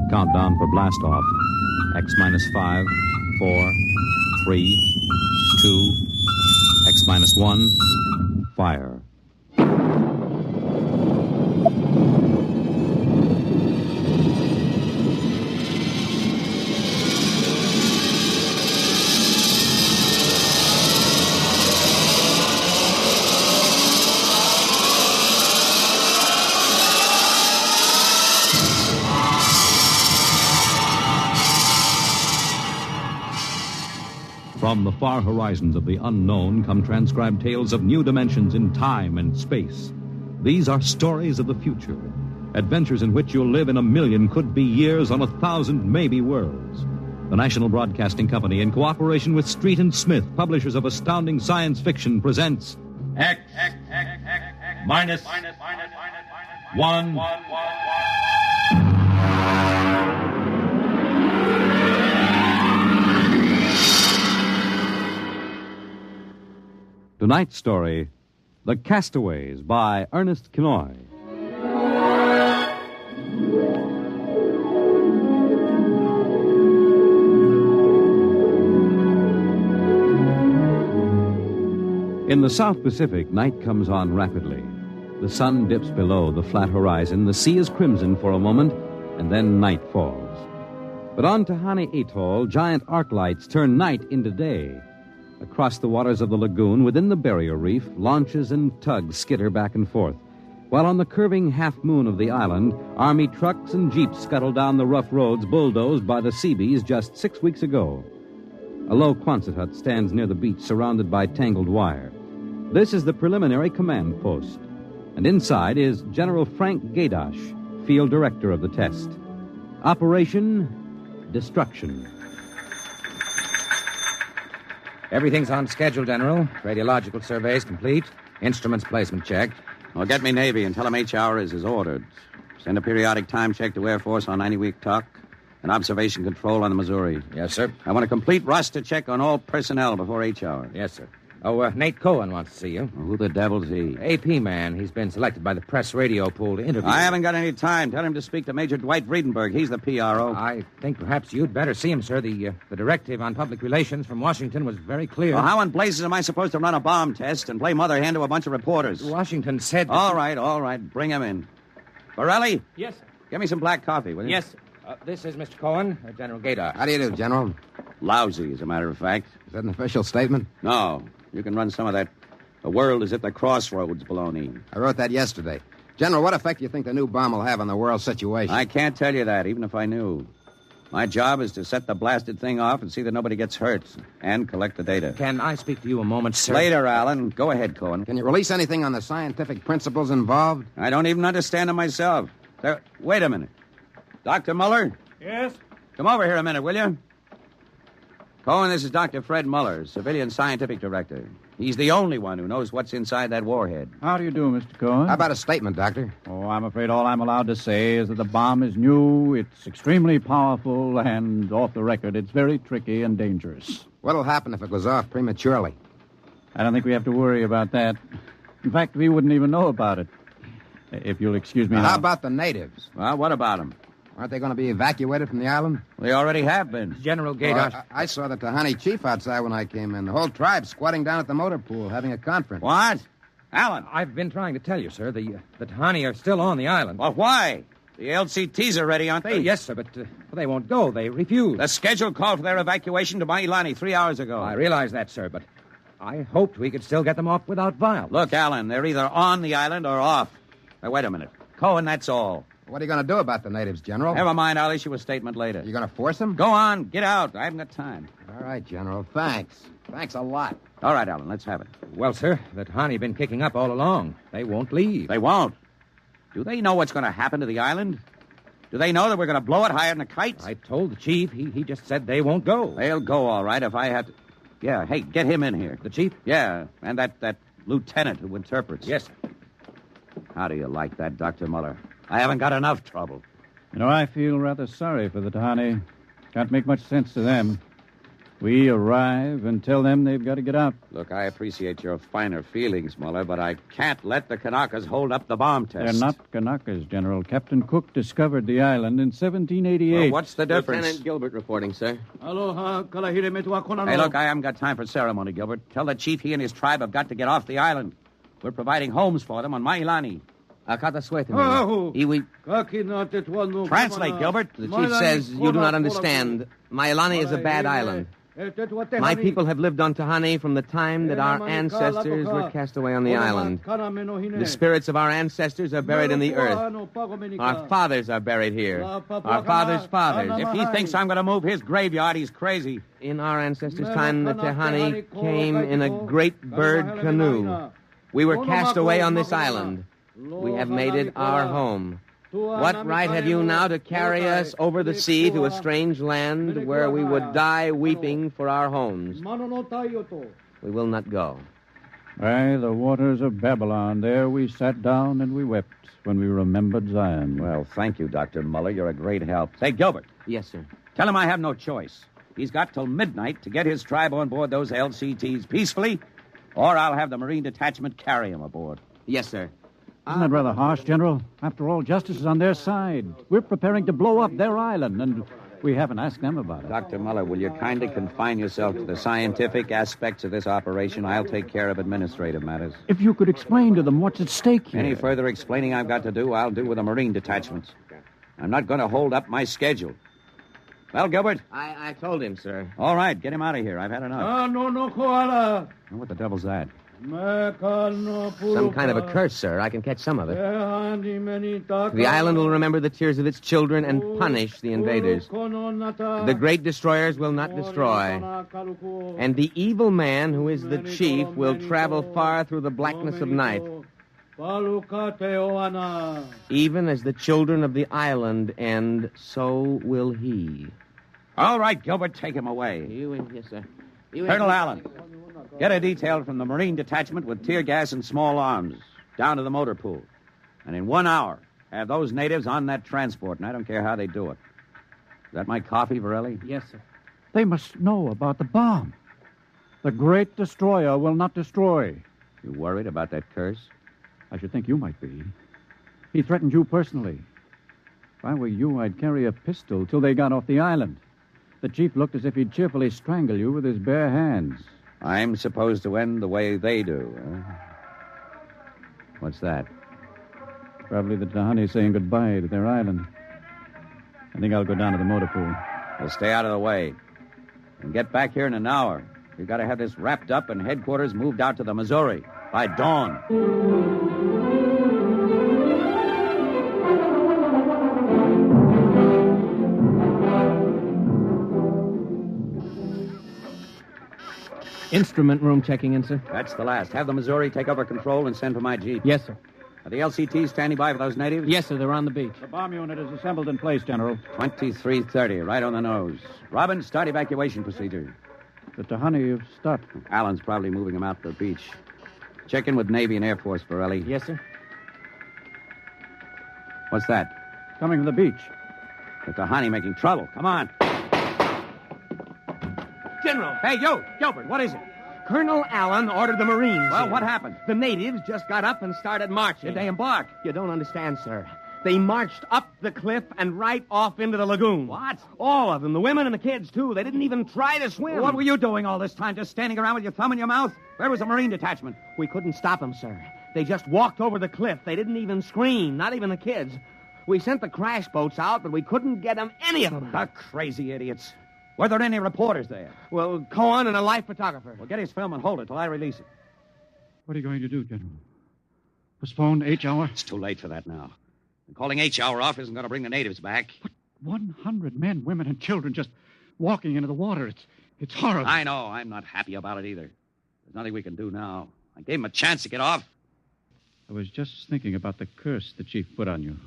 Countdown for blast-off. X-5, 4, 3, 2, X-1, fire. From the far horizons of the unknown come transcribed tales of new dimensions in time and space. These are stories of the future, adventures in which you'll live in 1,000,000 could-be years on 1,000 maybe worlds. The National Broadcasting Company, in cooperation with Street and Smith, publishers of astounding science fiction, presents X-1. Tonight's story, The Castaways, by Ernest Kinoy. In the South Pacific, night comes on rapidly. The sun dips below the flat horizon, the sea is crimson for a moment, and then night falls. But on Tahani Atoll, giant arc lights turn night into day. Across the waters of the lagoon, within the barrier reef, launches and tugs skitter back and forth, while on the curving half-moon of the island, Army trucks and jeeps scuttle down the rough roads bulldozed by the Seabees just 6 weeks ago. A low Quonset hut stands near the beach, surrounded by tangled wire. This is the preliminary command post, and inside is General Frank Gaydosh, field director of the test. Operation Destruction. Everything's on schedule, General. Radiological surveys complete. Instruments placement checked. Well, get me Navy and tell them HR is as ordered. Send a periodic time check to Air Force on 90-week talk and observation control on the Missouri. Yes, sir. I want a complete roster check on all personnel before HR. Yes, sir. Oh, Nate Cohen wants to see you. Who the devil's he? AP man. He's been selected by the press radio pool to interview. I haven't got any time. Tell him to speak to Major Dwight Friedenberg. He's the PRO. I think perhaps you'd better see him, sir. The directive on public relations from Washington was very clear. Well, how in blazes am I supposed to run a bomb test and play mother hen to a bunch of reporters? Washington said... All right. Bring him in. Borelli? Yes, sir. Give me some black coffee, will you? Yes, sir. This is Mr. Cohen, General Gaydar. How do you do, General? Lousy, as a matter of fact. Is that an official statement? No. You can run some of that "the world is at the crossroads" baloney. I wrote that yesterday. General, what effect do you think the new bomb will have on the world situation? I can't tell you that, even if I knew. My job is to set the blasted thing off and see that nobody gets hurt, and collect the data. Can I speak to you a moment, sir? Later, Alan. Go ahead, Cohen. Can you release anything on the scientific principles involved? I don't even understand them myself. Wait a minute. Dr. Muller? Yes? Come over here a minute, will you? Cohen, this is Dr. Fred Muller, Civilian Scientific Director. He's the only one who knows what's inside that warhead. How do you do, Mr. Cohen? How about a statement, Doctor? Oh, I'm afraid all I'm allowed to say is that the bomb is new, it's extremely powerful, and off the record, it's very tricky and dangerous. What'll happen if it goes off prematurely? I don't think we have to worry about that. In fact, we wouldn't even know about it. If you'll excuse me Now, now. how about the natives? Well, what about them? Aren't they going to be evacuated from the island? They already have been. General Gaydar. I saw the Tahani chief outside when I came in. The whole tribe squatting down at the motor pool having a conference. What? Alan? I've been trying to tell you, sir. The Tahani are still on the island. Well, why? The LCTs are ready, aren't they? Yes, sir, but they won't go. They refuse. The schedule called for their evacuation to Mailani 3 hours ago. I realize that, sir, but I hoped we could still get them off without violence. Look, Alan, they're either on the island or off. Now, wait a minute. Cohen, that's all. What are you going to do about the natives, General? Never mind. I'll issue a statement later. You going to force them? Go on. Get out. I haven't got time. All right, General. Thanks. Thanks a lot. All right, Alan. Let's have it. Well, sir, the Tahani been kicking up all along. They won't leave. They won't. Do they know what's going to happen to the island? Do they know that we're going to blow it higher than a kite? I told the chief. He just said they won't go. They'll go, all right, if I have to... Yeah, hey, get him in here. The chief? Yeah, and that lieutenant who interprets. Yes, sir. How do you like that, Dr. Muller? I haven't got enough trouble. You know, I feel rather sorry for the Tahani. Can't make much sense to them. We arrive and tell them they've got to get out. Look, I appreciate your finer feelings, Muller, but I can't let the Kanakas hold up the bomb test. They're not Kanakas, General. Captain Cook discovered the island in 1788. Well, what's the difference? Lieutenant Gilbert reporting, sir. Aloha, Hey, look, I haven't got time for ceremony, Gilbert. Tell the chief he and his tribe have got to get off the island. We're providing homes for them on Mailani. Translate, Gilbert. The chief says you do not understand. Mailani is a bad island. My people have lived on Tahani from the time that our ancestors were cast away on the island. The spirits of our ancestors are buried in the earth. Our fathers are buried here. Our fathers' fathers. If he thinks I'm going to move his graveyard, he's crazy. In our ancestors' time, the Tahani came in a great bird canoe. We were cast away on this island. We have made it our home. What right have you now to carry us over the sea to a strange land where we would die weeping for our homes? We will not go. By the waters of Babylon, there we sat down and we wept when we remembered Zion. Well, thank you, Dr. Muller. You're a great help. Say, Gilbert. Yes, sir. Tell him I have no choice. He's got till midnight to get his tribe on board those LCTs peacefully, or I'll have the Marine Detachment carry him aboard. Yes, sir. Isn't that rather harsh, General? After all, justice is on their side. We're preparing to blow up their island, and we haven't asked them about it. Dr. Muller, will you kindly confine yourself to the scientific aspects of this operation? I'll take care of administrative matters. If you could explain to them what's at stake here. Any further explaining I've got to do, I'll do with the Marine detachments. I'm not going to hold up my schedule. Well, Gilbert? I told him, sir. All right, get him out of here. I've had enough. No, koala. What the devil's that? Some kind of a curse, sir. I can catch some of it. The island will remember the tears of its children and punish the invaders. The great destroyers will not destroy. And the evil man, who is the chief, will travel far through the blackness of night. Even as the children of the island end, so will he. All right, Gilbert, take him away. Yes, sir. Colonel Allen, get a detail from the Marine Detachment with tear gas and small arms down to the motor pool. And in 1 hour, have those natives on that transport, and I don't care how they do it. Is that my coffee, Varelli? Yes, sir. They must know about the bomb. The great destroyer will not destroy. You worried about that curse? I should think you might be. He threatened you personally. If I were you, I'd carry a pistol till they got off the island. The chief looked as if he'd cheerfully strangle you with his bare hands. I'm supposed to end the way they do, huh? What's that? Probably the Tahani saying goodbye to their island. I think I'll go down to the motor pool. Well, stay out of the way. And get back here in an hour. We've got to have this wrapped up and headquarters moved out to the Missouri by dawn. Instrument room checking in, sir. That's the last. Have the Missouri take over control and send for my jeep. Yes, sir. Are the LCTs standing by for those natives? Yes, sir. They're on the beach. The bomb unit is assembled in place, General. 2330, right on the nose. Robin, start evacuation procedure. The Tahani have stopped. Allen's probably moving them out to the beach. Check in with Navy and Air Force, Borelli. Yes, sir. What's that? Coming from the beach. The Tahani making trouble. Come on. General! Hey, you! Gilbert, what is it? Colonel Allen ordered the Marines. Well, in. what happened? The natives just got up and started marching. Did they embark? You don't understand, sir. They marched up the cliff and right off into the lagoon. What? All of them, the women and the kids, too. They didn't even try to swim. What were you doing all this time? Just standing around with your thumb in your mouth? Where was the Marine detachment? We couldn't stop them, sir. They just walked over the cliff. They didn't even scream, not even the kids. We sent the crash boats out, but we couldn't get them, any of them. The crazy idiots. Were there any reporters there? Well, Cohen and a life photographer. Well, get his film and hold it till I release it. What are you going to do, General? Postpone H hour? It's too late for that now. And calling H hour off isn't going to bring the natives back. But 100 men, women, and children just walking into the water. It's horrible. I know. I'm not happy about it either. There's nothing we can do now. I gave him a chance to get off. I was just thinking about the curse the chief put on you.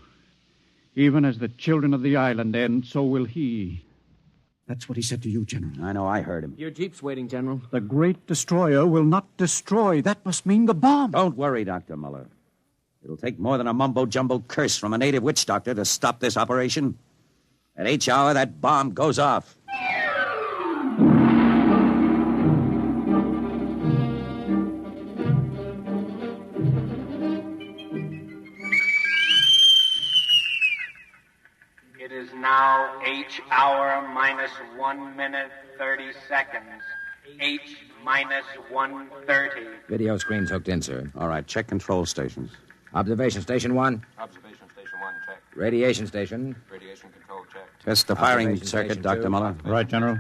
Even as the children of the island end, so will he. That's what he said to you, General. I know, I heard him. Your jeep's waiting, General. The great destroyer will not destroy. That must mean the bomb. Don't worry, Dr. Muller. It'll take more than a mumbo-jumbo curse from a native witch doctor to stop this operation. At H hour, that bomb goes off. It is now H hour minus 1 minute 30 seconds. H minus 1:30. Video screen's hooked in, sir. All right, check control stations. Observation station 1. Observation station 1, check. Radiation station. Radiation control, check. Test the firing Observation circuit, station Dr. 2. Muller. Right, General.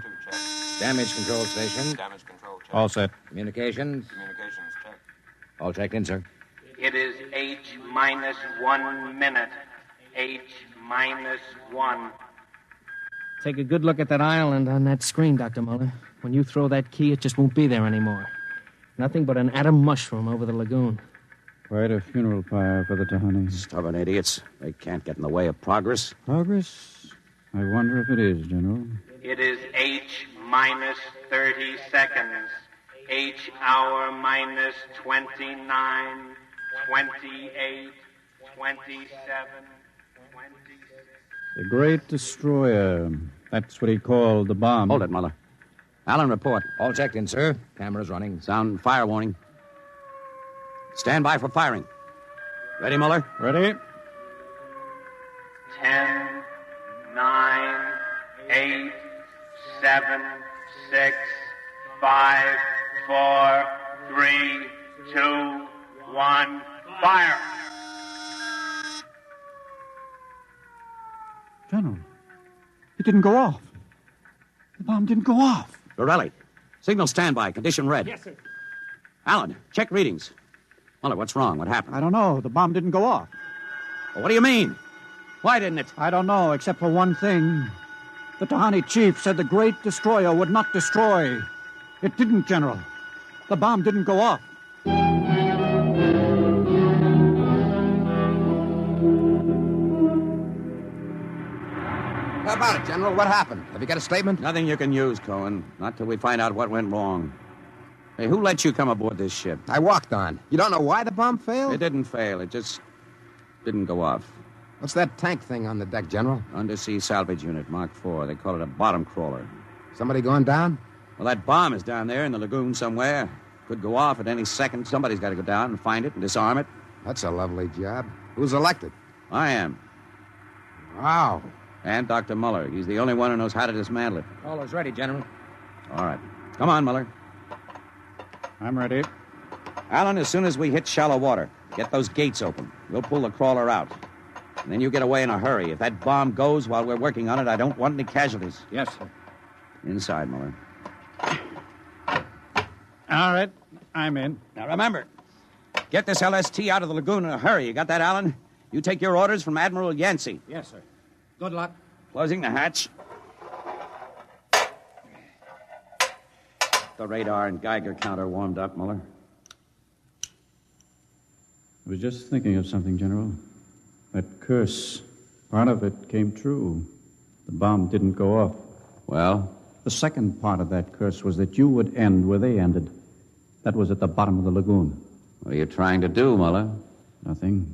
Damage control station. Damage control, check. All set. Communications. Communications, check. All checked in, sir. It is H minus 1 minute. H minus 1. Take a good look at that island on that screen, Dr. Muller. When you throw that key, it just won't be there anymore. Nothing but an atom mushroom over the lagoon. Quite a funeral pyre for the Tahani. Stubborn idiots. They can't get in the way of progress. Progress? I wonder if it is, General. It is H minus 30 seconds. H hour minus 29, 28, 27, 26. The great destroyer. That's what he called the bomb. Hold it, Muller. Allen, report. All checked in, sir. Cameras running. Sound fire warning. Stand by for firing. Ready, Muller? Ready? 10, 9, 8, 7, 6, 5, 4, 3, 2, 1, fire! General, it didn't go off. The bomb didn't go off. Borelli, signal standby. Condition red. Yes, sir. Allen, check readings. Muller, what's wrong? What happened? I don't know. The bomb didn't go off. Well, what do you mean? Why didn't it? I don't know, except for one thing. The Tahani chief said the great destroyer would not destroy. It didn't, General. The bomb didn't go off. How about it, General? What happened? Have you got a statement? Nothing you can use, Cohen. Not till we find out what went wrong. Hey, who let you come aboard this ship? I walked on. You don't know why the bomb failed? It didn't fail. It just didn't go off. What's that tank thing on the deck, General? Undersea salvage unit, Mark IV. They call it a bottom crawler. Somebody going down? Well, that bomb is down there in the lagoon somewhere. Could go off at any second. Somebody's got to go down and find it and disarm it. That's a lovely job. Who's elected? I am. Wow. And Dr. Muller. He's the only one who knows how to dismantle it. Crawler's ready, General. All right. Come on, Muller. I'm ready. Alan, as soon as we hit shallow water, get those gates open. We'll pull the crawler out. And then you get away in a hurry. If that bomb goes while we're working on it, I don't want any casualties. Yes, sir. Inside, Muller. All right. I'm in. Now, remember, get this LST out of the lagoon in a hurry. You got that, Alan? You take your orders from Admiral Yancey. Yes, sir. Good luck. Closing the hatch. The radar and Geiger counter warmed up, Muller. I was just thinking of something, General. That curse, part of it came true. The bomb didn't go off. Well? The second part of that curse was that you would end where they ended. That was at the bottom of the lagoon. What are you trying to do, Muller? Nothing.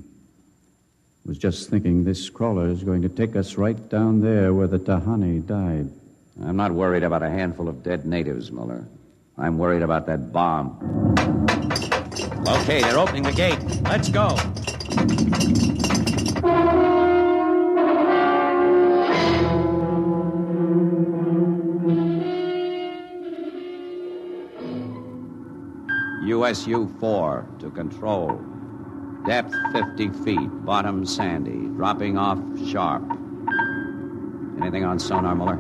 I was just thinking this crawler is going to take us right down there where the Tahani died. I'm not worried about a handful of dead natives, Muller. I'm worried about that bomb. Okay, they're opening the gate. Let's go. USU-4 to control. Depth 50 feet, bottom sandy, dropping off sharp. Anything on sonar, Muller?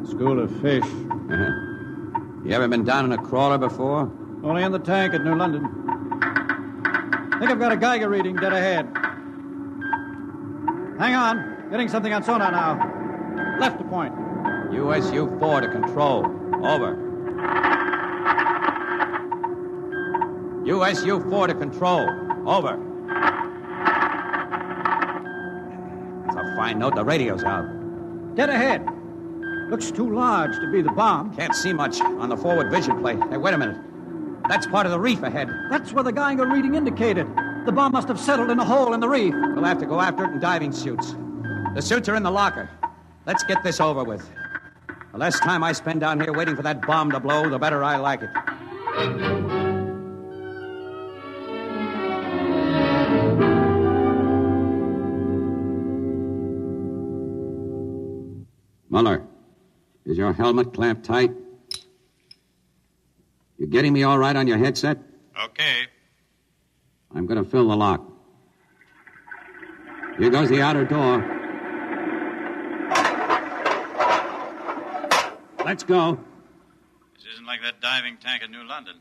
School of fish. You ever been down in a crawler before? Only in the tank at New London. Think I've got a Geiger reading dead ahead. Hang on. Getting something on sonar now. Left to point. USU-4 to control. Over. USU-4 to control. Over. That's a fine note. The radio's out. Dead ahead. Looks too large to be the bomb. Can't see much on the forward vision plate. Hey, wait a minute. That's part of the reef ahead. That's where the Geiger reading indicated. The bomb must have settled in a hole in the reef. We'll have to go after it in diving suits. The suits are in the locker. Let's get this over with. The less time I spend down here waiting for that bomb to blow, the better I like it. Muller, is your helmet clamped tight? You getting me all right on your headset? Okay. I'm going to fill the lock. Here goes the outer door. Let's go. This isn't like that diving tank in New London.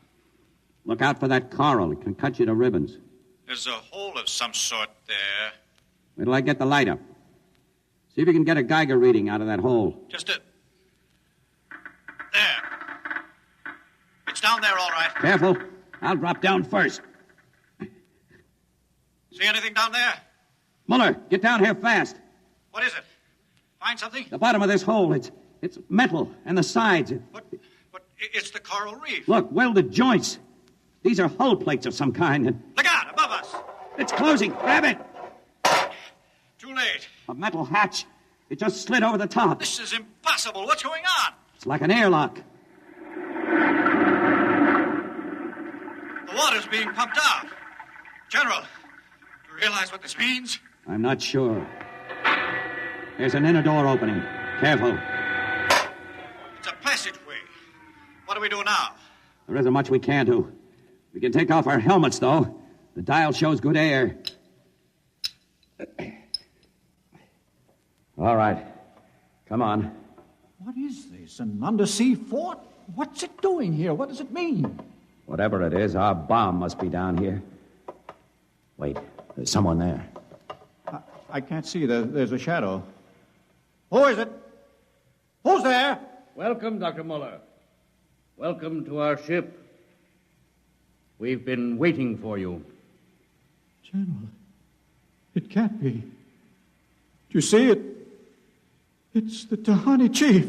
Look out for that coral. It can cut you to ribbons. There's a hole of some sort there. Wait till I get the light up. See if you can get a Geiger reading out of that hole. Just a... There. It's down there, all right. Careful. I'll drop down first. See anything down there? Muller, get down here fast. What is it? Find something? The bottom of this hole, it's metal, and the sides. But it's the coral reef. Look, welded joints. These are hull plates of some kind. And look out, above us. It's closing. Grab it. Too late. A metal hatch. It just slid over the top. This is impossible. What's going on? It's like an airlock. The water's being pumped out. General, do you realize what this means? I'm not sure. There's an inner door opening. Careful. It's a passageway. What do we do now? There isn't much we can do. We can take off our helmets, though. The dial shows good air. All right. Come on. What is this? An undersea fort? What's it doing here? What does it mean? Whatever it is, our bomb must be down here. Wait, there's someone there. I can't see. There's a shadow. Who is it? Who's there? Welcome, Dr. Muller. Welcome to our ship. We've been waiting for you. General, it can't be. Do you see it? It's the Tahani chief.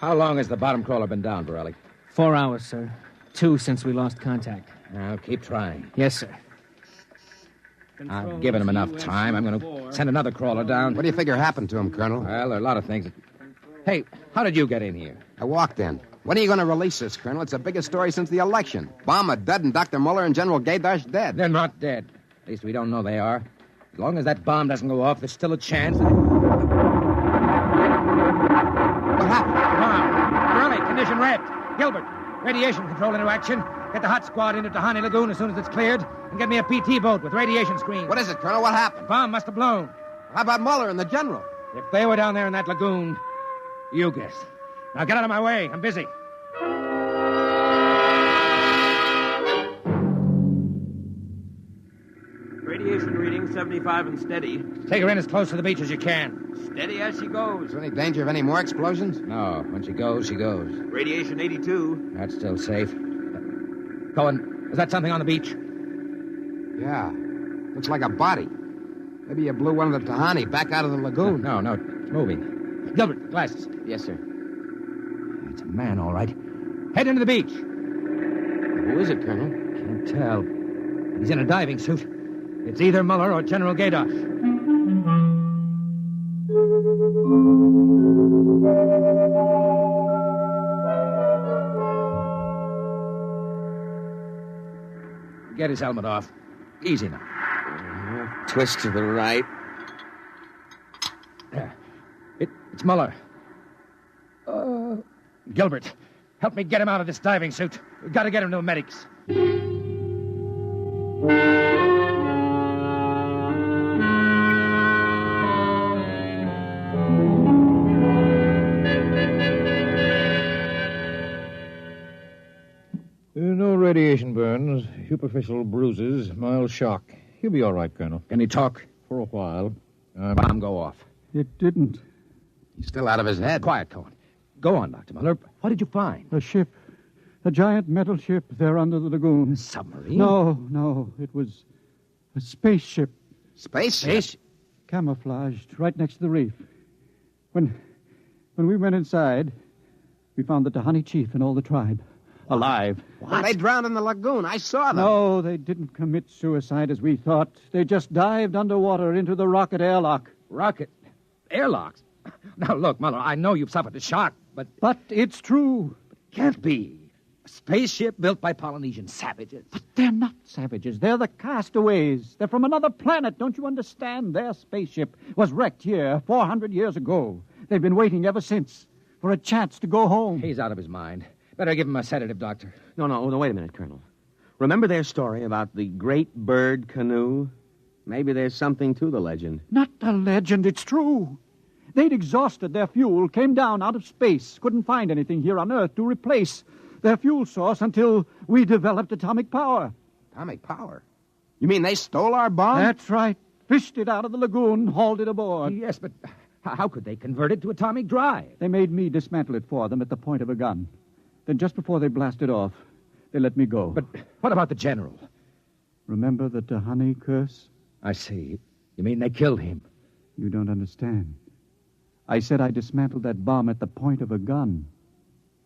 How long has the bottom crawler been down, Borelli? 4 hours, sir. 2 since we lost contact. Now, keep trying. Yes, sir. I've given him enough time. I'm going to send another crawler down. What do you figure happened to him, Colonel? Well, there are a lot of things. Hey, how did you get in here? I walked in. When are you going to release this, Colonel? It's the biggest story since the election. Bomber dead and Dr. Muller and General Gaydash dead. They're not dead. At least we don't know they are. As long as that bomb doesn't go off, there's still a chance. What happened? Bomb. Early, condition red. Gilbert, radiation control into action. Get the hot squad into Tahani Lagoon as soon as it's cleared, and get me a PT boat with radiation screen. What is it, Colonel? What happened? Bomb must have blown. How about Muller and the General? If they were down there in that lagoon, you guess. Now get out of my way. I'm busy. Radiation reading 75 and steady. Take her in as close to the beach as you can. Steady as she goes. Is there any danger of any more explosions? No. When she goes, she goes. Radiation 82. That's still safe. Cohen, is that something on the beach? Yeah. Looks like a body. Maybe you blew one of the Tahani back out of the lagoon. No, it's moving. Gilbert, glasses. Yes, sir. It's a man, all right. Head into the beach. Who is it, Colonel? Can't tell. He's in a diving suit. It's either Muller or General Gaydash. Get his helmet off. Easy now. Twist to the right. There. It's Muller. Gilbert, help me get him out of this diving suit. We've got to get him to the medics. No radiation burns, superficial bruises, mild shock. He'll be all right, Colonel. Can he talk? For a while. Bomb go off. It didn't. He's still out of his head. Quiet, Cohen. Go on, Dr. Muller. What did you find? A ship. A giant metal ship there under the lagoon. A submarine? No. It was a spaceship. Spaceship? Camouflaged right next to the reef. When we went inside, we found the Tahani chief and all the tribe. Alive. What? They drowned in the lagoon. I saw them. No, they didn't commit suicide as we thought. They just dived underwater into the rocket airlock. Rocket? Airlocks? Now, look, Muller, I know you've suffered a shock, but... But it's true. It can't be. A spaceship built by Polynesian savages. But they're not savages. They're the castaways. They're from another planet. Don't you understand? Their spaceship was wrecked here 400 years ago. They've been waiting ever since for a chance to go home. He's out of his mind. Better give him a sedative, Doctor. No, wait a minute, Colonel. Remember their story about the great bird canoe? Maybe there's something to the legend. Not a legend, it's true. They'd exhausted their fuel, came down out of space, couldn't find anything here on Earth to replace their fuel source until we developed atomic power. Atomic power? You mean they stole our bomb? That's right. Fished it out of the lagoon, hauled it aboard. Yes, but how could they convert it to atomic drive? They made me dismantle it for them at the point of a gun. Then just before they blasted off, they let me go. But what about the general? Remember the Tahani curse? I see. You mean they killed him? You don't understand. I said I dismantled that bomb at the point of a gun.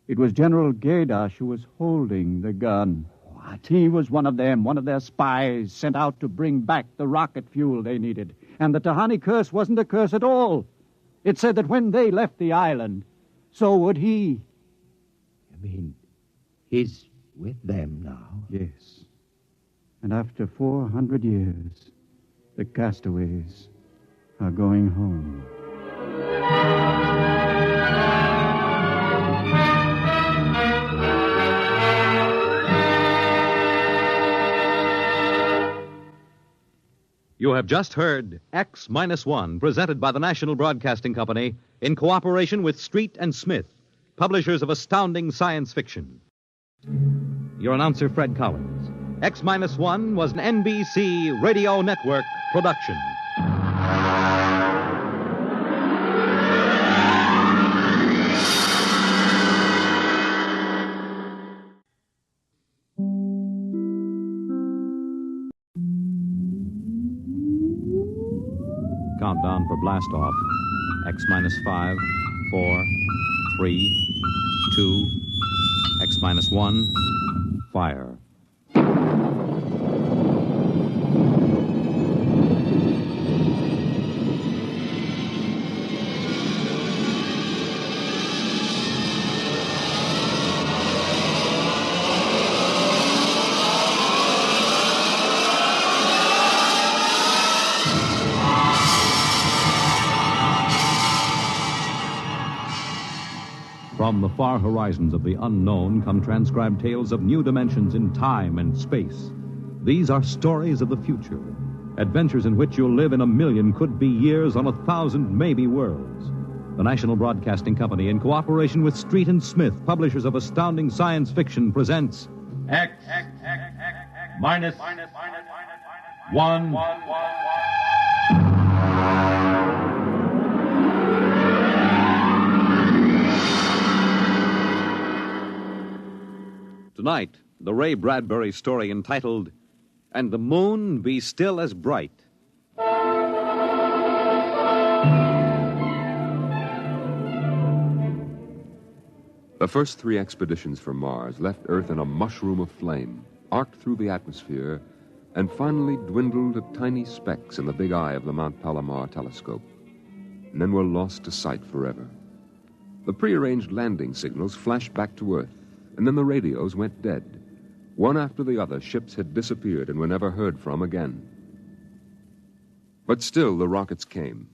It was General Gaydash who was holding the gun. What? He was one of them, one of their spies sent out to bring back the rocket fuel they needed. And the Tahani curse wasn't a curse at all. It said that when they left the island, so would he. You mean he's with them now? Yes. And after 400 years, the castaways are going home. You have just heard X-1, presented by the National Broadcasting Company in cooperation with Street and Smith, publishers of astounding science fiction. Your announcer, Fred Collins. X-1 was an NBC Radio Network production. Countdown for blast off. X-5, 4, 3, 2, X-1, fire. From the far horizons of the unknown come transcribed tales of new dimensions in time and space. These are stories of the future, adventures in which you'll live in 1,000,000 could-be years on 1,000 maybe worlds. The National Broadcasting Company, in cooperation with Street and Smith, publishers of astounding science fiction, presents X minus 1. Tonight, the Ray Bradbury story entitled, "And the Moon Be Still as Bright." The first 3 expeditions for Mars left Earth in a mushroom of flame, arced through the atmosphere, and finally dwindled to tiny specks in the big eye of the Mount Palomar telescope, and then were lost to sight forever. The prearranged landing signals flashed back to Earth, and then the radios went dead. One after the other, ships had disappeared and were never heard from again. But still, the rockets came.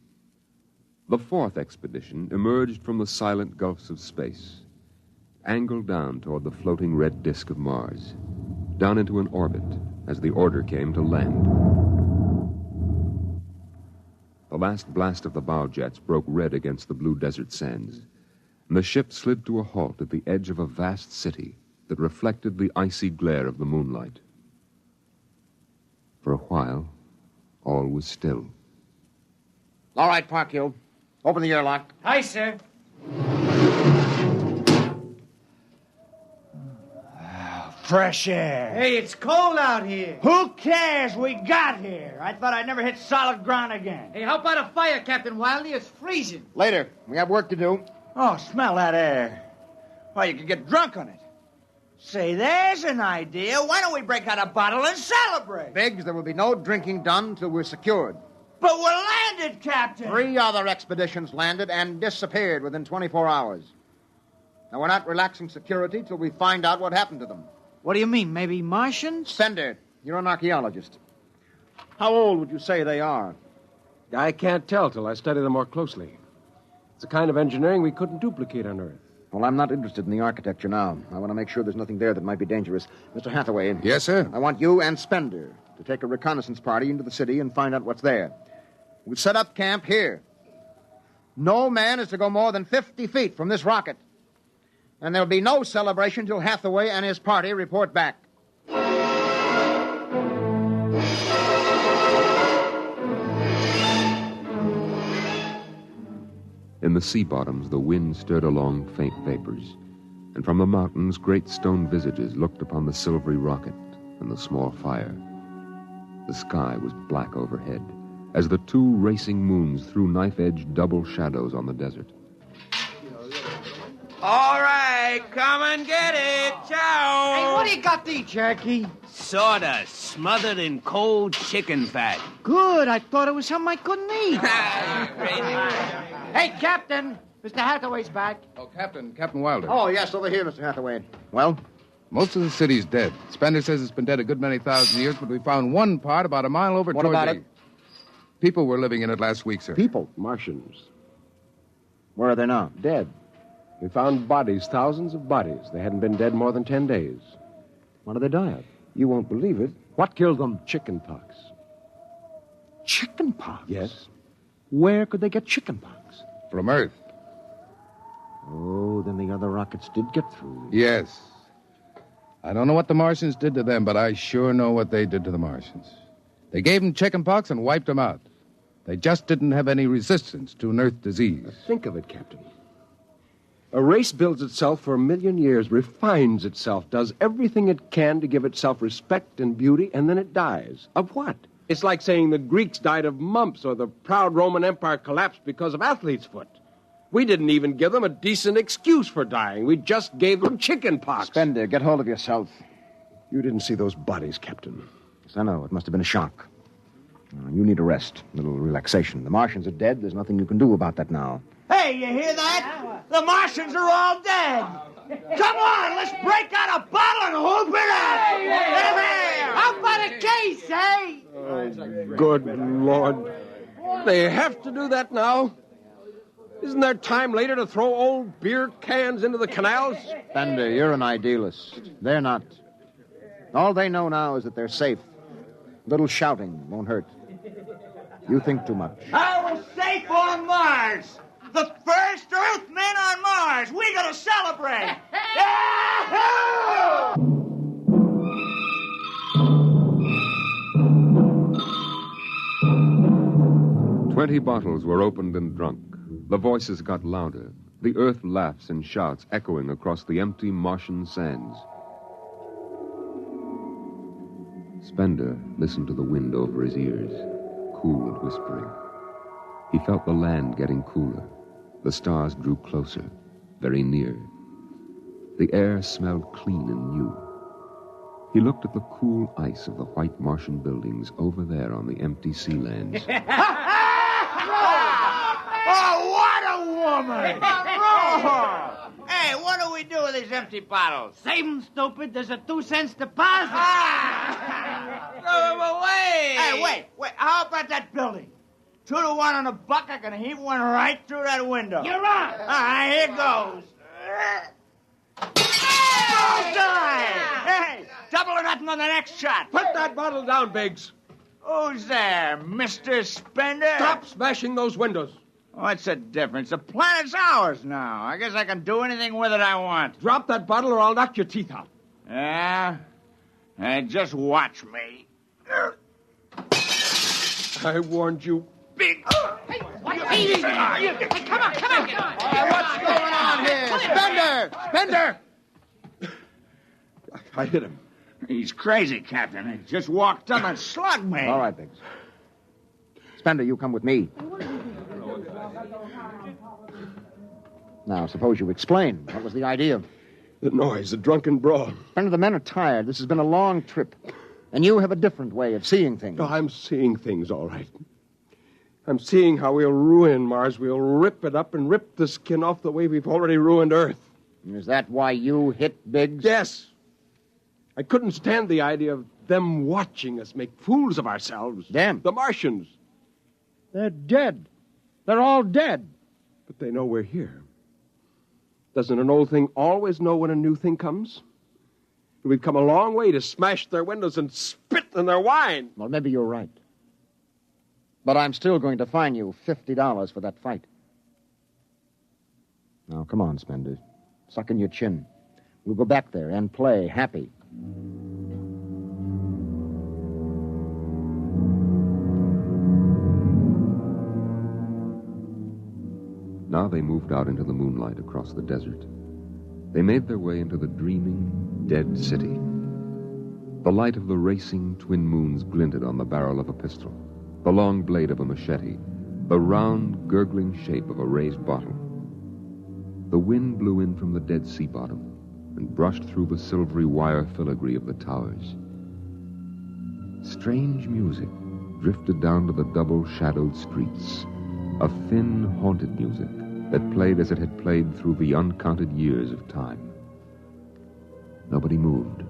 The 4th expedition emerged from the silent gulfs of space, angled down toward the floating red disk of Mars, down into an orbit as the order came to land. The last blast of the bow jets broke red against the blue desert sands, and the ship slid to a halt at the edge of a vast city that reflected the icy glare of the moonlight. For a while, all was still. All right, Parkhill. Open the airlock. Aye, sir. Fresh air. Hey, it's cold out here. Who cares? We got here. I thought I'd never hit solid ground again. Hey, how about a fire, Captain Wiley? It's freezing. Later. We have work to do. Oh, smell that air. Why, you could get drunk on it. Say, there's an idea. Why don't we break out a bottle and celebrate? Biggs, there will be no drinking done till we're secured. But we're landed, Captain. 3 other expeditions landed and disappeared within 24 hours. Now, we're not relaxing security till we find out what happened to them. What do you mean, maybe Martians? Spender, you're an archaeologist. How old would you say they are? I can't tell till I study them more closely. It's a kind of engineering we couldn't duplicate on Earth. Well, I'm not interested in the architecture now. I want to make sure there's nothing there that might be dangerous. Mr. Hathaway. Yes, sir? I want you and Spender to take a reconnaissance party into the city and find out what's there. We'll set up camp here. No man is to go more than 50 feet from this rocket. And there'll be no celebration till Hathaway and his party report back. In the sea bottoms, the wind stirred along faint vapors, and from the mountains, great stone visages looked upon the silvery rocket and the small fire. The sky was black overhead, as the 2 racing moons threw knife-edged double shadows on the desert. All right, come and get it. Ciao. Hey, what do you got to eat, Cherokee? Sawdust smothered in cold chicken fat. Good. I thought it was something I couldn't eat. Hey, Captain. Mr. Hathaway's back. Oh, Captain Wilder. Oh, yes, over here, Mr. Hathaway. Well? Most of the city's dead. Spender says it's been dead a good many thousand years, but we found one part about a mile over What towards about the... it? People were living in it last week, sir. People? Martians. Where are they now? Dead. We found bodies, thousands of bodies. They hadn't been dead more than 10 days. What did they die of? You won't believe it. What killed them? Chickenpox. Chickenpox? Yes. Where could they get chickenpox? From Earth. Oh, then the other rockets did get through. Yes. I don't know what the Martians did to them, but I sure know what they did to the Martians. They gave them chickenpox and wiped them out. They just didn't have any resistance to an Earth disease. Think of it, Captain. A race builds itself for 1,000,000 years, refines itself, does everything it can to give itself respect and beauty, and then it dies. Of what? It's like saying the Greeks died of mumps or the proud Roman Empire collapsed because of athlete's foot. We didn't even give them a decent excuse for dying. We just gave them chickenpox. Spender, get hold of yourself. You didn't see those bodies, Captain. Yes, I know. It must have been a shock. You need a rest, a little relaxation. The Martians are dead. There's nothing you can do about that now. Hey, you hear that? The Martians are all dead. Come on, let's break out a bottle and hoop it up. How about a case, eh? Oh, good Lord. They have to do that now? Isn't there time later to throw old beer cans into the canals? Bender, you're an idealist. They're not. All they know now is that they're safe. Little shouting won't hurt. You think too much. I was safe on Mars. The first Earthmen on Mars. We gotta celebrate. Yahoo! 20 bottles were opened and drunk. The voices got louder. The earth laughs and shouts echoing across the empty Martian sands. Spender listened to the wind over his ears, cool and whispering. He felt the land getting cooler. The stars drew closer, very near. The air smelled clean and new. He looked at the cool ice of the white Martian buildings over there on the empty sea lands. Oh, what a woman! Hey, what do we do with these empty bottles? Save them, stupid. There's a 2-cent deposit. Throw them away! Hey, wait. How about that building? 2 to 1 on a buck. I can heave one right through that window. You're on. All right, here goes. Bullseye! Hey, double or nothing on the next shot. Put that bottle down, Biggs. Who's there, Mr. Spender? Stop smashing those windows. What's the difference? The planet's ours now. I guess I can do anything with it I want. Drop that bottle or I'll knock your teeth out. Yeah? Just watch me. I warned you, Big. Hey, what? Hey, come on. What's going on here? Spender! I hit him. He's crazy, Captain. He just walked up and slugged me. All right, Biggs. Spender, you come with me. Now, suppose you explain. What was the idea? The noise, the drunken brawl. Spender, the men are tired. This has been a long trip. And you have a different way of seeing things. No, I'm seeing things, all right. I'm seeing how we'll ruin Mars. We'll rip it up and rip the skin off the way we've already ruined Earth. Is that why you hit Biggs? Yes. I couldn't stand the idea of them watching us make fools of ourselves. Them? The Martians. They're dead. They're all dead. But they know we're here. Doesn't an old thing always know when a new thing comes? We've come a long way to smash their windows and spit in their wine. Well, maybe you're right. But I'm still going to fine you $50 for that fight. Now, come on, Spender. Suck in your chin. We'll go back there and play happy. Now they moved out into the moonlight across the desert. They made their way into the dreaming, dead city. The light of the racing twin moons glinted on the barrel of a pistol, the long blade of a machete, the round, gurgling shape of a raised bottle. The wind blew in from the dead sea bottom and brushed through the silvery wire filigree of the towers. Strange music drifted down to the double-shadowed streets, a thin, haunted music that played as it had played through the uncounted years of time. Nobody moved.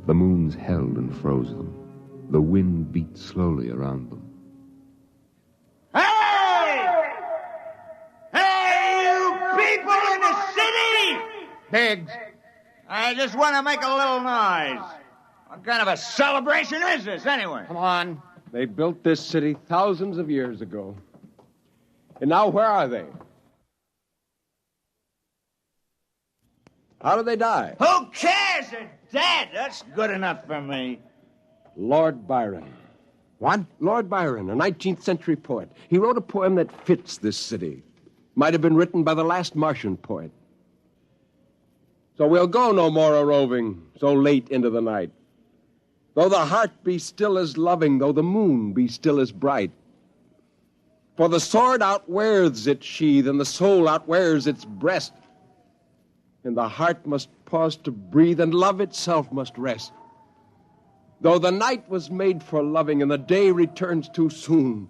The moons held and froze them. The wind beat slowly around them. Hey! Hey, you people in the city! Biggs. I just want to make a little noise. What kind of a celebration is this, anyway? Come on. They built this city thousands of years ago. And now where are they? How did they die? Who cares? They're dead. That's good enough for me. Lord Byron. What? Lord Byron, a 19th century poet. He wrote a poem that fits this city. Might have been written by the last Martian poet. So we'll go no more a-roving so late into the night. Though the heart be still as loving, though the moon be still as bright. For the sword outwears its sheath, and the soul outwears its breast. And the heart must pause to breathe, and love itself must rest. Though the night was made for loving, and the day returns too soon,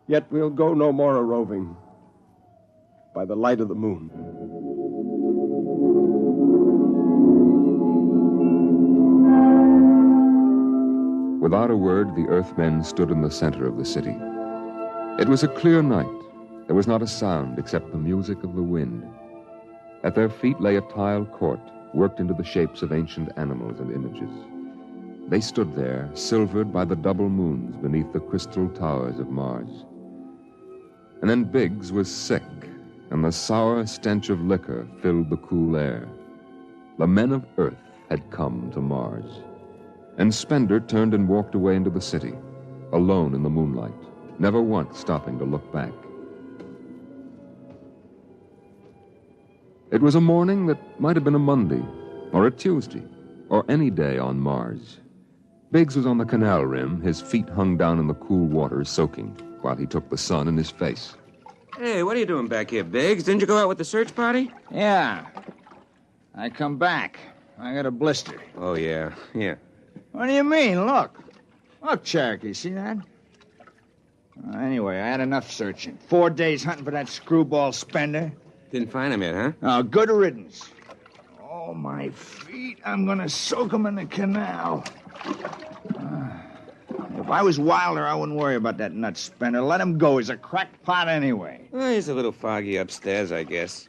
yet we'll go no more a-roving by the light of the moon. Without a word, the Earthmen stood in the center of the city. It was a clear night. There was not a sound except the music of the wind. At their feet lay a tiled court, worked into the shapes of ancient animals and images. They stood there, silvered by the double moons beneath the crystal towers of Mars. And then Biggs was sick, and the sour stench of liquor filled the cool air. The men of Earth had come to Mars. And Spender turned and walked away into the city, alone in the moonlight, never once stopping to look back. It was a morning that might have been a Monday, or a Tuesday, or any day on Mars. Biggs was on the canal rim, his feet hung down in the cool water, soaking, while he took the sun in his face. Hey, what are you doing back here, Biggs? Didn't you go out with the search party? Yeah. I come back. I got a blister. Oh, yeah. What do you mean? Look. Look, Cherokee, see that? Anyway, I had enough searching. 4 days hunting for that screwball Spender. Didn't find him yet, huh? Oh, good riddance. Oh, my feet. I'm going to soak them in the canal. If I was Wilder, I wouldn't worry about that nut Spender. Let him go. He's a crackpot anyway. Well, he's a little foggy upstairs, I guess.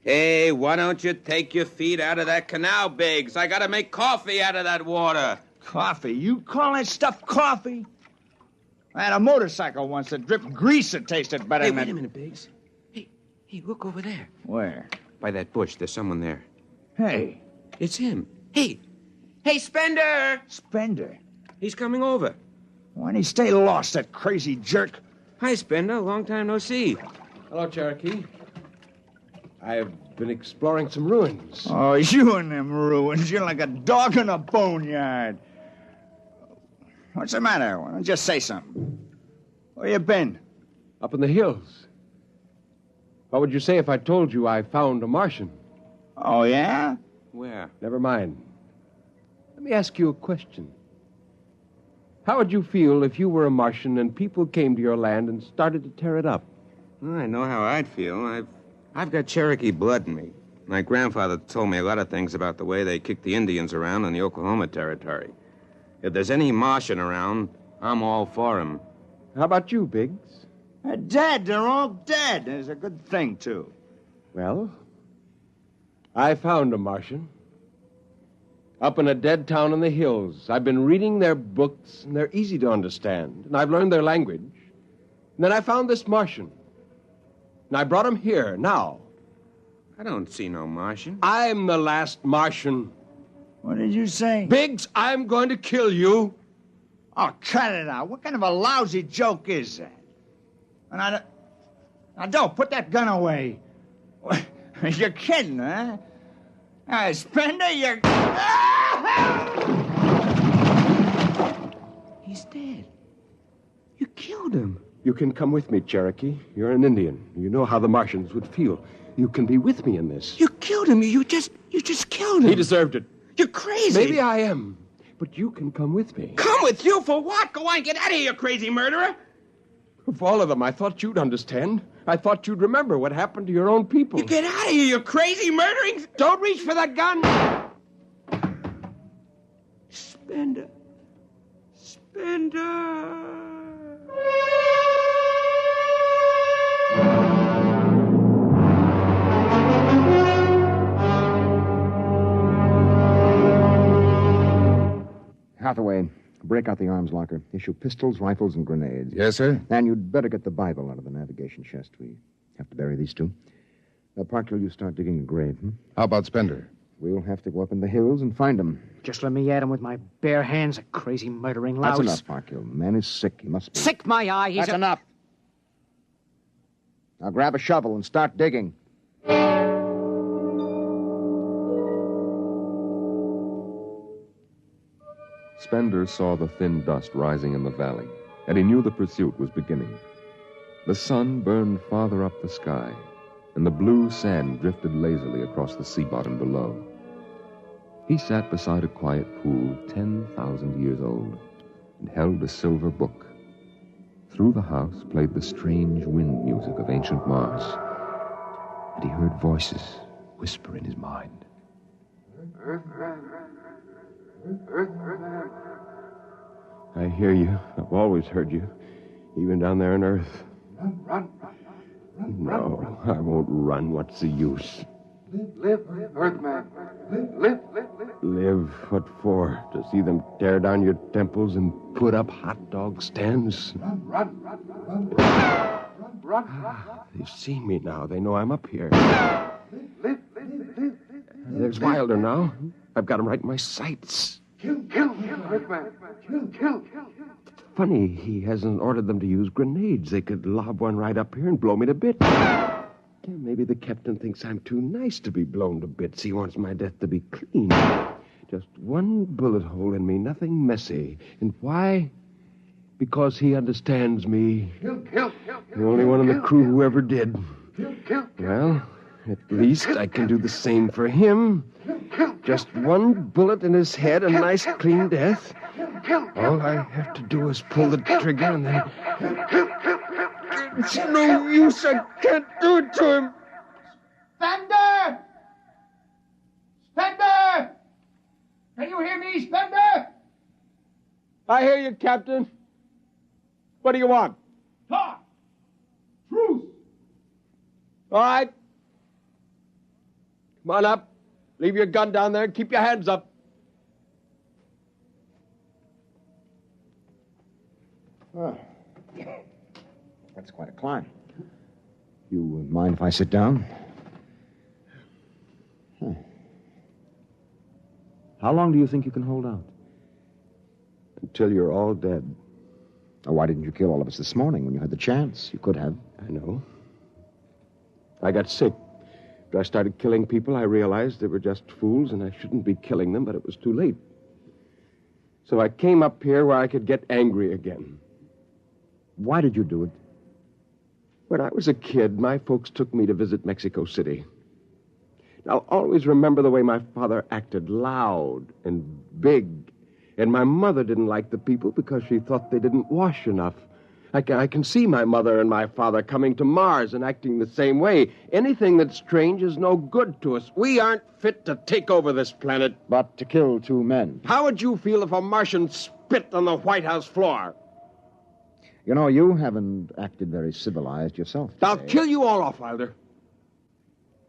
Hey, why don't you take your feet out of that canal, Biggs? I gotta make coffee out of that water. Coffee? You call that stuff coffee? I had a motorcycle once that dripped grease that tasted better Hey, than... wait a minute, Biggs. Hey, look over there. Where? By that bush. There's someone there. Hey. It's him. Hey, Spender! Spender? He's coming over. Why'd he stay lost, that crazy jerk? Hi, Spender. Long time no see. Hello, Cherokee. I've been exploring some ruins. Oh, you and them ruins. You're like a dog in a boneyard. What's the matter? Why don't you just say something? Where you been? Up in the hills. What would you say if I told you I found a Martian? Oh, yeah? Where? Never mind. Let me ask you a question. How would you feel if you were a Martian and people came to your land and started to tear it up? Well, I know how I'd feel. I've got Cherokee blood in me. My grandfather told me a lot of things about the way they kicked the Indians around in the Oklahoma Territory. If there's any Martian around, I'm all for him. How about you, Biggs? They're dead. They're all dead. It's a good thing, too. Well, I found a Martian. Up in a dead town in the hills. I've been reading their books, and they're easy to understand. And I've learned their language. And then I found this Martian. And I brought him here, now. I don't see no Martian. I'm the last Martian. What did you say? Biggs, I'm going to kill you. Oh, cut it out. What kind of a lousy joke is that? And now, don't put that gun away. You're kidding, huh? Spender, you're... He's dead. You killed him. You can come with me, Cherokee. You're an Indian. You know how the Martians would feel. You can be with me in this. You killed him. You just killed him. He deserved it. You're crazy. Maybe I am. But you can come with me. Come with you for what? Go on, get out of here, you crazy murderer. Of all of them, I thought you'd understand. I thought you'd remember what happened to your own people. You get out of here, you crazy murdering... Don't reach for that gun! Spender. Hathaway, break out the arms locker. Issue pistols, rifles, and grenades. Yes, sir? And you'd better get the Bible out of the navigation chest. We have to bury these two. Parkhill, you start digging a grave, How about Spender? We'll have to go up in the hills and find him. Just let me at him with my bare hands, a crazy murdering louse. That's enough, Parkhill. The man is sick. He must be... Sick, my eye. That's enough. Now grab a shovel and start digging. Spender saw the thin dust rising in the valley, and he knew the pursuit was beginning. The sun burned farther up the sky, and the blue sand drifted lazily across the sea bottom below. He sat beside a quiet pool 10,000 years old and held a silver book. Through the house played the strange wind music of ancient Mars, and he heard voices whisper in his mind. I hear you. I've always heard you, even down there on Earth. No, I won't run. What's the use? Live, Earthman. Live. Live? What for? To see them tear down your temples and put up hot dog stands? Run. They've seen me now. They know I'm up here. Live. There's Wilder now. I've got him right in my sights. Kill, Earthman. Kill. Funny, he hasn't ordered them to use grenades. They could lob one right up here and blow me to bits. Yeah, maybe the captain thinks I'm too nice to be blown to bits. He wants my death to be clean. Just one bullet hole in me, nothing messy. And why? Because he understands me. Kill. The only one in the crew who ever did. Kill. Well, at least I can do the same for him. Just one bullet in his head, a nice clean death. All I have to do is pull the trigger and then... It's no use. I can't do it to him. Spender! Can you hear me, Spender? I hear you, Captain. What do you want? Talk! Truth! All right. Come on up. Leave your gun down there and keep your hands up. Oh. That's quite a climb. You mind if I sit down? How long do you think you can hold out? Until you're all dead. Oh, why didn't you kill all of us this morning when you had the chance? You could have. I know. I got sick. After I started killing people, I realized they were just fools and I shouldn't be killing them, but it was too late. So I came up here where I could get angry again. Why did you do it? When I was a kid, my folks took me to visit Mexico City. I'll always remember the way my father acted, loud and big. And my mother didn't like the people because she thought they didn't wash enough. I can see my mother and my father coming to Mars and acting the same way. Anything that's strange is no good to us. We aren't fit to take over this planet. But to kill 2 men. How would you feel if a Martian spit on the White House floor? You know, you haven't acted very civilized yourself today. I'll kill you all off, Wilder.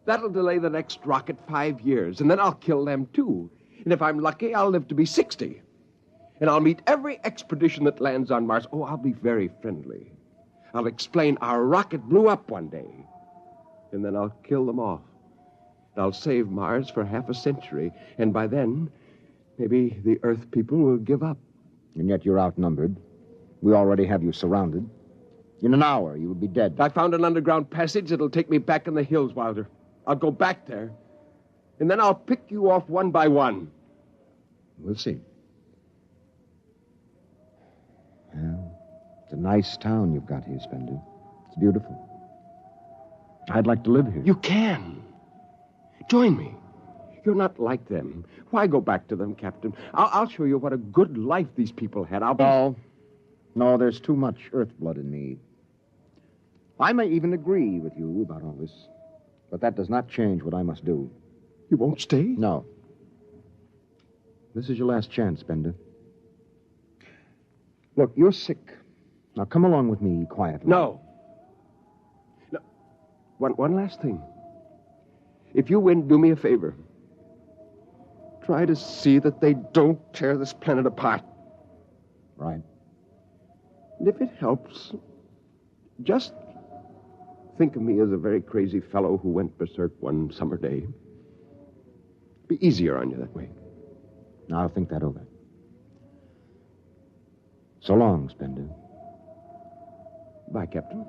That'll delay the next rocket 5 years, and then I'll kill them, too. And if I'm lucky, I'll live to be 60. And I'll meet every expedition that lands on Mars. Oh, I'll be very friendly. I'll explain our rocket blew up one day. And then I'll kill them off. I'll save Mars for half a century. And by then, maybe the Earth people will give up. And yet you're outnumbered. We already have you surrounded. In an hour, you will be dead. I found an underground passage that'll take me back in the hills, Wilder. I'll go back there. And then I'll pick you off one by one. We'll see. Well, it's a nice town you've got here, Spender. It's beautiful. I'd like to live here. You can. Join me. You're not like them. Why go back to them, Captain? I'll show you what a good life these people had. No, there's too much earth blood in me. I may even agree with you about all this, but that does not change what I must do. You won't stay? No. This is your last chance, Spender. Look, you're sick. Now come along with me quietly. No. One last thing. If you win, do me a favor. Try to see that they don't tear this planet apart. Right. And if it helps, just think of me as a very crazy fellow who went berserk one summer day. Be easier on you that way. Now I'll think that over. So long, Spender. Bye, Captain.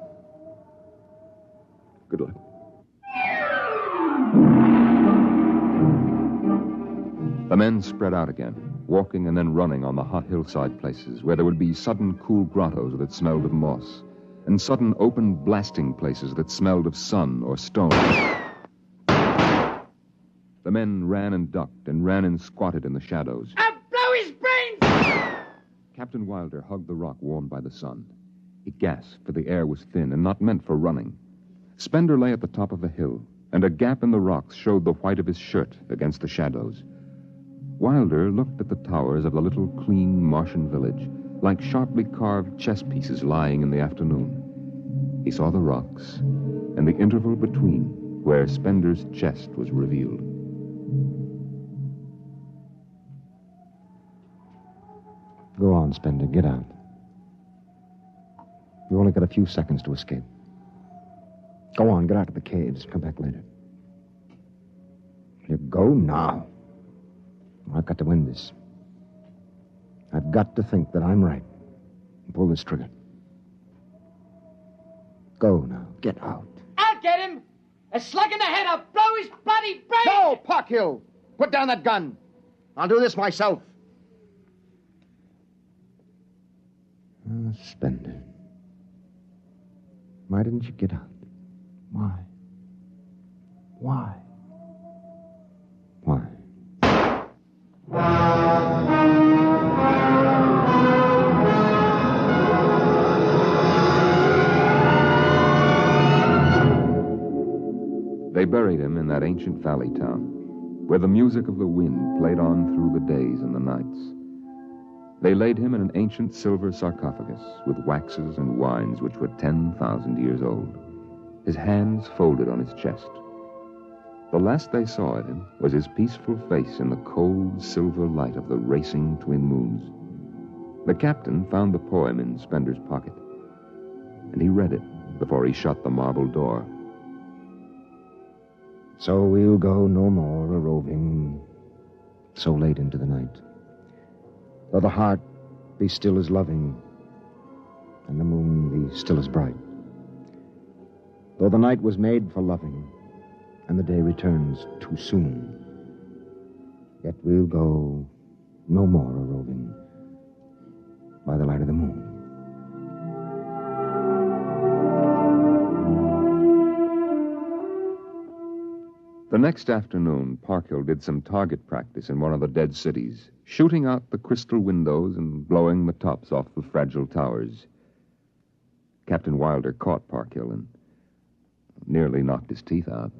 Good luck. The men spread out again, walking and then running on the hot hillside places where there would be sudden cool grottos that smelled of moss, and sudden open blasting places that smelled of sun or stone. The men ran and ducked and ran and squatted in the shadows. I'll blow his brains! Captain Wilder hugged the rock warmed by the sun. He gasped, for the air was thin and not meant for running. Spender lay at the top of a hill, and a gap in the rocks showed the white of his shirt against the shadows. Wilder looked at the towers of the little, clean Martian village, like sharply carved chess pieces lying in the afternoon. He saw the rocks, and the interval between, where Spender's chest was revealed. Go on, Spender. Get out. You only got a few seconds to escape. Go on, get out of the caves. Come back later. You go now. I've got to win this. I've got to think that I'm right and pull this trigger. Go now. Get out. I'll get him! A slug in the head, I'll blow his bloody brains! No, Parkhill! Put down that gun. I'll do this myself. Spender. Why didn't you get out? Why? Why? Why? They buried him in that ancient valley town, where the music of the wind played on through the days and the nights. They laid him in an ancient silver sarcophagus with waxes and wines which were 10,000 years old, his hands folded on his chest. The last they saw of him was his peaceful face in the cold silver light of the racing twin moons. The captain found the poem in Spender's pocket, and he read it before he shut the marble door. So we'll go no more a-roving so late into the night. Though the heart be still as loving, and the moon be still as bright. Though the night was made for loving, and the day returns too soon, yet we'll go no more a-roving by the light of the moon. The next afternoon, Parkhill did some target practice in one of the dead cities, shooting out the crystal windows and blowing the tops off the fragile towers. Captain Wilder caught Parkhill and nearly knocked his teeth out.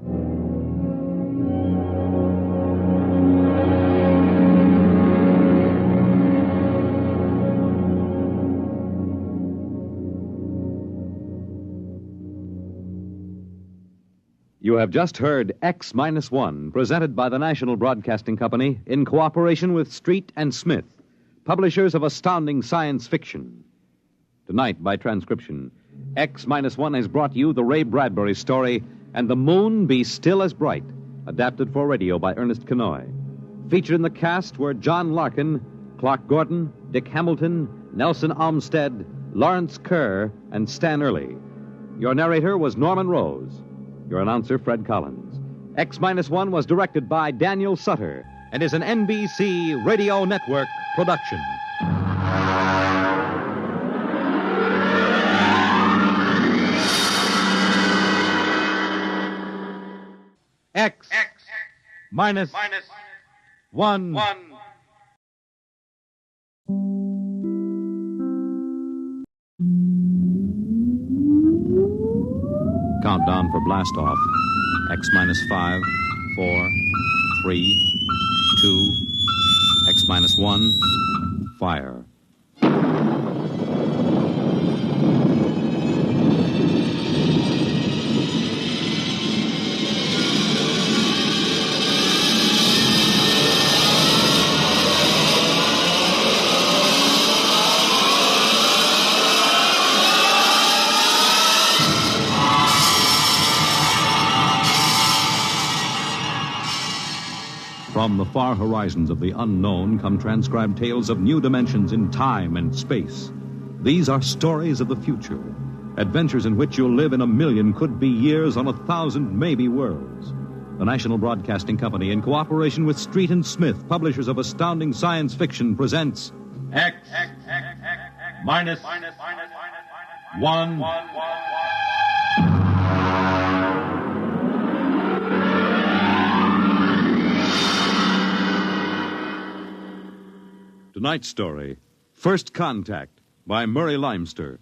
You have just heard X-1, presented by the National Broadcasting Company in cooperation with Street and Smith, publishers of astounding science fiction. Tonight, by transcription, X-1 has brought you the Ray Bradbury story, And the Moon Be Still as Bright, adapted for radio by Ernest Kenoy. Featured in the cast were John Larkin, Clark Gordon, Dick Hamilton, Nelson Olmsted, Lawrence Kerr, and Stan Early. Your narrator was Norman Rose. Your announcer, Fred Collins. X-1 was directed by Daniel Sutter and is an NBC Radio Network production. X-1. Countdown for blast off. X-5, 4, 3, 2, X-1, fire. From the far horizons of the unknown come transcribed tales of new dimensions in time and space. These are stories of the future, adventures in which you'll live in 1,000,000 could-be years on 1,000 maybe worlds. The National Broadcasting Company, in cooperation with Street and Smith, publishers of astounding science fiction, presents X-1. Tonight's story, First Contact, by Murray Leinster.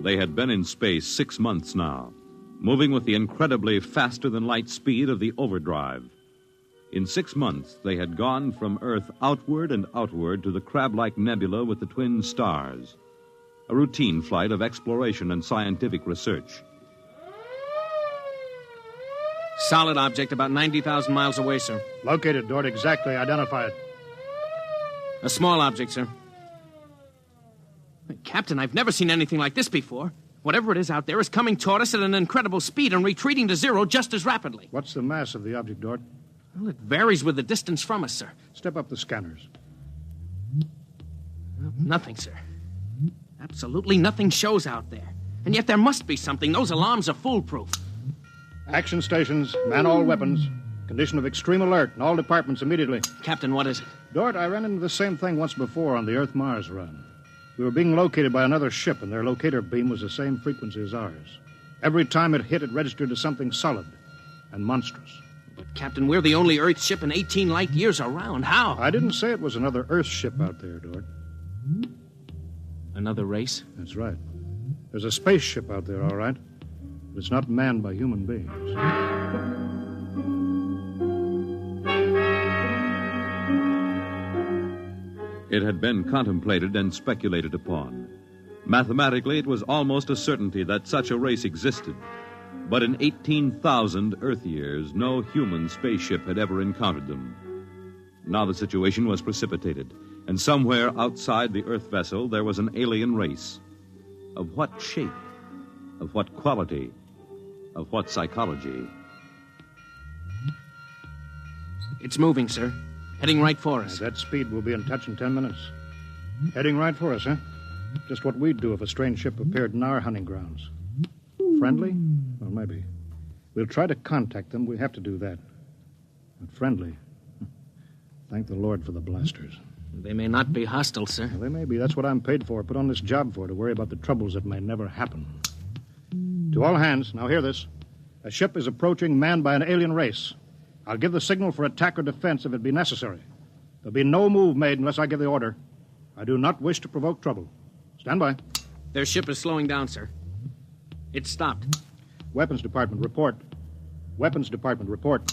They had been in space 6 months now, moving with the incredibly faster-than-light speed of the overdrive. In 6 months, they had gone from Earth outward and outward to the crab-like nebula with the twin stars. A routine flight of exploration and scientific research. Solid object about 90,000 miles away, sir. Located, Dort. Exactly. Identify it. A small object, sir. Captain, I've never seen anything like this before. Whatever it is out there is coming toward us at an incredible speed and retreating to zero just as rapidly. What's the mass of the object, Dort? Well, it varies with the distance from us, sir. Step up the scanners. Nothing, sir. Absolutely nothing shows out there. And yet there must be something. Those alarms are foolproof. Action stations, man all weapons. Condition of extreme alert in all departments immediately. Captain, what is it? Dort, I ran into the same thing once before on the Earth-Mars run. We were being located by another ship, and their locator beam was the same frequency as ours. Every time it hit, it registered as something solid and monstrous. But, Captain, we're the only Earth ship in 18 light years around. How? I didn't say it was another Earth ship out there, Dort. Another race? That's right. There's a spaceship out there, all right. But it's not manned by human beings. It had been contemplated and speculated upon. Mathematically, it was almost a certainty that such a race existed. But in 18,000 Earth years, no human spaceship had ever encountered them. Now the situation was precipitated, and somewhere outside the Earth vessel there was an alien race. Of what shape? Of what quality? Of what psychology? It's moving, sir. Heading right for us. At that speed, we'll be in touch in 10 minutes. Heading right for us, huh? Just what we'd do if a strange ship appeared in our hunting grounds. Friendly? Well, maybe. We'll try to contact them. We have to do that. But friendly? Thank the Lord for the blasters. They may not be hostile, sir. Well, they may be. That's what I'm paid for. Put on this job for, to worry about the troubles that may never happen. To all hands, now hear this. A ship is approaching manned by an alien race. I'll give the signal for attack or defense if it be necessary. There'll be no move made unless I give the order. I do not wish to provoke trouble. Stand by. Their ship is slowing down, sir. It's stopped. Weapons Department, report. Weapons Department, report.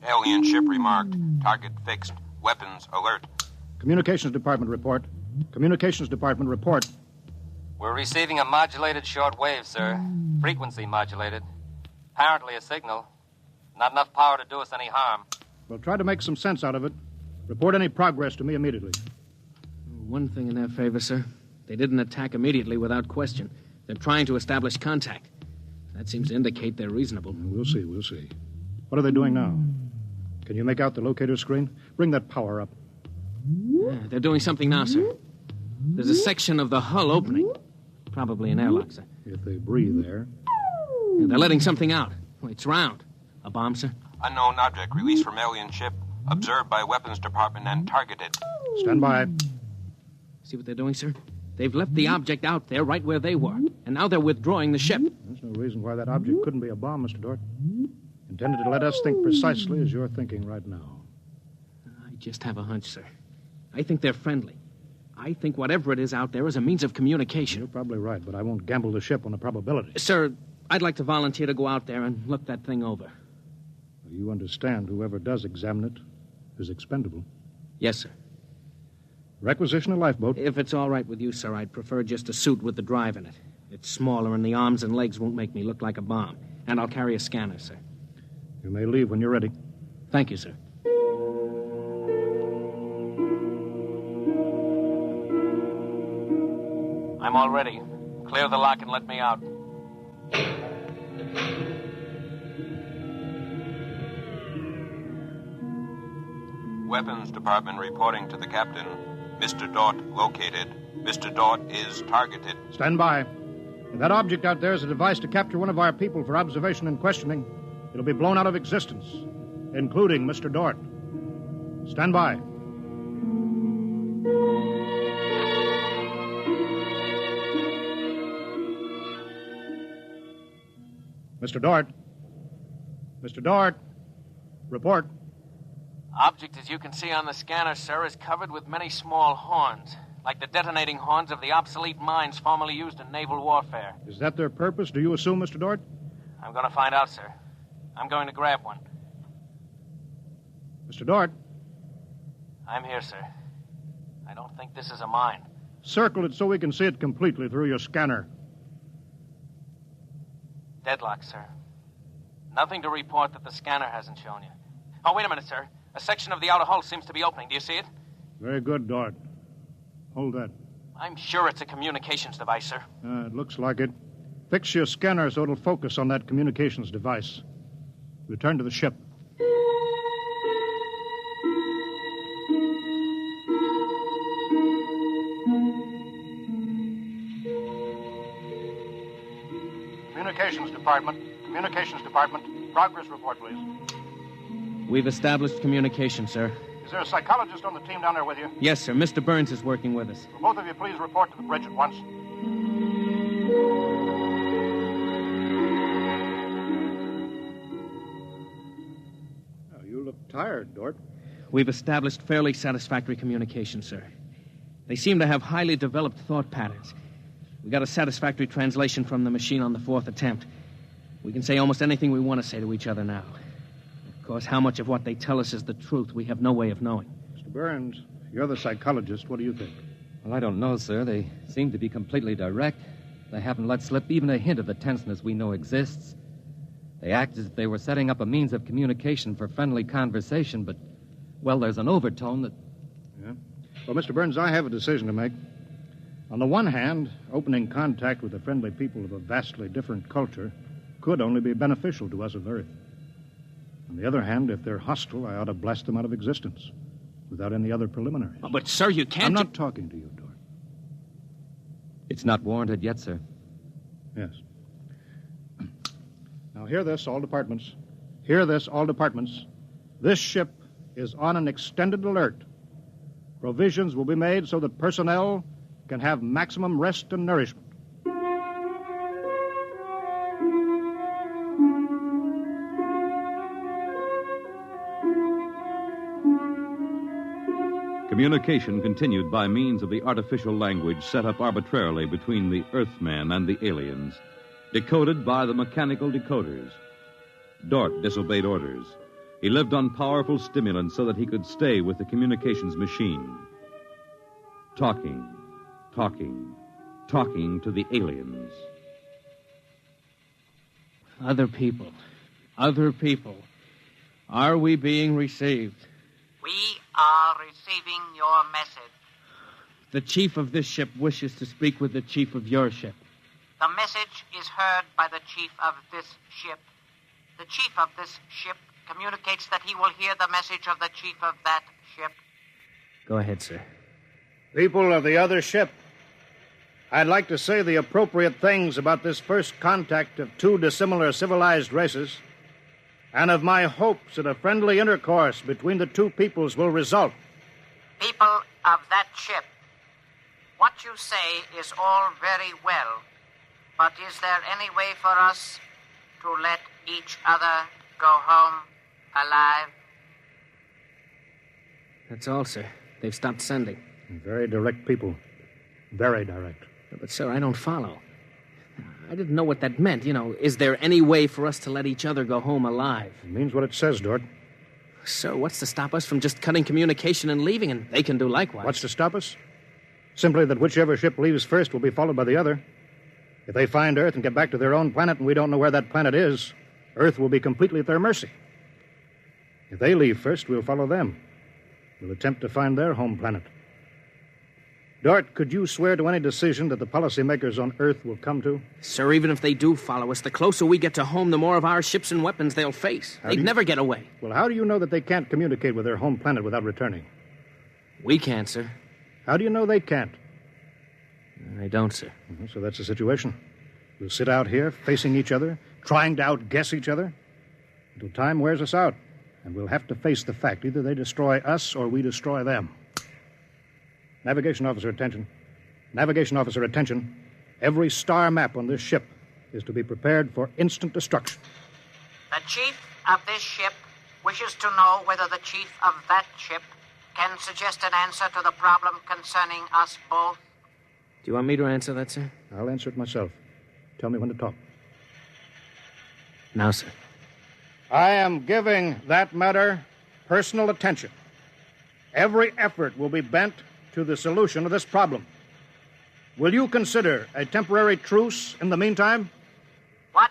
Alien ship remarked. Target fixed. Weapons alert. Communications Department, report. Communications Department, report. We're receiving a modulated short wave, sir. Frequency modulated. Apparently a signal. Not enough power to do us any harm. Well, try to make some sense out of it. Report any progress to me immediately. One thing in their favor, sir. They didn't attack immediately without question. They're trying to establish contact. That seems to indicate they're reasonable. We'll see, we'll see. What are they doing now? Can you make out the locator screen? Bring that power up. Yeah, they're doing something now, sir. There's a section of the hull opening. Probably an airlock, sir. If they breathe there. Yeah, they're letting something out. It's round. A bomb, sir? Unknown object released from alien ship. Observed by Weapons Department and targeted. Stand by. See what they're doing, sir? They've left the object out there right where they were. And now they're withdrawing the ship. There's no reason why that object couldn't be a bomb, Mr. Dort. Intended to let us think precisely as you're thinking right now. I just have a hunch, sir. I think they're friendly. I think whatever it is out there is a means of communication. You're probably right, but I won't gamble the ship on a probability. Sir, I'd like to volunteer to go out there and look that thing over. You understand whoever does examine it is expendable. Yes, sir. Requisition a lifeboat. If it's all right with you, sir, I'd prefer just a suit with the drive in it. It's smaller and the arms and legs won't make me look like a bomb. And I'll carry a scanner, sir. You may leave when you're ready. Thank you, sir. I'm all ready. Clear the lock and let me out. Weapons Department reporting to the captain. Mr. Dort located. Mr. Dort is targeted. Stand by. If that object out there is a device to capture one of our people for observation and questioning, it'll be blown out of existence, including Mr. Dort. Stand by. Mr. Dort. Mr. Dort. Report. Object, as you can see on the scanner, sir, is covered with many small horns, like the detonating horns of the obsolete mines formerly used in naval warfare. Is that their purpose, do you assume, Mr. Dort? I'm going to find out, sir. I'm going to grab one. Mr. Dort, I'm here, sir. I don't think this is a mine. circle it so we can see it completely through your scanner. Deadlock, sir. Nothing to report that the scanner hasn't shown you. Oh, wait a minute, sir. A section of the outer hull seems to be opening. Do you see it? Very good, Dort. Hold that. I'm sure it's a communications device, sir. It looks like it. Fix your scanner so it'll focus on that communications device. Return to the ship. Communications Department. Communications Department. Progress report, please. We've established communication, sir. Is there a psychologist on the team down there with you? Yes, sir. Mr. Burns is working with us. Will both of you please report to the bridge at once? Oh, you look tired, Dort. We've established fairly satisfactory communication, sir. They seem to have highly developed thought patterns. We got a satisfactory translation from the machine on the fourth attempt. We can say almost anything we want to say to each other now. Of course, how much of what they tell us is the truth, we have no way of knowing. Mr. Burns, you're the psychologist. What do you think? Well, I don't know, sir. They seem to be completely direct. They haven't let slip even a hint of the tenseness we know exists. They act as if they were setting up a means of communication for friendly conversation, but, well, there's an overtone that... Yeah? Well, Mr. Burns, I have a decision to make. On the one hand, opening contact with the friendly people of a vastly different culture could only be beneficial to us of Earth. On the other hand, if they're hostile, I ought to blast them out of existence without any other preliminaries. Oh, but, sir, you can't... I'm not talking to you, Dort. It's not warranted yet, sir. Yes. Now, hear this, all departments. Hear this, all departments. This ship is on an extended alert. Provisions will be made so that personnel can have maximum rest and nourishment. Communication continued by means of the artificial language set up arbitrarily between the Earthmen and the aliens, decoded by the mechanical decoders. Dort disobeyed orders. He lived on powerful stimulants so that he could stay with the communications machine. Talking to the aliens. Other people. Are we being received? We are receiving your message. The chief of this ship wishes to speak with the chief of your ship. The message is heard by the chief of this ship. The chief of this ship communicates that he will hear the message of the chief of that ship. Go ahead, sir. People of the other ship, I'd like to say the appropriate things about this first contact of two dissimilar civilized races, and of my hopes that a friendly intercourse between the two peoples will result. People of that ship, what you say is all very well, but is there any way for us to let each other go home alive? That's all, sir. They've stopped sending. Very direct people. Very direct. But, sir, I don't follow. I didn't know what that meant. Is there any way for us to let each other go home alive? It means what it says, Dort. Sir, what's to stop us from just cutting communication and leaving, and they can do likewise? What's to stop us? Simply that whichever ship leaves first will be followed by the other. If they find Earth and get back to their own planet and we don't know where that planet is, Earth will be completely at their mercy. If they leave first, we'll follow them. We'll attempt to find their home planet. Dort, could you swear to any decision that the policymakers on Earth will come to? Sir, even if they do follow us, the closer we get to home, the more of our ships and weapons they'll face. They'd never get away. Well, how do you know that they can't communicate with their home planet without returning? We can't, sir. How do you know they can't? I don't, sir. So that's the situation. We'll sit out here, facing each other, trying to outguess each other, until time wears us out. And we'll have to face the fact. Either they destroy us or we destroy them. Navigation officer, attention. Navigation officer, attention. Every star map on this ship is to be prepared for instant destruction. The chief of this ship wishes to know whether the chief of that ship can suggest an answer to the problem concerning us both. Do you want me to answer that, sir? I'll answer it myself. Tell me when to talk. Now, sir. I am giving that matter personal attention. Every effort will be bent to the solution of this problem. Will you consider a temporary truce in the meantime? What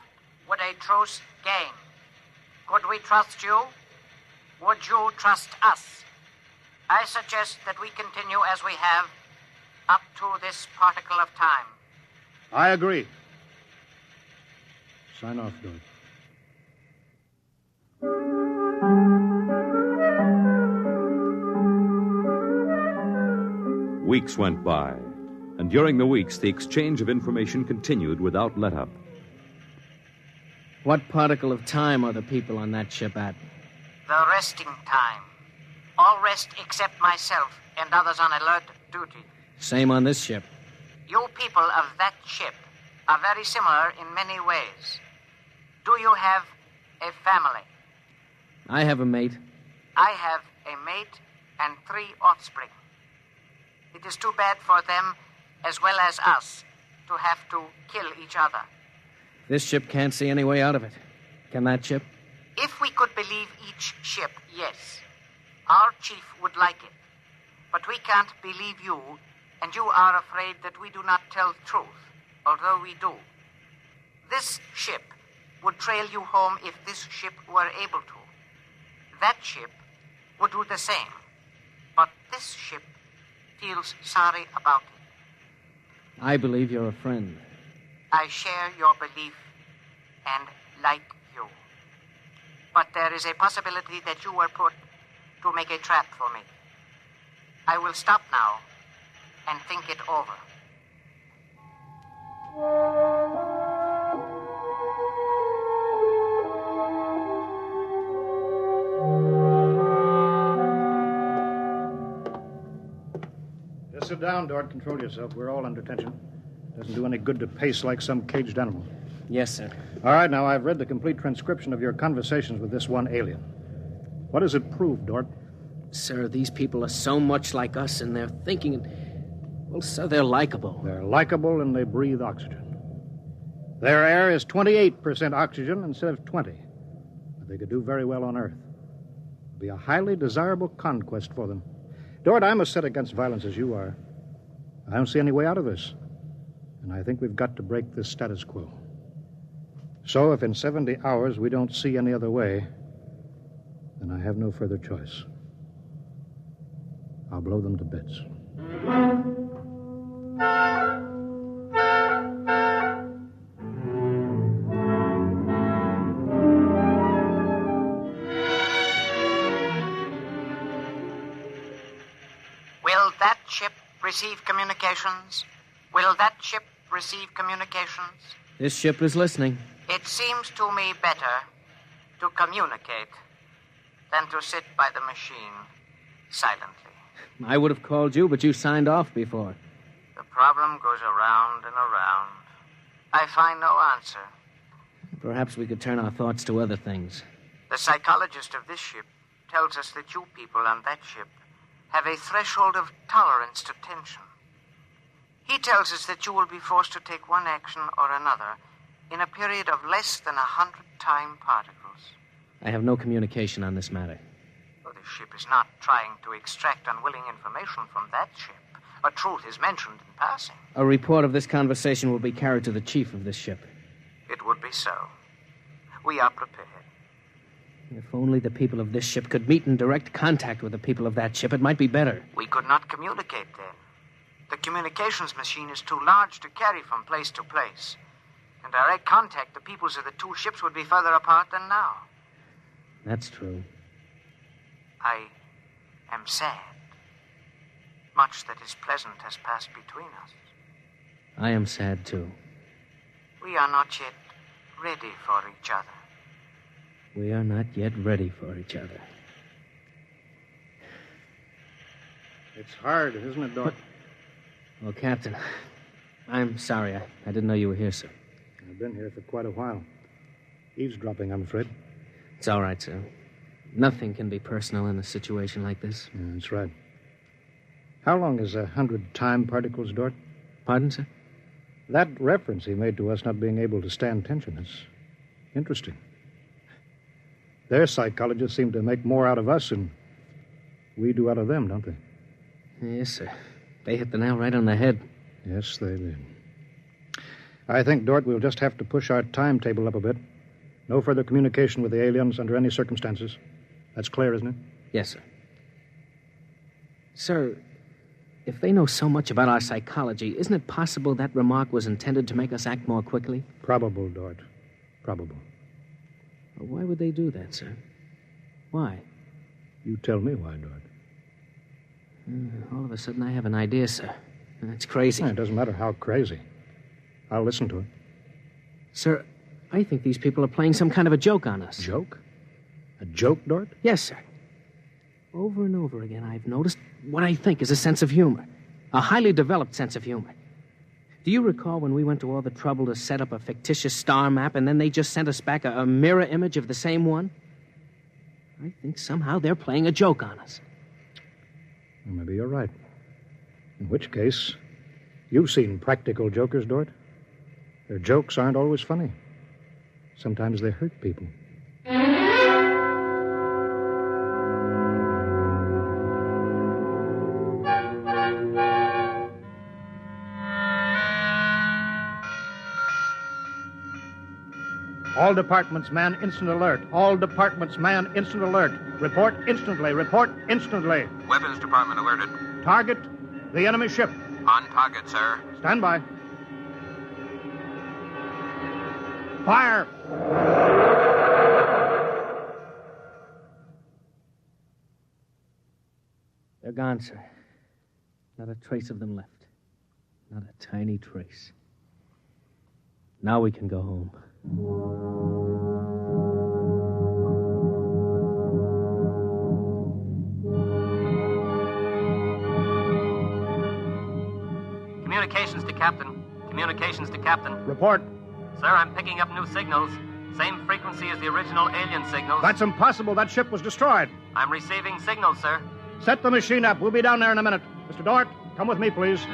would a truce gain? Could we trust you? Would you trust us? I suggest that we continue as we have up to this particle of time. I agree. Sign off, Doug. Weeks went by, and during the weeks, the exchange of information continued without let-up. What particle of time are the people on that ship at? The resting time. All rest except myself and others on alert duty. Same on this ship. You people of that ship are very similar in many ways. Do you have a family? I have a mate. I have a mate and 3 offspring. It is too bad for them, as well as us, to have to kill each other. This ship can't see any way out of it. Can that ship? If we could believe each ship, yes. Our chief would like it. But we can't believe you, and you are afraid that we do not tell the truth, although we do. This ship would trail you home if this ship were able to. That ship would do the same. But this ship feels sorry about it. I believe you're a friend. I share your belief and like you. But there is a possibility that you were put to make a trap for me. I will stop now and think it over. Just sit down, Dort. Control yourself. We're all under tension. Doesn't do any good to pace like some caged animal. Yes, sir. All right, now, I've read the complete transcription of your conversations with this one alien. What does it prove, Dort? Sir, these people are so much like us in their thinking. Well, sir, they're likable. They're likable and they breathe oxygen. Their air is 28% oxygen instead of 20. But they could do very well on Earth. It'd be a highly desirable conquest for them. Dort, I'm as set against violence as you are. I don't see any way out of this. And I think we've got to break this status quo. So if in 70 hours we don't see any other way, then I have no further choice. I'll blow them to bits. Will that ship receive communications? Will that ship receive communications? This ship is listening. It seems to me better to communicate than to sit by the machine silently. I would have called you, but you signed off before. The problem goes around and around. I find no answer. Perhaps we could turn our thoughts to other things. The psychologist of this ship tells us that you people on that ship have a threshold of tolerance to tension. He tells us that you will be forced to take one action or another in a period of less than 100 time particles. I have no communication on this matter. Well, this ship is not trying to extract unwilling information from that ship. A truth is mentioned in passing. A report of this conversation will be carried to the chief of this ship. It would be so. We are prepared. If only the people of this ship could meet in direct contact with the people of that ship, it might be better. We could not communicate then. The communications machine is too large to carry from place to place. In direct contact, the peoples of the two ships would be further apart than now. That's true. I am sad. Much that is pleasant has passed between us. I am sad, too. We are not yet ready for each other. We are not yet ready for each other. It's hard, isn't it, Dort? Well, Captain, I'm sorry. I didn't know you were here, sir. I've been here for quite a while. Eavesdropping, I'm afraid. It's all right, sir. Nothing can be personal in a situation like this. Yeah, that's right. How long is 100 time particles, Dort? Pardon, sir? That reference he made to us not being able to stand tension is interesting. Their psychologists seem to make more out of us than we do out of them, don't they? Yes, sir. They hit the nail right on the head. Yes, they did. I think, Dort, we'll just have to push our timetable up a bit. No further communication with the aliens under any circumstances. That's clear, isn't it? Yes, sir. Sir, if they know so much about our psychology, isn't it possible that remark was intended to make us act more quickly? Probable, Dort. Probable. Well, why would they do that, sir? Why? You tell me why, Dort. All of a sudden, I have an idea, sir. It's crazy. It doesn't matter how crazy. I'll listen to it. Sir, I think these people are playing some kind of a joke on us. Joke? A joke, Dort? Yes, sir. Over and over again, I've noticed what I think is a sense of humor. A highly developed sense of humor. Do you recall when we went to all the trouble to set up a fictitious star map and then they just sent us back a mirror image of the same one? I think somehow they're playing a joke on us. Well, maybe you're right. In which case, you've seen practical jokers, Dort. Their jokes aren't always funny. Sometimes they hurt people. All departments, man, instant alert. All departments, man, instant alert. Report instantly. Report instantly. Weapons Department alerted. Target, the enemy ship. On target, sir. Stand by. Fire! They're gone, sir. Not a trace of them left. Not a tiny trace. Now we can go home. Communications to Captain. Communications to Captain. Report. Sir, I'm picking up new signals. Same frequency as the original alien signals. That's impossible. That ship was destroyed. I'm receiving signals, sir. Set the machine up. We'll be down there in a minute. Mr. Dort, come with me, please.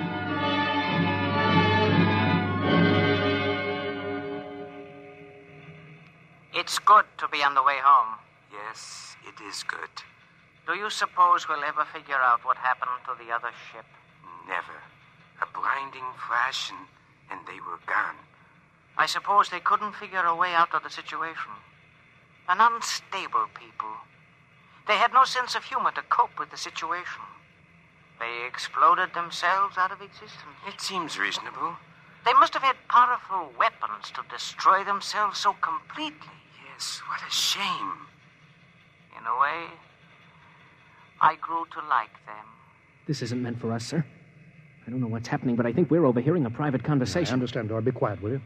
It's good to be on the way home. Yes, it is good. Do you suppose we'll ever figure out what happened to the other ship? Never. A blinding flash and they were gone. I suppose they couldn't figure a way out of the situation. An unstable people. They had no sense of humor to cope with the situation. They exploded themselves out of existence. It seems reasonable. They must have had powerful weapons to destroy themselves so completely. Yes, what a shame. In a way, I grew to like them. This isn't meant for us, sir. I don't know what's happening, but I think we're overhearing a private conversation. I understand, Dort. Be quiet, will you?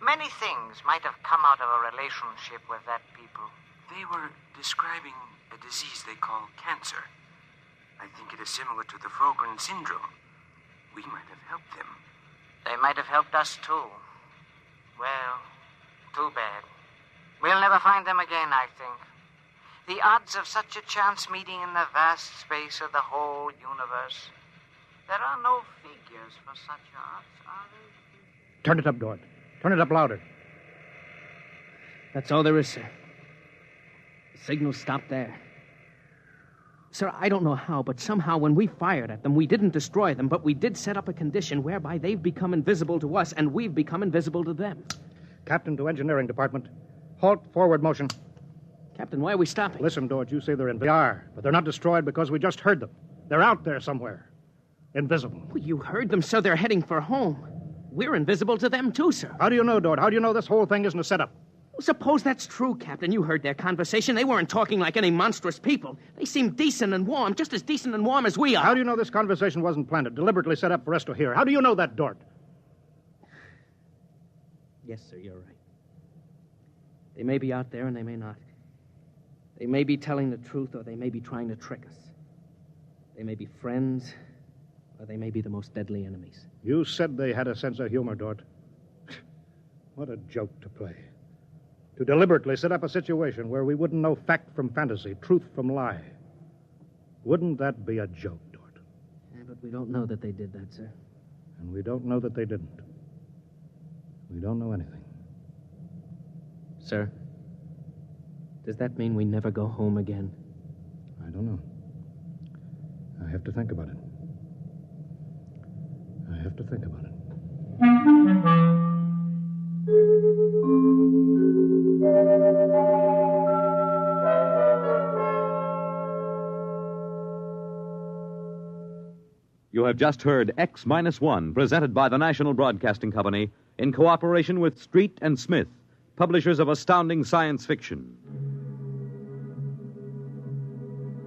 Many things might have come out of a relationship with that people. They were describing a disease they call cancer. I think it is similar to the Frogren syndrome. We might have helped them. They might have helped us, too. Well, too bad. We'll never find them again, I think. The odds of such a chance meeting in the vast space of the whole universe. There are no figures for such odds, are there? Turn it up, Dort. Turn it up louder. That's all there is, sir. The signal stopped there. Sir, I don't know how, but somehow when we fired at them, we didn't destroy them, but we did set up a condition whereby they've become invisible to us and we've become invisible to them. Captain to Engineering Department. Halt forward motion. Captain, why are we stopping? Listen, Dort, you say they're invisible. They are, but they're not destroyed because we just heard them. They're out there somewhere. Invisible. Well, you heard them, so they're heading for home. We're invisible to them, too, sir. How do you know, Dort? How do you know this whole thing isn't a setup? Well, suppose that's true, Captain. You heard their conversation. They weren't talking like any monstrous people. They seemed decent and warm, just as decent and warm as we are. How do you know this conversation wasn't planned, deliberately set up for us to hear? How do you know that, Dort? Yes, sir, you're right. They may be out there and they may not. They may be telling the truth or they may be trying to trick us. They may be friends or they may be the most deadly enemies. You said they had a sense of humor, Dort. What a joke to play. To deliberately set up a situation where we wouldn't know fact from fantasy, truth from lie. Wouldn't that be a joke, Dort? Yeah, but we don't know that they did that, sir. And we don't know that they didn't. We don't know anything. Sir, Does that mean we never go home again? I don't know. I have to think about it. I have to think about it. You have just heard X-1, presented by the National Broadcasting Company in cooperation with Street and Smith, publishers of astounding science fiction.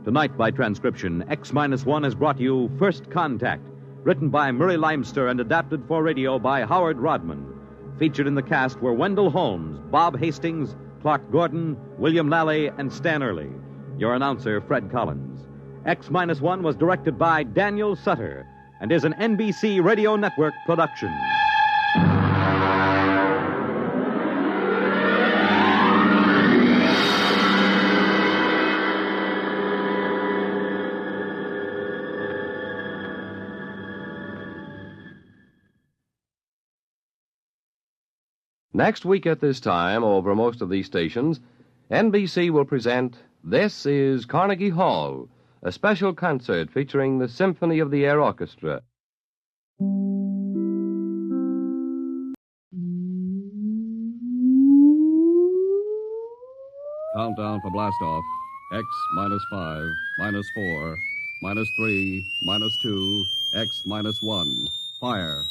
Tonight, by transcription, X-1 has brought you First Contact, written by Murray Leinster and adapted for radio by Howard Rodman. Featured in the cast were Wendell Holmes, Bob Hastings, Clark Gordon, William Lally, and Stan Early. Your announcer, Fred Collins. X-1 was directed by Daniel Sutter and is an NBC Radio Network production. Next week at this time, over most of these stations, NBC will present This is Carnegie Hall, a special concert featuring the Symphony of the Air Orchestra. Countdown for blastoff. X -5, -4, -3, -2, X -1. Fire.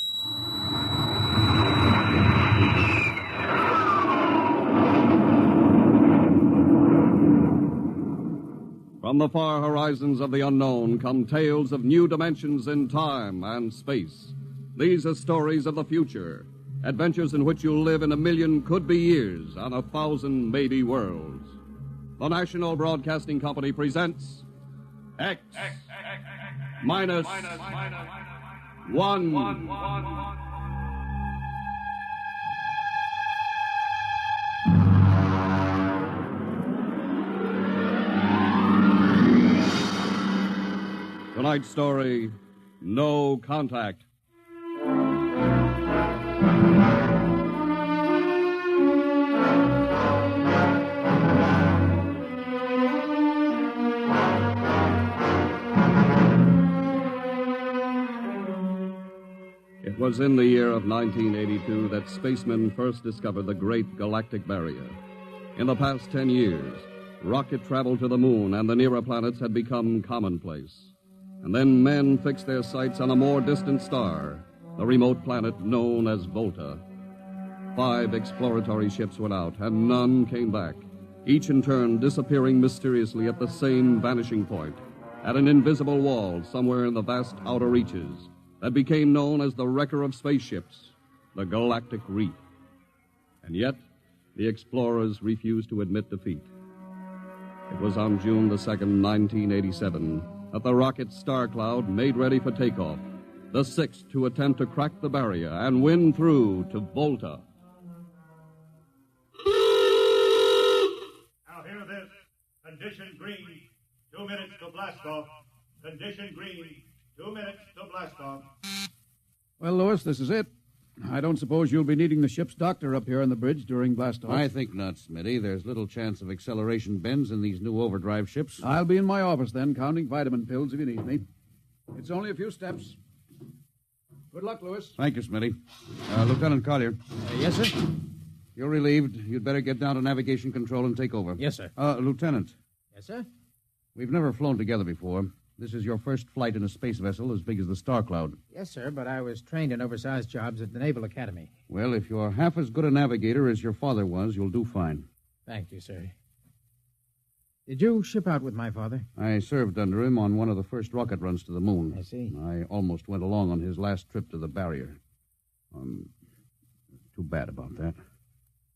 From the far horizons of the unknown come tales of new dimensions in time and space. These are stories of the future, adventures in which you'll live in 1,000,000 could-be years on 1,000 maybe worlds. The National Broadcasting Company presents X -1. Tonight's story, No Contact. It was in the year of 1982 that spacemen first discovered the Great Galactic Barrier. In the past 10 years, rocket travel to the moon and the nearer planets had become commonplace. And then men fixed their sights on a more distant star, the remote planet known as Volta. 5 exploratory ships went out, and none came back, each in turn disappearing mysteriously at the same vanishing point, at an invisible wall somewhere in the vast outer reaches that became known as the wrecker of spaceships, the Galactic Reef. And yet, the explorers refused to admit defeat. It was on June the 2nd, 1987, that the rocket Star Cloud made ready for takeoff, the 6th to attempt to crack the barrier and win through to Volta. Now hear this. Condition green. 2 minutes to blast off. Condition green. 2 minutes to blast off. Well, Lewis, this is it. I don't suppose you'll be needing the ship's doctor up here on the bridge during blastoff. I think not, Smitty. There's little chance of acceleration bends in these new overdrive ships. I'll be in my office then, counting vitamin pills if you need me. It's only a few steps. Good luck, Lewis. Thank you, Smitty. Lieutenant Collier. Yes, sir? You're relieved. You'd better get down to navigation control and take over. Yes, sir. Lieutenant. Yes, sir? We've never flown together before. This is your first flight in a space vessel as big as the Star Cloud. Yes, sir, but I was trained in oversized jobs at the Naval Academy. Well, if you're half as good a navigator as your father was, you'll do fine. Thank you, sir. Did you ship out with my father? I served under him on one of the first rocket runs to the moon. I see. I almost went along on his last trip to the barrier. Too bad about that.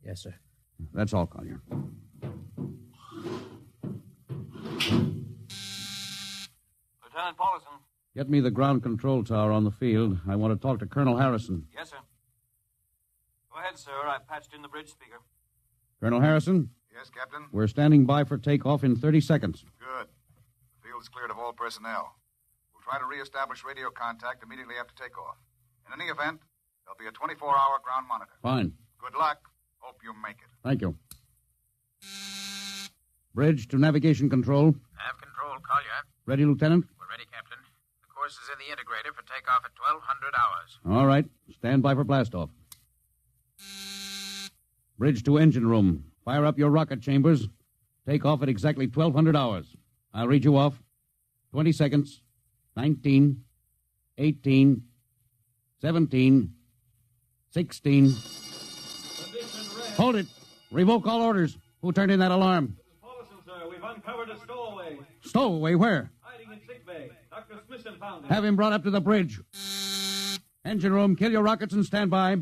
Yes, sir. That's all, Collier. Lieutenant Paulison. Get me the ground control tower on the field. I want to talk to Colonel Harrison. Yes, sir. Go ahead, sir. I've patched in the bridge speaker. Colonel Harrison? Yes, Captain? We're standing by for takeoff in 30 seconds. Good. The field is cleared of all personnel. We'll try to reestablish radio contact immediately after takeoff. In any event, there'll be a 24-hour ground monitor. Fine. Good luck. Hope you make it. Thank you. Bridge to navigation control. Nav control, Collier. Ready, Lieutenant? We're ready, Captain. The course is in the integrator for takeoff at 1200 hours. All right. Stand by for blastoff. Bridge to engine room. Fire up your rocket chambers. Take off at exactly 1200 hours. I'll read you off. 20 seconds. 19, 18, 17, 16. Hold it. Revoke all orders. Who turned in that alarm? Paulson, sir. We've uncovered a stowaway. Stowaway, where? Hiding in sickbay. Dr. Smithson found him. Have him brought up to the bridge. Engine room, kill your rockets and stand by.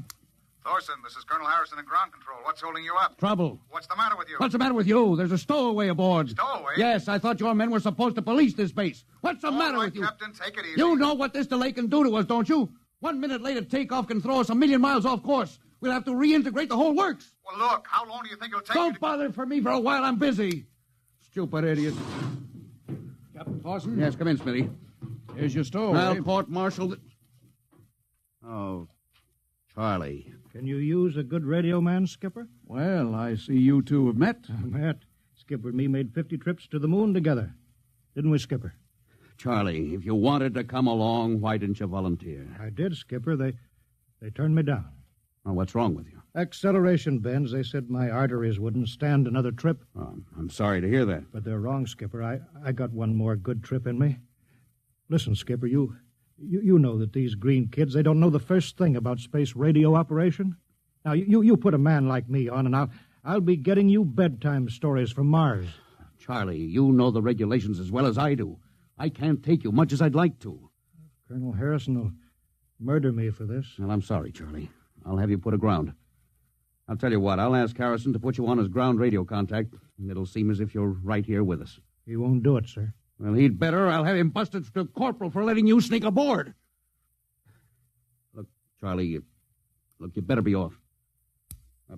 Thorson, this is Colonel Harrison in ground control. What's holding you up? Trouble. What's the matter with you? What's the matter with you? There's a stowaway aboard. Stowaway? Yes, I thought your men were supposed to police this base. What's the matter with you? Captain, take it easy. You know what this delay can do to us, don't you? 1 minute later takeoff can throw us 1,000,000 miles off course. We'll have to reintegrate the whole works. Well, look, how long do you think it'll take Don't bother for me for a while. I'm busy. Stupid idiot. Captain Thorson? Yes, come in, Smitty. Here's your stowaway. I'll court-martial. Oh, Charlie. Can you use a good radio man, Skipper? Well, I see you two have met. Met. Skipper and me made 50 trips to the moon together. Didn't we, Skipper? Charlie, if you wanted to come along, why didn't you volunteer? I did, Skipper. They turned me down. Oh, what's wrong with you? Acceleration bends. They said my arteries wouldn't stand another trip. Oh, I'm sorry to hear that. But they're wrong, Skipper. I got one more good trip in me. Listen, Skipper, you know that these green kids, they don't know the first thing about space radio operation. Now, you put a man like me on, and I'll be getting you bedtime stories from Mars. Charlie, you know the regulations as well as I do. I can't take you much as I'd like to. Colonel Harrison will murder me for this. Well, I'm sorry, Charlie. I'll have you put aground. I'll tell you what, I'll ask Harrison to put you on as ground radio contact, and it'll seem as if you're right here with us. He won't do it, sir. Well, he'd better. I'll have him busted to corporal for letting you sneak aboard. Look, Charlie, you better be off.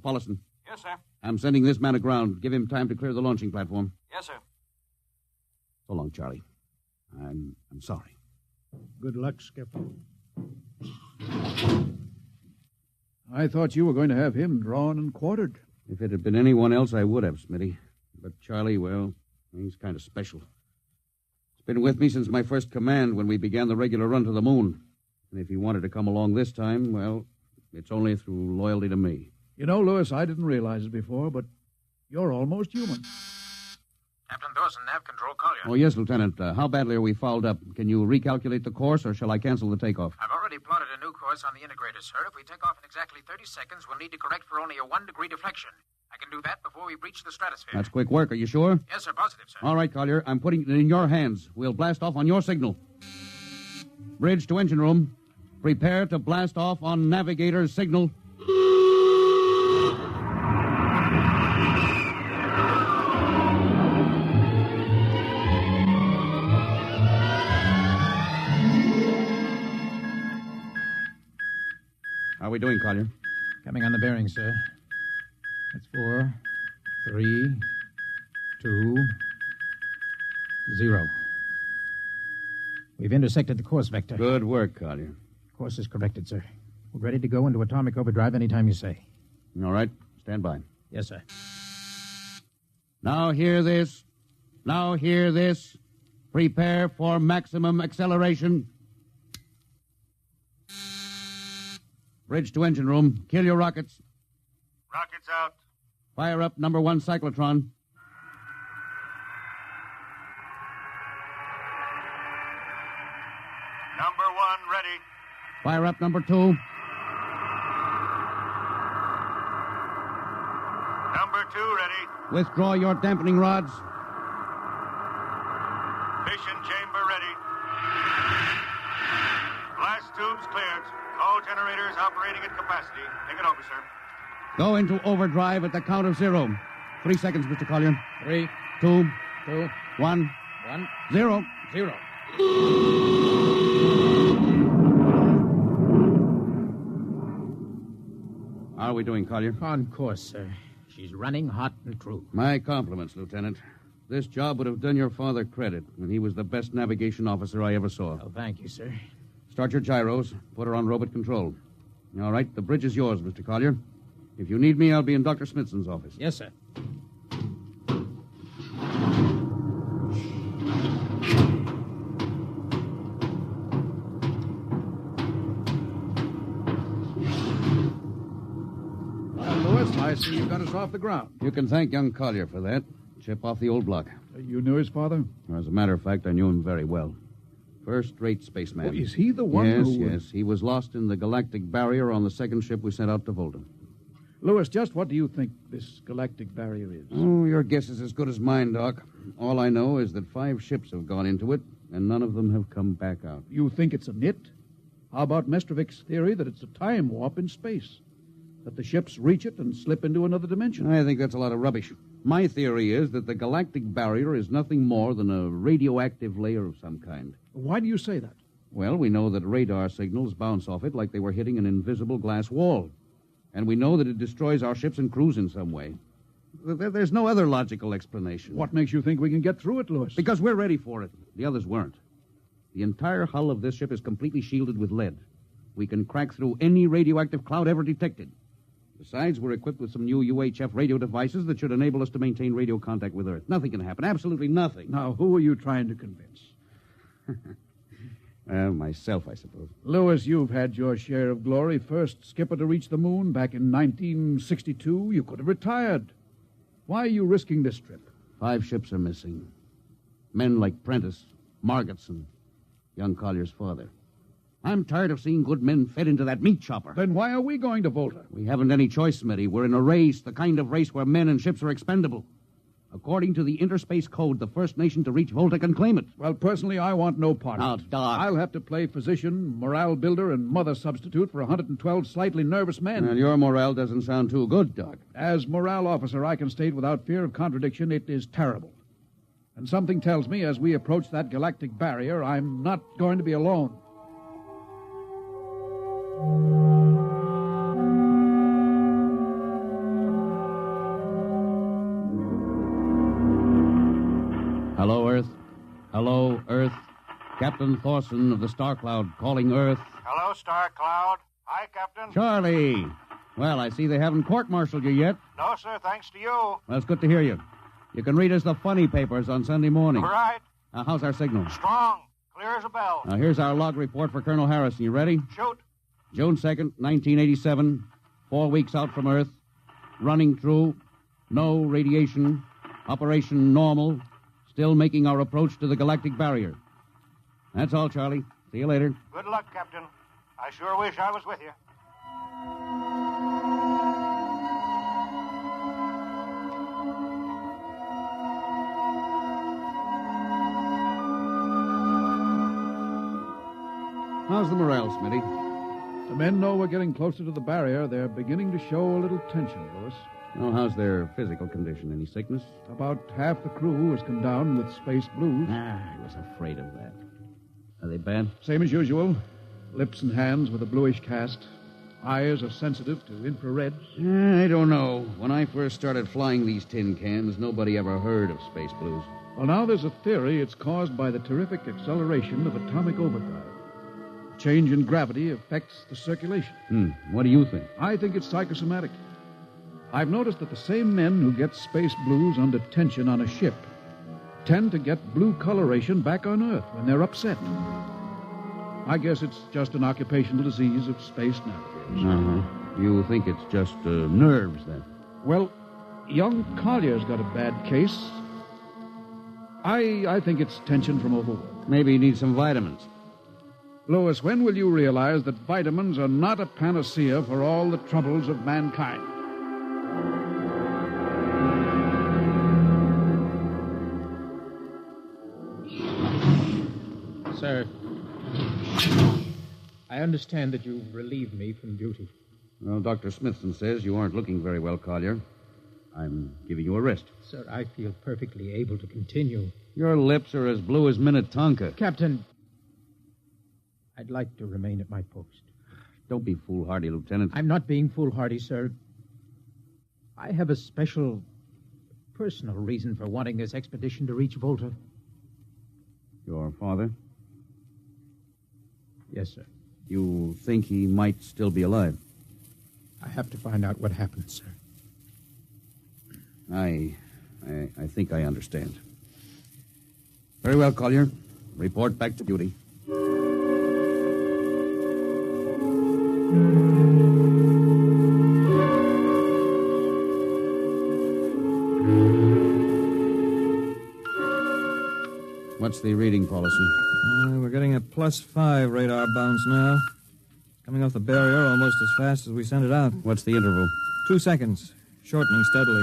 Paulson. Yes, sir. I'm sending this man aground. Give him time to clear the launching platform. Yes, sir. So long, Charlie. I'm sorry. Good luck, Skipper. I thought you were going to have him drawn and quartered. If it had been anyone else, I would have, Smitty. But Charlie, well, he's kind of special. He's been with me since my first command when we began the regular run to the moon. And if he wanted to come along this time, well, it's only through loyalty to me. You know, Lewis, I didn't realize it before, but you're almost human. Captain Dawson, nav control, Collier. Oh, yes, Lieutenant. How badly are we fouled up? Can you recalculate the course, or shall I cancel the takeoff? I've already plotted a new course on the integrator, sir. If we take off in exactly 30 seconds, we'll need to correct for only a 1-degree deflection. I can do that before we breach the stratosphere. That's quick work. Are you sure? Yes, sir. Positive, sir. All right, Collier. I'm putting it in your hands. We'll blast off on your signal. Bridge to engine room. Prepare to blast off on navigator's signal. How are we doing, Collier? Coming on the bearing, sir. That's 4, 3, 2, 0. We've intersected the course vector. Good work, Collier. Course is corrected, sir. We're ready to go into atomic overdrive anytime you say. All right. Stand by. Yes, sir. Now hear this. Now hear this. Prepare for maximum acceleration. Bridge to engine room. Kill your rockets. Rockets out. Fire up number 1 cyclotron. Number 1 ready. Fire up number 2. Number 2 ready. Withdraw your dampening rods. Fission chamber ready. Blast tubes cleared. All generators operating at capacity. Take it over, sir. Go into overdrive at the count of 0. 3 seconds, Mr. Collier. 3, 2, 2, 1, 1, 0. 0. How are we doing, Collier? On course, sir. She's running hot and true. My compliments, Lieutenant. This job would have done your father credit, and he was the best navigation officer I ever saw. Oh, thank you, sir. Start your gyros. Put her on robot control. All right, the bridge is yours, Mr. Collier. If you need me, I'll be in Dr. Smithson's office. Yes, sir. I see you got us off the ground. You can thank young Collier for that. Chip off the old block. You knew his father? As a matter of fact, I knew him very well. First-rate spaceman. Oh, is he the one who... Yes. He was lost in the galactic barrier on the second ship we sent out to Volta. Lewis, just what do you think this galactic barrier is? Oh, your guess is as good as mine, Doc. All I know is that 5 ships have gone into it, and none of them have come back out. You think it's a nit? How about Mestrovic's theory that it's a time warp in space? That the ships reach it and slip into another dimension? I think that's a lot of rubbish. My theory is that the galactic barrier is nothing more than a radioactive layer of some kind. Why do you say that? Well, we know that radar signals bounce off it like they were hitting an invisible glass wall. And we know that it destroys our ships and crews in some way. There's no other logical explanation. What makes you think we can get through it, Lewis? Because we're ready for it. The others weren't. The entire hull of this ship is completely shielded with lead. We can crack through any radioactive cloud ever detected. Besides, we're equipped with some new UHF radio devices that should enable us to maintain radio contact with Earth. Nothing can happen. Absolutely nothing. Now, who are you trying to convince? Myself, I suppose. Lewis, you've had your share of glory. First skipper to reach the moon back in 1962. You could have retired. Why are you risking this trip? 5 ships are missing. Men like Prentice, Margetson, young Collier's father. I'm tired of seeing good men fed into that meat chopper. Then why are we going to Volta? We haven't any choice, Smitty. We're in a race, the kind of race where men and ships are expendable. According to the Interspace Code, the first nation to reach Volta can claim it. Well, personally, I want no part of it. Doc. I'll have to play physician, morale builder, and mother substitute for 112 slightly nervous men. And your morale doesn't sound too good, Doc. As morale officer, I can state without fear of contradiction, it is terrible. And something tells me as we approach that galactic barrier, I'm not going to be alone. Hello, Earth. Hello, Earth. Captain Thorson of the Star Cloud calling Earth. Hello, Star Cloud. Hi, Captain. Charlie. Well, I see they haven't court-martialed you yet. No, sir, thanks to you. Well, it's good to hear you. You can read us the funny papers on Sunday morning. Right. How's our signal? Strong. Clear as a bell. Now, here's our log report for Colonel Harrison. You ready? Shoot. June 2nd, 1987. 4 weeks out from Earth. Running true. No radiation. Operation normal. Still making our approach to the galactic barrier. That's all, Charlie. See you later. Good luck, Captain. I sure wish I was with you. How's the morale, Smitty? The men know we're getting closer to the barrier. They're beginning to show a little tension, Lewis. Oh, how's their physical condition? Any sickness? About half the crew has come down with space blues. I was afraid of that. Are they bad? Same as usual. Lips and hands with a bluish cast. Eyes are sensitive to infrared. I don't know. When I first started flying these tin cans, nobody ever heard of space blues. Well, now there's a theory it's caused by the terrific acceleration of atomic overdrive. Change in gravity affects the circulation. What do you think? I think it's psychosomatic. I've noticed that the same men who get space blues under tension on a ship tend to get blue coloration back on Earth when they're upset. I guess it's just an occupational disease of space navigators. You think it's just nerves, then? Well, young Collier's got a bad case. I think it's tension from overwork. Maybe he needs some vitamins. Lewis, when will you realize that vitamins are not a panacea for all the troubles of mankind? Sir, I understand that you've relieved me from duty. Well, Dr. Smithson says you aren't looking very well, Collier. I'm giving you a rest. Sir, I feel perfectly able to continue. Your lips are as blue as Minnetonka. Captain, I'd like to remain at my post. Don't be foolhardy, Lieutenant. I'm not being foolhardy, sir. I have a special, personal reason for wanting this expedition to reach Volta. Your father? Yes, sir. You think he might still be alive? I have to find out what happened, sir. I think I understand. Very well, Collier. Report back to duty. What's the reading, Paulson? We're getting a +5 radar bounce now. Coming off the barrier almost as fast as we sent it out. What's the interval? 2 seconds. Shortening steadily.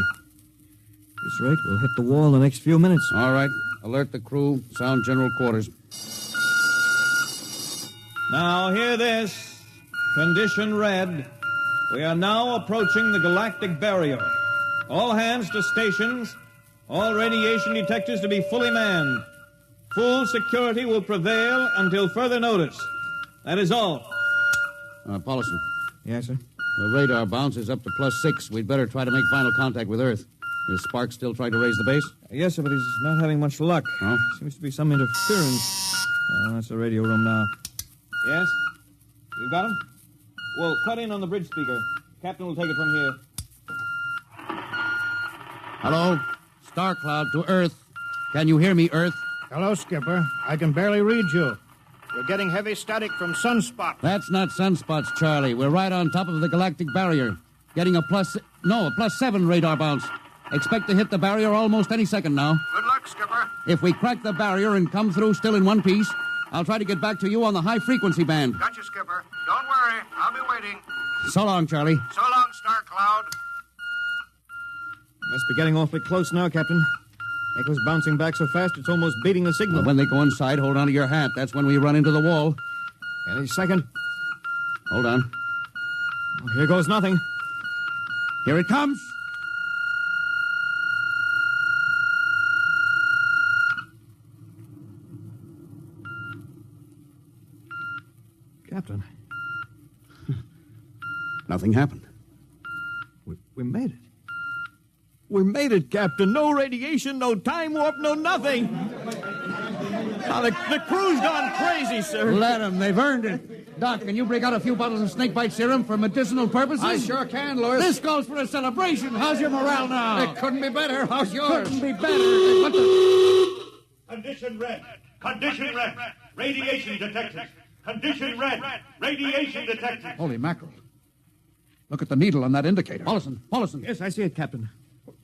This rate, we'll hit the wall in the next few minutes. All right. Alert the crew. Sound general quarters. Now, hear this. Condition red. We are now approaching the galactic barrier. All hands to stations. All radiation detectors to be fully manned. Full security will prevail until further notice. That is all. Paulson. Yes, sir? The radar bounce is up to +6. We'd better try to make final contact with Earth. Is Sparks still trying to raise the base? Yes, sir, but he's not having much luck. Oh? Seems to be some interference. Oh, that's the radio room now. Yes? You got him? Well, cut in on the bridge speaker. Captain will take it from here. Hello? Star Cloud to Earth. Can you hear me, Earth? Hello, Skipper. I can barely read you. You're getting heavy static from sunspots. That's not sunspots, Charlie. We're right on top of the galactic barrier. Getting a +7 radar bounce. Expect to hit the barrier almost any second now. Good luck, Skipper. If we crack the barrier and come through still in one piece, I'll try to get back to you on the high-frequency band. Gotcha, Skipper. Don't worry. I'll be waiting. So long, Charlie. So long, Star Cloud. Must be getting awfully close now, Captain. Echo's bouncing back so fast it's almost beating the signal. Well, when they go inside, hold on to your hat. That's when we run into the wall. Any second. Hold on. Oh, here goes nothing. Here it comes. Captain. Nothing happened. We made it. We made it, Captain. No radiation, no time warp, no nothing. Now, the crew's gone crazy, sir. Let them. They've earned it. Doc, can you break out a few bottles of snakebite serum for medicinal purposes? I sure can, Lewis. This calls for a celebration. How's your morale now? It couldn't be better. How's yours? Couldn't be better. What the... Condition red. Condition red. Radiation detectors. Condition red. Radiation detectors. Holy mackerel. Look at the needle on that indicator. Paulson. Yes, I see it, Captain.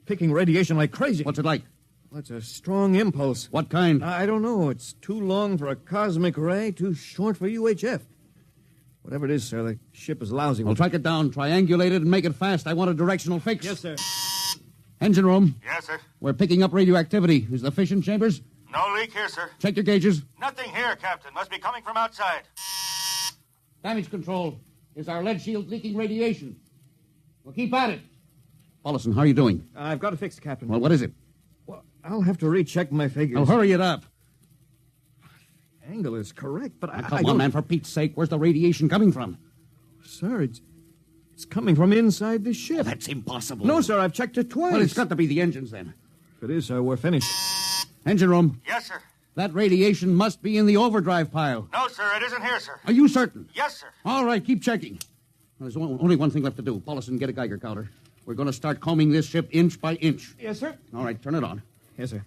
Picking radiation like crazy. What's it like? Well, it's a strong impulse. What kind? I don't know. It's too long for a cosmic ray, too short for UHF. Whatever it is, sir, the ship is lousy. Well, track it down, triangulate it, and make it fast. I want a directional fix. Yes, sir. Engine room. Yes, sir. We're picking up radioactivity. Is the fission chambers? No leak here, sir. Check your gauges. Nothing here, Captain. Must be coming from outside. Damage control. Is our lead shield leaking radiation? Well, keep at it. Paulson, how are you doing? I've got it fixed, Captain. Well, what is it? Well, I'll have to recheck my figures. Well, hurry it up. The angle is correct, but Come on, man, for Pete's sake. Where's the radiation coming from? Sir, it's coming from inside the ship. Oh, that's impossible. No, sir, I've checked it twice. Well, it's got to be the engines, then. If it is, sir, we're finished. Engine room. Yes, sir. That radiation must be in the overdrive pile. No, sir, it isn't here, sir. Are you certain? Yes, sir. All right, keep checking. Well, there's only one thing left to do. Paulson, get a Geiger counter. We're going to start combing this ship inch by inch. Yes, sir. All right, turn it on. Yes, sir.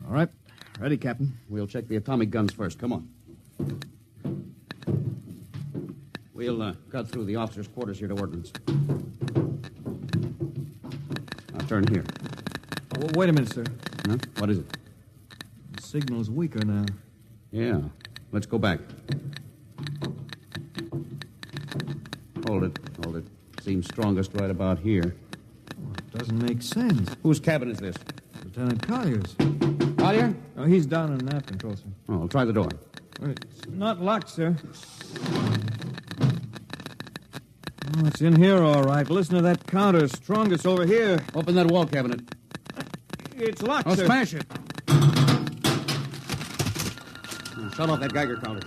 All right. Ready, Captain. We'll check the atomic guns first. Come on. We'll cut through the officers' quarters here to ordnance. Now turn here. Oh, wait a minute, sir. Huh? What is it? The signal's weaker now. Yeah. Let's go back. Hold it. Seems strongest right about here. Oh, it doesn't make sense. Whose cabin is this? Lieutenant Collier's. Collier? Oh, he's down in nav control, sir. Oh, I'll try the door. It's not locked, sir. Oh, it's in here, all right. Listen to that counter. Strongest over here. Open that wall cabinet. It's locked, Oh, sir. smash it. Shut off that Geiger counter.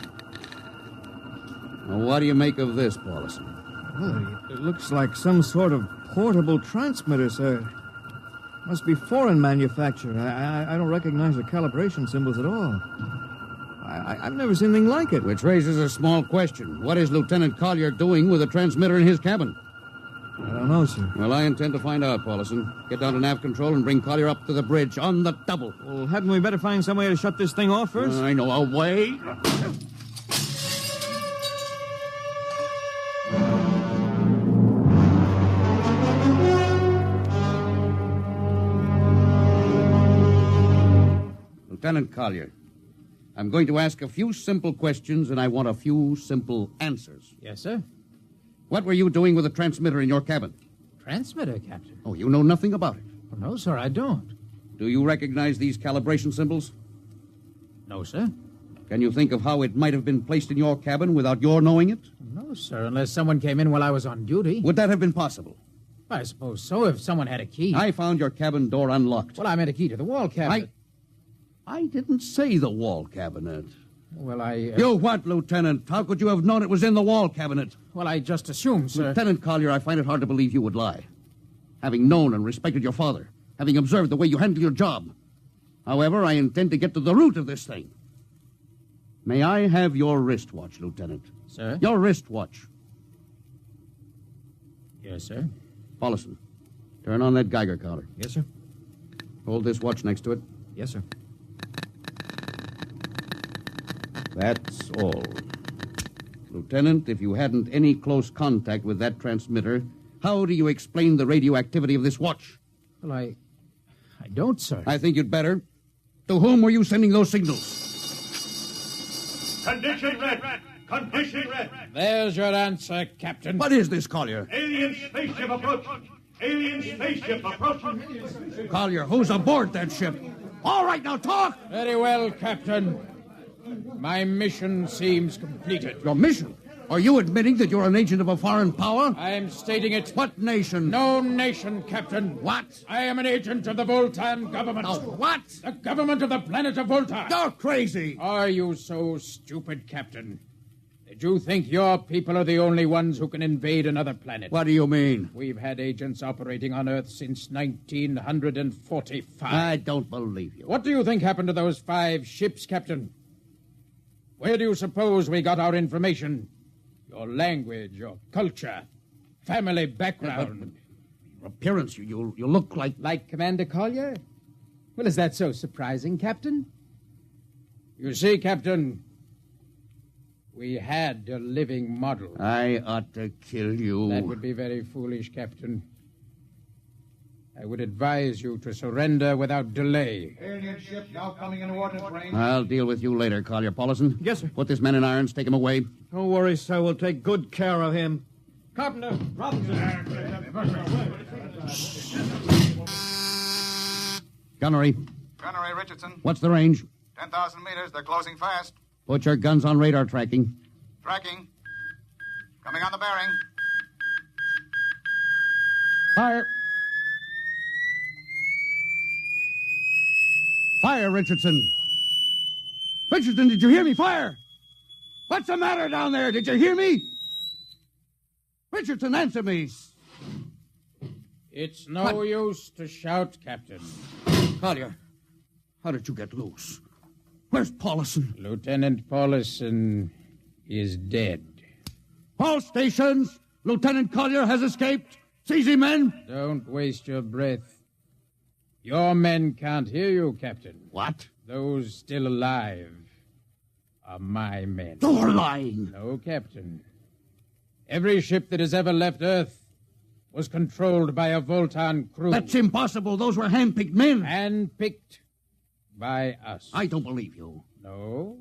Now, what do you make of this, Paulson? Well, it looks like some sort of portable transmitter, sir. Must be foreign manufacture. I don't recognize the calibration symbols at all. I've never seen anything like it. Which raises a small question. What is Lieutenant Collier doing with a transmitter in his cabin? I don't know, sir. Well, I intend to find out, Paulson. Get down to nav control and bring Collier up to the bridge on the double. Well, hadn't we better find some way to shut this thing off first? I know a way. Lieutenant Collier. I'm going to ask a few simple questions, and I want a few simple answers. Yes, sir. What were you doing with the transmitter in your cabin? Transmitter, Captain? Oh, you know nothing about it? Oh, no, sir, I don't. Do you recognize these calibration symbols? No, sir. Can you think of how it might have been placed in your cabin without your knowing it? No, sir, unless someone came in while I was on duty. Would that have been possible? I suppose so, if someone had a key. I found your cabin door unlocked. Well, I meant a key to the wall cabinet. I didn't say the wall cabinet. Well, I... You what, Lieutenant? How could you have known it was in the wall cabinet? Well, I just assumed, sir. Lieutenant Collier, I find it hard to believe you would lie. Having known and respected your father, having observed the way you handle your job. However, I intend to get to the root of this thing. May I have your wristwatch, Lieutenant? Sir? Your wristwatch. Yes, sir. Paulison, turn on that Geiger counter. Yes, sir. Hold this watch next to it. Yes, sir. That's all. Lieutenant, if you hadn't any close contact with that transmitter, how do you explain the radioactivity of this watch? Well, I don't, sir. I think you'd better. To whom were you sending those signals? Condition red. Condition red. There's your answer, Captain. What is this, Collier? Alien spaceship approaching. Alien spaceship approaching. Collier, who's aboard that ship? All right, now talk! Very well, Captain. My mission seems completed. Your mission? Are you admitting that you're an agent of a foreign power? I'm stating it. What nation? No nation, Captain. What? I am an agent of the Voltan government. Oh, what? The government of the planet of Voltan. You're crazy. Are you so stupid, Captain? Did you think your people are the only ones who can invade another planet? What do you mean? We've had agents operating on Earth since 1945. I don't believe you. What do you think happened to those 5 ships, Captain? Where do you suppose we got our information? Your language, your culture, family background. Your appearance, you look like... Like Commander Collier? Well, is that so surprising, Captain? You see, Captain, we had a living model. I ought to kill you. That would be very foolish, Captain. I would advise you to surrender without delay. Alien ship now coming into ordnance range. I'll deal with you later, Collier. Paulison? Yes, sir. Put this man in irons, take him away. Don't worry, sir. We'll take good care of him. Carpenter, Robinson. Gunnery. Gunnery Richardson. What's the range? 10,000 meters. They're closing fast. Put your guns on radar tracking. Tracking. Coming on the bearing. Fire. Fire, Richardson. Richardson, did you hear me? Fire! What's the matter down there? Did you hear me? Richardson, answer me. It's no use to shout, Captain. Collier, how did you get loose? Where's Paulison? Lieutenant Paulison is dead. All stations! Lieutenant Collier has escaped. Seize him, men! Don't waste your breath. Your men can't hear you, Captain. What? Those still alive are my men. You're lying. No, Captain. Every ship that has ever left Earth was controlled by a Voltan crew. That's impossible. Those were hand-picked men. Hand-picked by us. I don't believe you. No?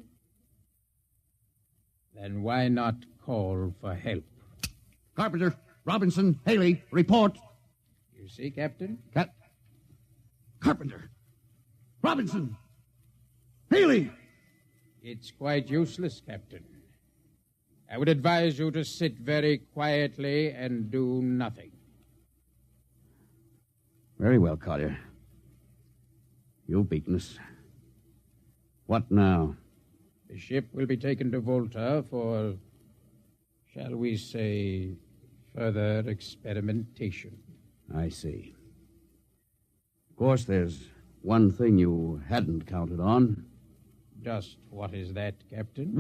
Then why not call for help? Carpenter, Robinson, Haley, report. You see, Captain? Carpenter, Robinson, Haley. It's quite useless, Captain. I would advise you to sit very quietly and do nothing. Very well, Collier. You've beaten us. What now? The ship will be taken to Volta for, shall we say, further experimentation. I see. Of course, there's one thing you hadn't counted on. Just what is that, Captain?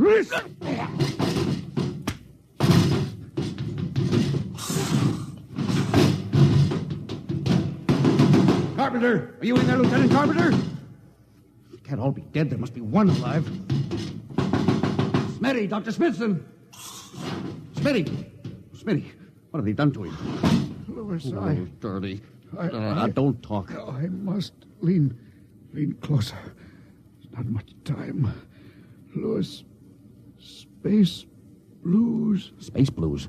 Carpenter! Are you in there, Lieutenant Carpenter? They can't all be dead. There must be one alive. Smitty, Dr. Smithson! Smitty, what have they done to him? Lewis, Dirty. Don't talk. I must lean closer. Not much time. Louis, space blues. Space blues?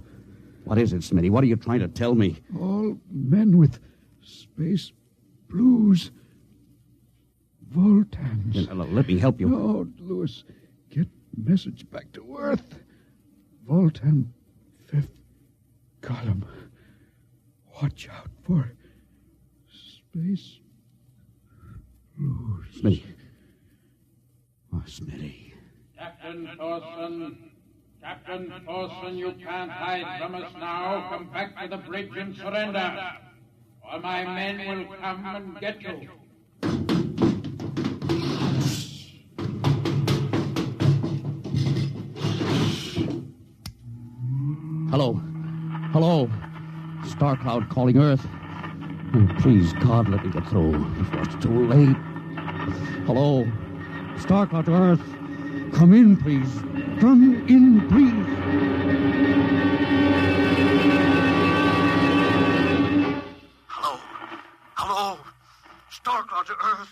What is it, Smitty? What are you trying to tell me? All men with space blues. Voltans. Let me help you. No, Louis. Get message back to Earth. Voltan, 5th column. Watch out for space blues. Smitty. Oh, Smitty. Captain Thorson, you can't hide from us now. Come back to the bridge and surrender, or my men will come and get you. Hello. Star Cloud calling Earth. Oh, please, God, let me get through before it's too late. Hello. Star Cloud to Earth. Come in, please. Come in, please. Hello. Star Cloud to Earth.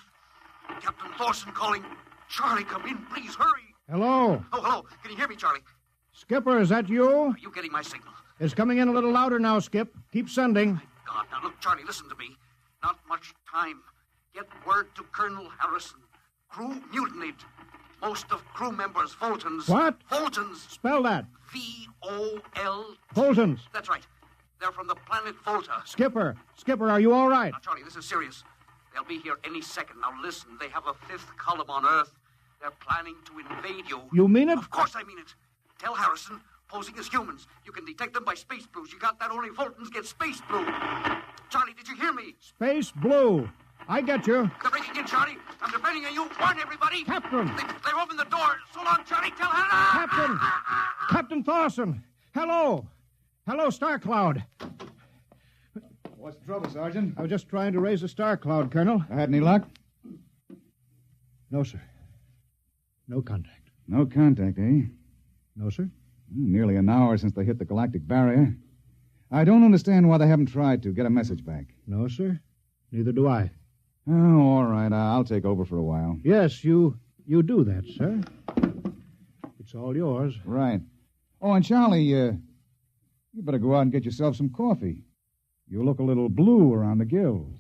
Captain Thorson calling. Charlie, come in, please, hurry. Hello. Oh, hello. Can you hear me, Charlie? Skipper, is that you? Are you getting my signal? It's coming in a little louder now, Skip. Keep sending. God, now look, Charlie, listen to me. Not much time. Get word to Colonel Harrison. Crew mutinied. Most of crew members, Voltans. What? Voltans. Spell that. V-O-L... Voltans. That's right. They're from the planet Volta. Skipper, are you all right? Now, Charlie, this is serious. They'll be here any second. Now, listen, they have a 5th column on Earth. They're planning to invade you. You mean it? Of course I mean it. Tell Harrison, posing as humans. You can detect them by space blues. You got that? Only Voltans get space blue. Charlie, did you hear me? Space blue. I get you. They're breaking in, Charlie. I'm depending on you. Warn everybody. Captain. They've opened the door. So long, Charlie. Tell Hannah. Captain Thorson. Hello, Star Cloud. What's the trouble, Sergeant? I was just trying to raise a Star Cloud, Colonel. Had any luck? No, sir. No contact. No contact, eh? No, sir. Nearly an hour since they hit the galactic barrier. I don't understand why they haven't tried to get a message back. No, sir. Neither do I. Oh, all right. I'll take over for a while. Yes, you do that, sir. It's all yours. Right. Oh, and Charlie, you better go out and get yourself some coffee. You look a little blue around the gills.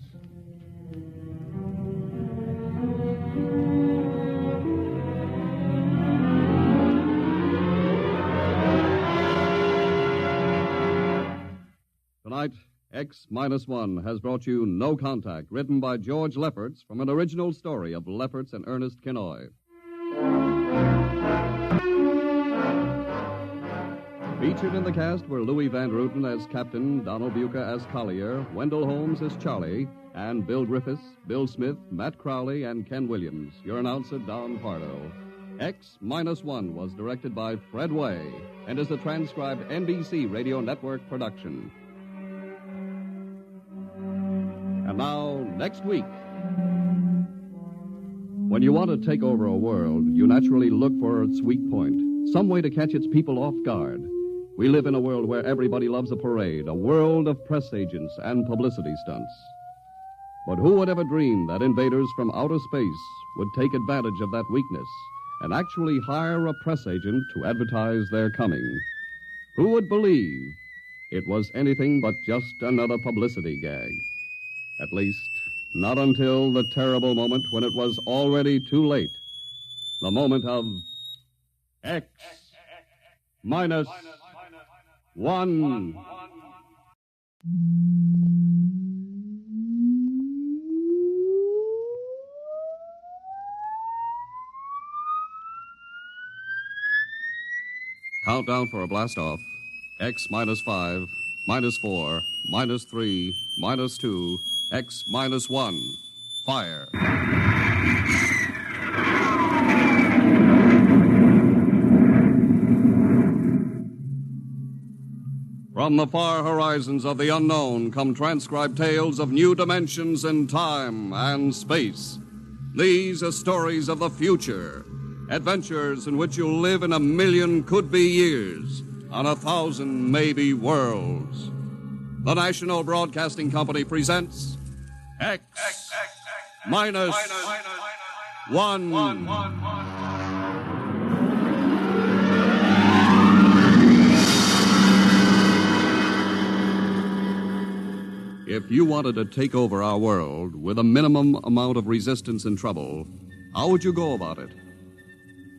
Tonight, X-1 has brought you No Contact, written by George Lefferts from an original story of Lefferts and Ernest Kinoy. Featured in the cast were Louis Van Ruten as Captain, Donald Buca as Collier, Wendell Holmes as Charlie, and Bill Griffiths, Bill Smith, Matt Crowley, and Ken Williams. Your announcer, Don Pardo. X-1 was directed by Fred Way and is a transcribed NBC Radio Network production. And now, next week. When you want to take over a world, you naturally look for its weak point, some way to catch its people off guard. We live in a world where everybody loves a parade, a world of press agents and publicity stunts. But who would ever dream that invaders from outer space would take advantage of that weakness and actually hire a press agent to advertise their coming? Who would believe it was anything but just another publicity gag? At least, not until the terrible moment when it was already too late. The moment of X-1. Countdown for a blast-off. X-5, -4, -3, -2, X-1. Fire. From the far horizons of the unknown come transcribed tales of new dimensions in time and space. These are stories of the future, adventures in which you'll live in 1,000,000 could-be years on 1,000 maybe worlds. The National Broadcasting Company presents X-1. one. If you wanted to take over our world with a minimum amount of resistance and trouble, how would you go about it?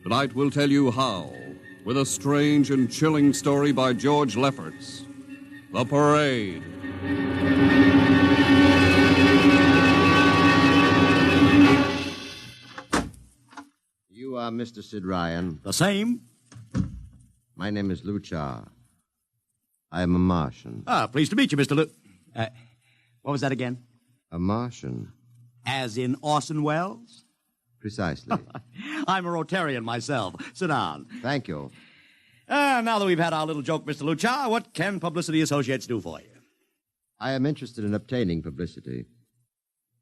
Tonight we'll tell you how, with a strange and chilling story by George Lefferts, The Parade. You are Mr. Sid Ryan. The same. My name is Luchar. I am a Martian. Pleased to meet you, Mr. What was that again? A Martian. As in Orson Welles? Precisely. I'm a Rotarian myself. Sit down. Thank you. Now that we've had our little joke, Mr. Luchar, what can Publicity Associates do for you? I am interested in obtaining publicity.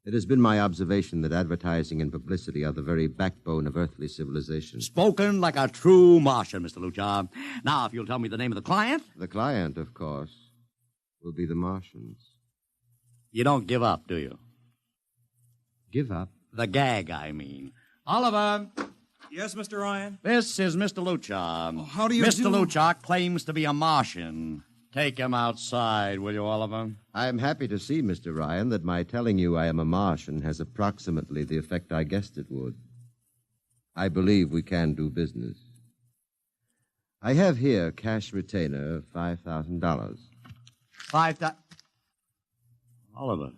It has been my observation that advertising and publicity are the very backbone of earthly civilization. Spoken like a true Martian, Mr. Luchar. Now, if you'll tell me the name of the client. The client, of course, will be the Martians. You don't give up, do you? Give up? The gag, I mean. Oliver. Yes, Mr. Ryan? This is Mr. Luchar. How do you Mr. do? Luchar claims to be a Martian. Take him outside, will you, Oliver? I am happy to see, Mr. Ryan, that my telling you I am a Martian has approximately the effect I guessed it would. I believe we can do business. I have here cash retainer of $5,000. Oliver,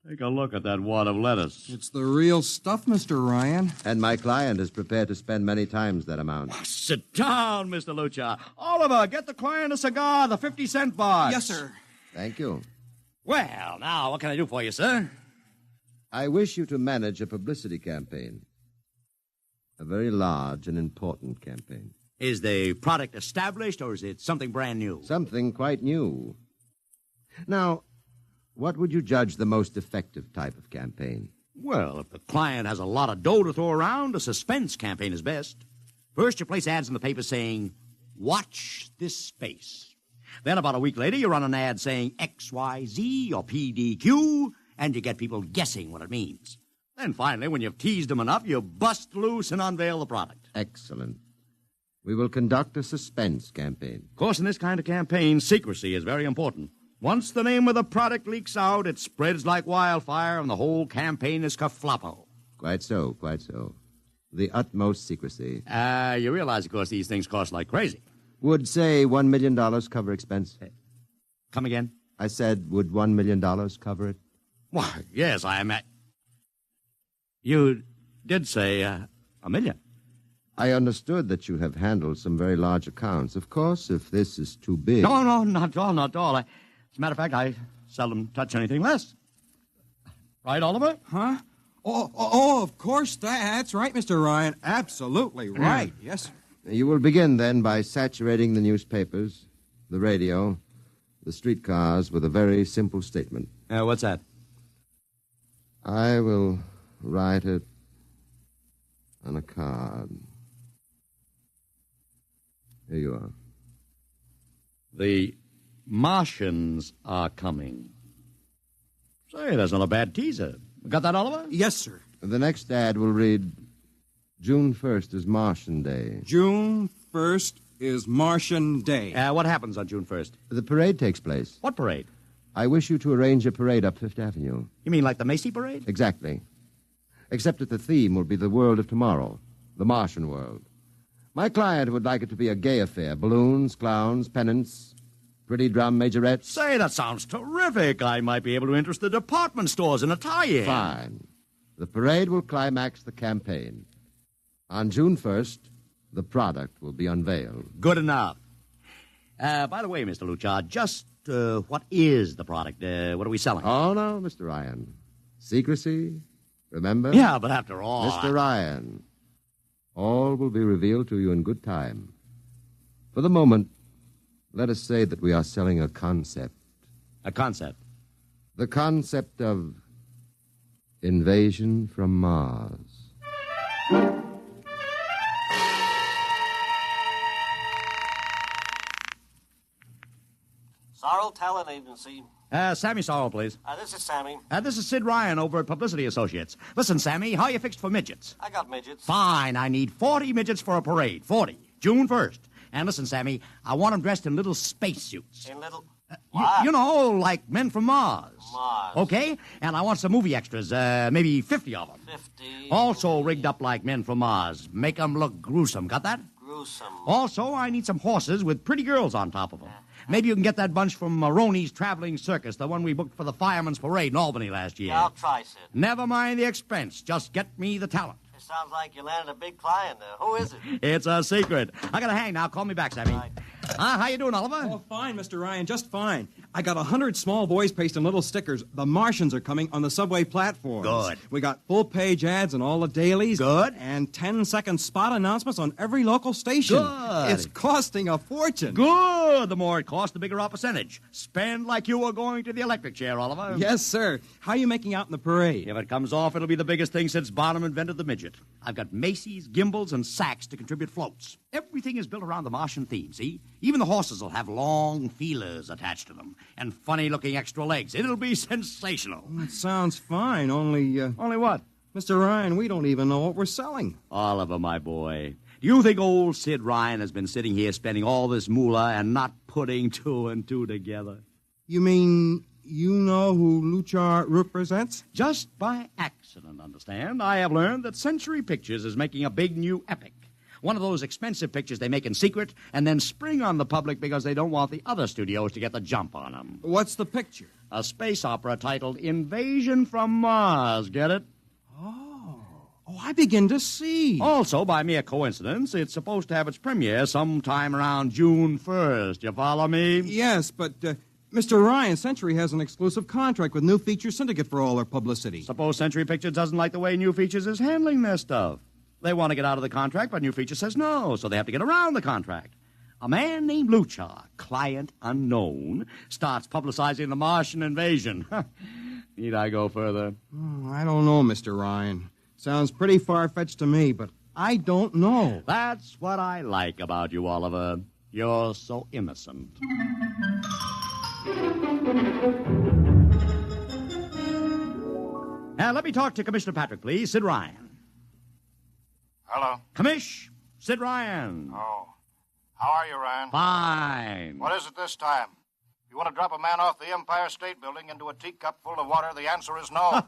take a look at that wad of lettuce. It's the real stuff, Mr. Ryan. And my client is prepared to spend many times that amount. Sit down, Mr. Luchar. Oliver, get the client a cigar, the 50-cent box. Yes, sir. Thank you. Well, now, what can I do for you, sir? I wish you to manage a publicity campaign. A very large and important campaign. Is the product established, or is it something brand new? Something quite new. Now, what would you judge the most effective type of campaign? Well, if the client has a lot of dough to throw around, a suspense campaign is best. First, you place ads in the paper saying, "Watch this space." Then, about a week later, you run an ad saying XYZ or PDQ, and you get people guessing what it means. Then, finally, when you've teased them enough, you bust loose and unveil the product. Excellent. We will conduct a suspense campaign. Of course, in this kind of campaign, secrecy is very important. Once the name of the product leaks out, it spreads like wildfire, and the whole campaign is kerfloppo. Quite so, quite so. The utmost secrecy. You realize, of course, these things cost like crazy. Would, say, $1 million cover expense? Come again? I said, would $1 million cover it? Why, yes, I am at... You did say $1 million. I understood that you have handled some very large accounts. Of course, if this is too big... No, not at all, not at all. As a matter of fact, I seldom touch anything less. Right, Oliver? Huh? Oh, of course. That's right, Mr. Ryan. Absolutely right. Yes, sir. You will begin, then, by saturating the newspapers, the radio, the streetcars with a very simple statement. What's that? I will write it on a card. Here you are. The Martians are coming. Say, that's not a bad teaser. Got that, Oliver? Yes, sir. The next ad will read, June 1st is Martian Day. June 1st is Martian Day. What happens on June 1st? The parade takes place. What parade? I wish you to arrange a parade up Fifth Avenue. You mean like the Macy Parade? Exactly. Except that the theme will be the world of tomorrow, the Martian world. My client would like it to be a gay affair. Balloons, clowns, pennants, pretty drum majorettes. Say, that sounds terrific. I might be able to interest the department stores in a tie-in. Fine. The parade will climax the campaign. On June 1st, the product will be unveiled. Good enough. By the way, Mr. Luchar, just what is the product? What are we selling? Oh, no, Mr. Ryan. Secrecy, remember? Yeah, but after all... Mr. Ryan, all will be revealed to you in good time. For the moment, let us say that we are selling a concept. A concept? The concept of invasion from Mars. Sorrel Talent Agency. Sammy Sorrell, please. This is Sammy. This is Sid Ryan over at Publicity Associates. Listen, Sammy, how you fixed for midgets? I got midgets. Fine, I need 40 midgets for a parade. 40. June 1st. And listen, Sammy, I want them dressed in little spacesuits. In little... You know, like men from Mars. Mars. Okay? And I want some movie extras, maybe 50 of them. 50. Also rigged up like men from Mars. Make them look gruesome. Got that? Gruesome. Also, I need some horses with pretty girls on top of them. Maybe you can get that bunch from Maroney's Traveling Circus, the one we booked for the Fireman's Parade in Albany last year. Yeah, I'll try, Sid. Never mind the expense. Just get me the talent. It sounds like you landed a big client there. Who is it? It's a secret. I gotta hang now. Call me back, Sammy. Right. How you doing, Oliver? Oh, fine, Mr. Ryan, just fine. I got 100 small boys pasting little stickers. The Martians are coming on the subway platforms. Good. We got full-page ads in all the dailies. Good. And 10-second spot announcements on every local station. Good. It's costing a fortune. Good. The more it costs, the bigger our percentage. Spend like you were going to the electric chair, Oliver. Yes, sir. How are you making out in the parade? If it comes off, it'll be the biggest thing since Barnum invented the midget. I've got Macy's, Gimbals, and Saks to contribute floats. Everything is built around the Martian theme, see? Even the horses will have long feelers attached to them and funny-looking extra legs. It'll be sensational. That sounds fine, only... Only what? Mr. Ryan, we don't even know what we're selling. Oliver, my boy, do you think old Sid Ryan has been sitting here spending all this moolah and not putting two and two together? You mean you know who Luchar represents? Just by accident, understand. I have learned that Century Pictures is making a big new epic. One of those expensive pictures they make in secret and then spring on the public because they don't want the other studios to get the jump on them. What's the picture? A space opera titled Invasion from Mars. Get it? Oh, I begin to see. Also, by mere coincidence, it's supposed to have its premiere sometime around June 1st. You follow me? Yes, but... Mr. Ryan, Century has an exclusive contract with New Feature Syndicate for all their publicity. Suppose Century Pictures doesn't like the way New Features is handling their stuff. They want to get out of the contract, but New Feature says no, so they have to get around the contract. A man named Luchar, client unknown, starts publicizing the Martian invasion. Need I go further? Oh, I don't know, Mr. Ryan. Sounds pretty far-fetched to me, but I don't know. That's what I like about you, Oliver. You're so innocent. Now, let me talk to Commissioner Patrick, please. Sid Ryan. Hello. Commish, Sid Ryan. Oh. How are you, Ryan? Fine. What is it this time? You want to drop a man off the Empire State Building into a teacup full of water? The answer is no.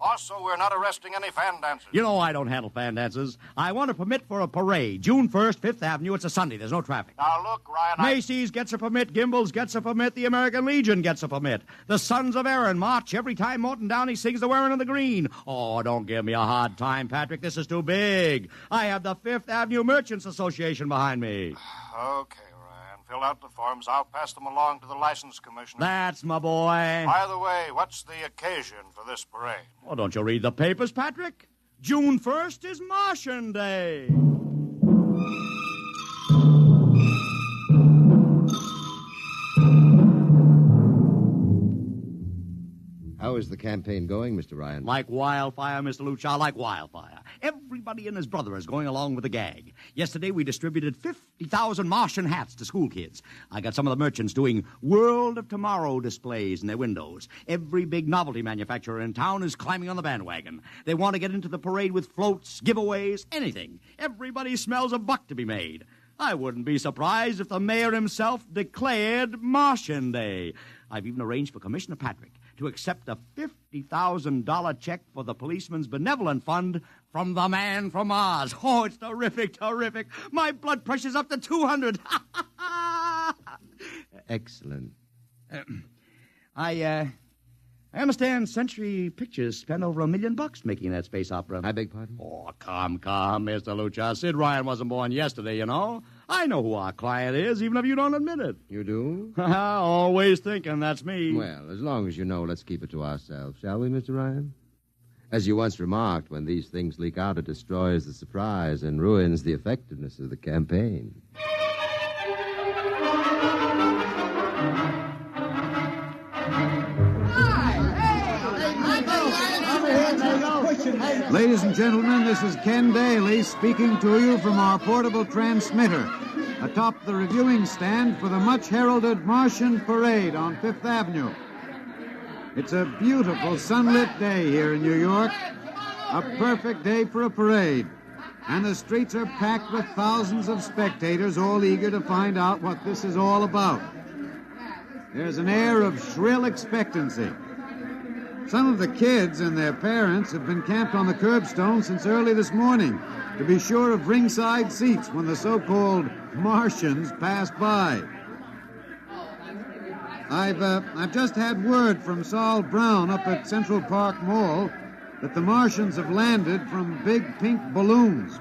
Also, we're not arresting any fan dancers. You know I don't handle fan dances. I want a permit for a parade. June 1st, 5th Avenue. It's a Sunday. There's no traffic. Now, look, Ryan, Macy's gets a permit. Gimbals gets a permit. The American Legion gets a permit. The Sons of Erin march every time Morton Downey sings the Wearing of the Green. Oh, don't give me a hard time, Patrick. This is too big. I have the 5th Avenue Merchants Association behind me. Okay, Ryan. Fill out the forms. I'll pass them along to the license commissioner. That's my boy. By the way, what's the occasion for this parade? Oh, don't you read the papers, Patrick? June 1st is Martian Day. How is the campaign going, Mr. Ryan? Like wildfire, Mr. Luchar, like wildfire. Everybody and his brother is going along with the gag. Yesterday, we distributed 50,000 Martian hats to school kids. I got some of the merchants doing World of Tomorrow displays in their windows. Every big novelty manufacturer in town is climbing on the bandwagon. They want to get into the parade with floats, giveaways, anything. Everybody smells a buck to be made. I wouldn't be surprised if the mayor himself declared Martian Day. I've even arranged for Commissioner Patrick to accept a $50,000 check for the Policeman's Benevolent Fund from the man from Mars. Oh, it's terrific, terrific. My blood pressure's up to 200. Excellent. I understand Century Pictures spent over $1 million making that space opera. I beg pardon? Oh, come, Mr. Luchar. Sid Ryan wasn't born yesterday, you know. I know who our client is, even if you don't admit it. You do? Always thinking that's me. Well, as long as you know, let's keep it to ourselves, shall we, Mr. Ryan? As you once remarked, when these things leak out, it destroys the surprise and ruins the effectiveness of the campaign. Ladies and gentlemen, this is Ken Daly speaking to you from our portable transmitter atop the reviewing stand for the much-heralded Martian Parade on 5th Avenue. It's a beautiful sunlit day here in New York. A perfect day for a parade. And the streets are packed with thousands of spectators, all eager to find out what this is all about. There's an air of shrill expectancy. Some of the kids and their parents have been camped on the curbstone since early this morning to be sure of ringside seats when the so-called Martians pass by. I've just had word from Saul Brown up at Central Park Mall that the Martians have landed from big pink balloons.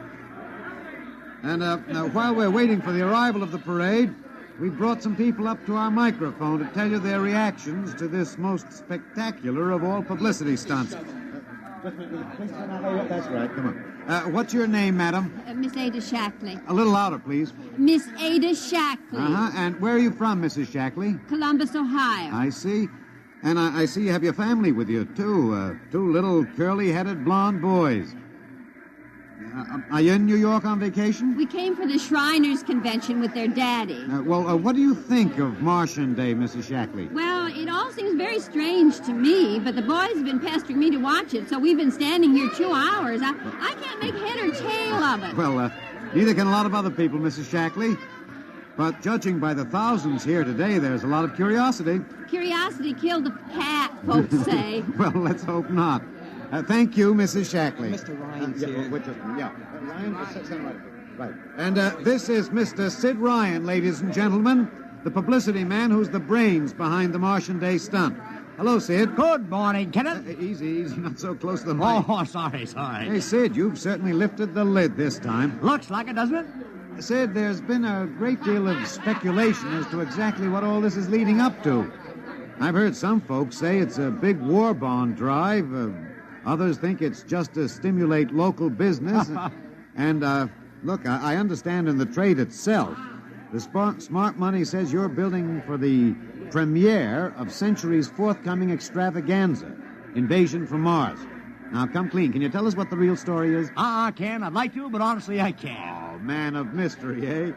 And now, while we're waiting for the arrival of the parade, we've brought some people up to our microphone to tell you their reactions to this most spectacular of all publicity stunts. That's right, come on. What's your name, madam? Miss Ada Shackley. A little louder, please. Miss Ada Shackley. Uh-huh. And where are you from, Mrs. Shackley? Columbus, Ohio. I see. And I see you have your family with you, too. Two little curly-headed blonde boys. Are you in New York on vacation? We came for the Shriners Convention with their daddy. What do you think of Martian Day, Mrs. Shackley? Well, it all seems very strange to me, but the boys have been pestering me to watch it, so we've been standing here 2 hours. I can't make head or tail of it. Well, neither can a lot of other people, Mrs. Shackley. But judging by the thousands here today, there's a lot of curiosity. Curiosity killed the cat, folks say. Well, let's hope not. Thank you, Mrs. Shackley. Mr. Ryan's here. Ryan, right. And this is Mr. Sid Ryan, ladies and gentlemen, the publicity man who's the brains behind the Martian Day stunt. Hello, Sid. Good morning, Kenneth. Easy, not so close to the mic. Oh, sorry. Hey, Sid, you've certainly lifted the lid this time. Looks like it, doesn't it? Sid, there's been a great deal of speculation as to exactly what all this is leading up to. I've heard some folks say it's a big war bond drive. Others think it's just to stimulate local business. And, look, I understand in the trade itself, the smart money says you're building for the premiere of Century's forthcoming extravaganza, Invasion from Mars. Now, come clean. Can you tell us what the real story is? Ken. I'd like to, but honestly, I can't. Oh, man of mystery, eh?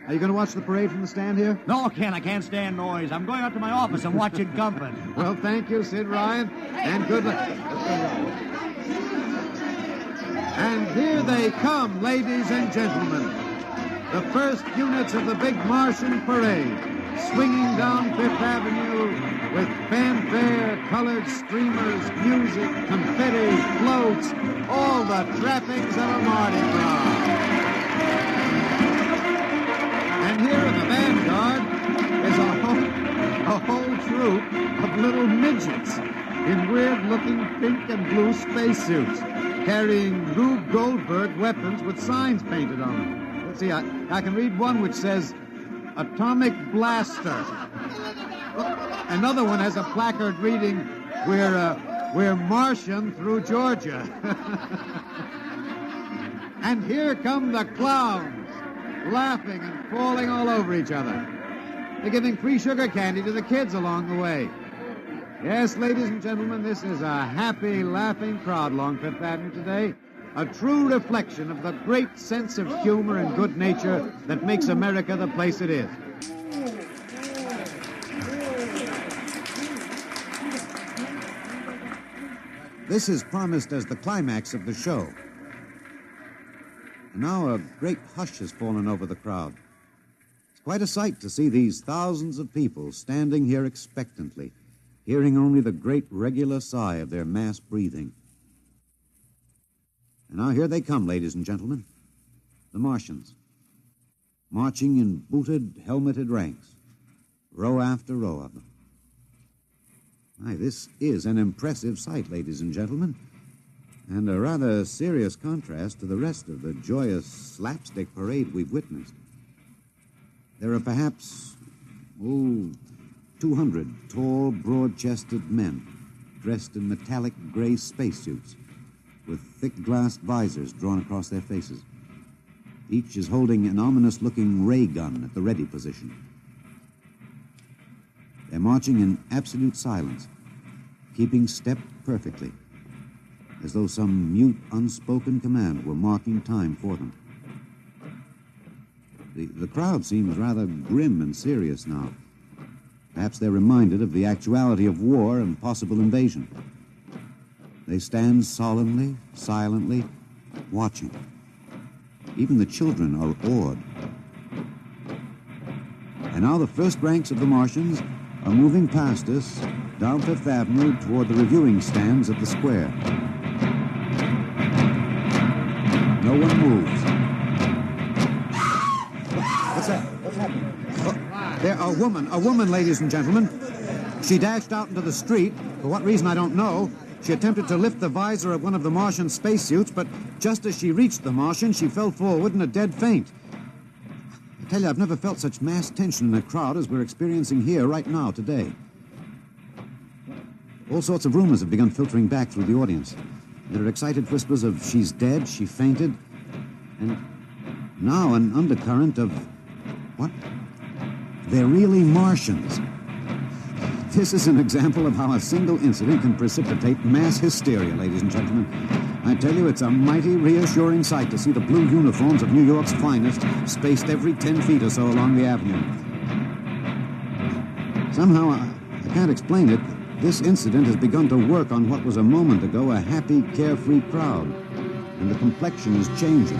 Are you going to watch the parade from the stand here? No, Ken, I can't stand noise. I'm going up to my office and watch it company. Well, thank you, Sid Ryan, and good luck. And here they come, ladies and gentlemen. The first units of the big Martian parade, swinging down Fifth Avenue with fanfare, colored streamers, music, confetti, floats, all the trappings of a Mardi Gras. And here in the vanguard is a whole troop of little midgets in weird-looking pink and blue spacesuits, carrying Rube Goldberg weapons with signs painted on them. Let's see, I can read one which says, Atomic Blaster. Another one has a placard reading, We're Martian through Georgia. And here come the clowns, laughing and falling all over each other. They're giving free sugar candy to the kids along the way. Yes, ladies and gentlemen, this is a happy, laughing crowd along Fifth Avenue today. A true reflection of the great sense of humor and good nature that makes America the place it is. This is promised as the climax of the show. And now a great hush has fallen over the crowd. It's quite a sight to see these thousands of people standing here expectantly, hearing only the great regular sigh of their mass breathing. And now here they come, ladies and gentlemen, the Martians, marching in booted, helmeted ranks, row after row of them. Aye, this is an impressive sight, ladies and gentlemen, and a rather serious contrast to the rest of the joyous slapstick parade we've witnessed. There are perhaps, 200 tall, broad-chested men dressed in metallic gray spacesuits with thick glass visors drawn across their faces. Each is holding an ominous-looking ray gun at the ready position. They're marching in absolute silence, keeping step perfectly, as though some mute, unspoken command were marking time for them. The crowd seems rather grim and serious now. Perhaps they're reminded of the actuality of war and possible invasion. They stand solemnly, silently, watching. Even the children are awed. And now the first ranks of the Martians are moving past us down Fifth Avenue toward the reviewing stands at the square. No one moves. What's that? What's happening? Oh, there, a woman, ladies and gentlemen. She dashed out into the street. For what reason, I don't know. She attempted to lift the visor of one of the Martian spacesuits, but just as she reached the Martian, she fell forward in a dead faint. I tell you, I've never felt such mass tension in a crowd as we're experiencing here right now, today. All sorts of rumors have begun filtering back through the audience. There are excited whispers of she's dead, she fainted, and now an undercurrent of, what? They're really Martians. This is an example of how a single incident can precipitate mass hysteria, ladies and gentlemen. I tell you, it's a mighty reassuring sight to see the blue uniforms of New York's finest spaced every 10 feet or so along the avenue. Somehow, I can't explain it, this incident has begun to work on what was a moment ago a happy, carefree crowd, and the complexion is changing.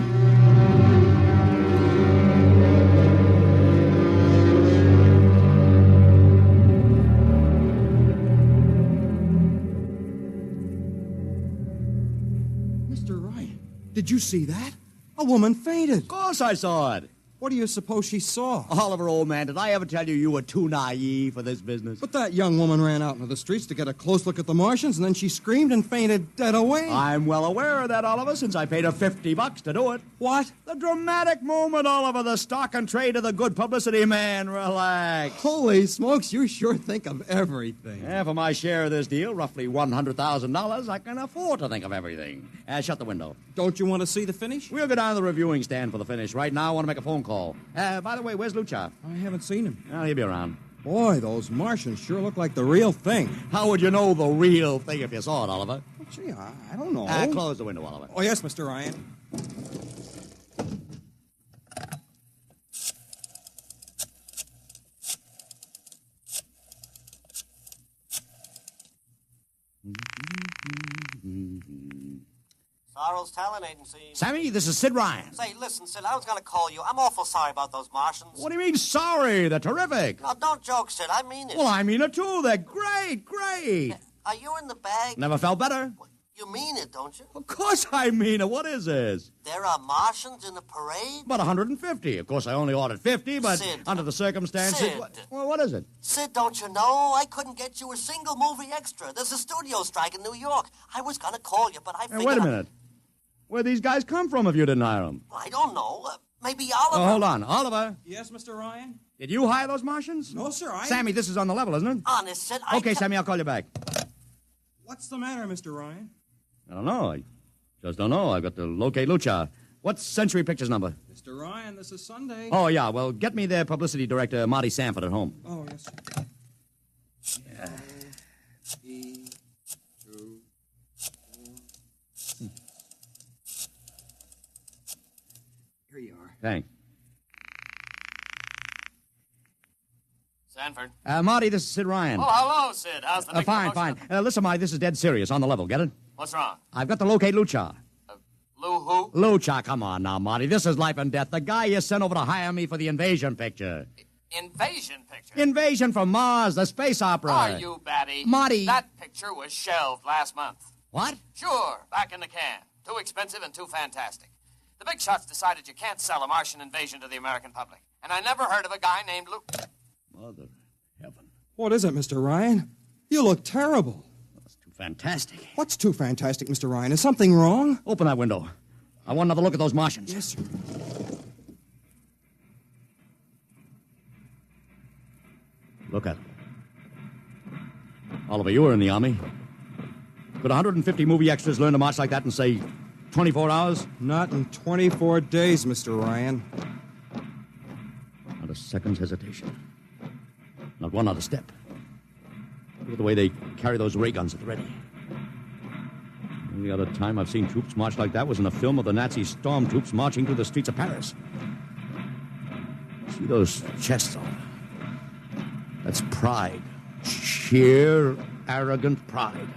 Did you see that? A woman fainted. Of course I saw it. What do you suppose she saw? Oliver, old man, did I ever tell you you were too naive for this business? But that young woman ran out into the streets to get a close look at the Martians, and then she screamed and fainted dead away. I'm well aware of that, Oliver, since I paid her $50 to do it. What? The dramatic moment, Oliver, the stock and trade of the good publicity, man. Relax. Holy smokes, you sure think of everything. Yeah, for my share of this deal, roughly $100,000, I can afford to think of everything. Shut the window. Don't you want to see the finish? We'll go down to the reviewing stand for the finish. Right now, I want to make a phone call. By the way, where's Lucha? I haven't seen him. Well, he'll be around. Boy, those Martians sure look like the real thing. How would you know the real thing if you saw it, Oliver? Well, gee, I don't know. Close the window, Oliver. Oh, yes, Mr. Ryan. Sorrel's Talent Agency. Sammy, this is Sid Ryan. Say, listen, Sid, I was going to call you. I'm awful sorry about those Martians. What do you mean, sorry? They're terrific. No, don't joke, Sid. I mean it. Well, I mean it, too. They're great, great. Are you in the bag? Never felt better. You mean it, don't you? Of course I mean it. What is this? There are Martians in the parade? About 150. Of course, I only ordered 50, but Sid. under the circumstances... Sid. Well, what is it? Sid, don't you know? I couldn't get you a single movie extra. There's a studio strike in New York. I was going to call you, but I figured... Hey, wait a minute. Where'd these guys come from if you didn't hire them? I don't know. Maybe Oliver... Oh, hold on. Oliver? Yes, Mr. Ryan? Did you hire those Martians? No, sir, Sammy, this is on the level, isn't it? Honest, Sid, Okay, Sammy, I'll call you back. What's the matter, Mr. Ryan? I don't know. I just don't know. I've got to locate Lucha. What's Century Pictures number? Mr. Ryan, this is Sunday. Oh, yeah. Well, get me their publicity director, Marty Sanford, at home. Oh, yes, sir. Yeah. Here you are. Thanks. Sanford. Marty, this is Sid Ryan. Oh, hello, Sid. How's the big Fine, promotion? fine. Listen, Marty, this is dead serious. On the level. Get it? What's wrong? I've got to locate Lucha. Lou who? Lucha, come on now, Marty. This is life and death. The guy you sent over to hire me for the invasion picture. Invasion picture? Invasion from Mars, the space opera. Are you batty? Marty. That picture was shelved last month. What? Sure, back in the can. Too expensive and too fantastic. The big shots decided you can't sell a Martian invasion to the American public. And I never heard of a guy named Lou. Mother heaven. What is it, Mr. Ryan? You look terrible. That's too fantastic. What's too fantastic, Mr. Ryan? Is something wrong? Open that window. I want another look at those Martians. Yes, sir. Look at them. Oliver, you were in the Army. Could 150 movie extras learn to march like that in, say, 24 hours? Not in 24 days, Mr. Ryan. Not a second's hesitation. Not one other step. Look at the way they carry those ray guns at the ready. The only other time I've seen troops march like that was in a film of the Nazi stormtroops marching through the streets of Paris. See those chests, Oliver? That's pride. Sheer, arrogant pride.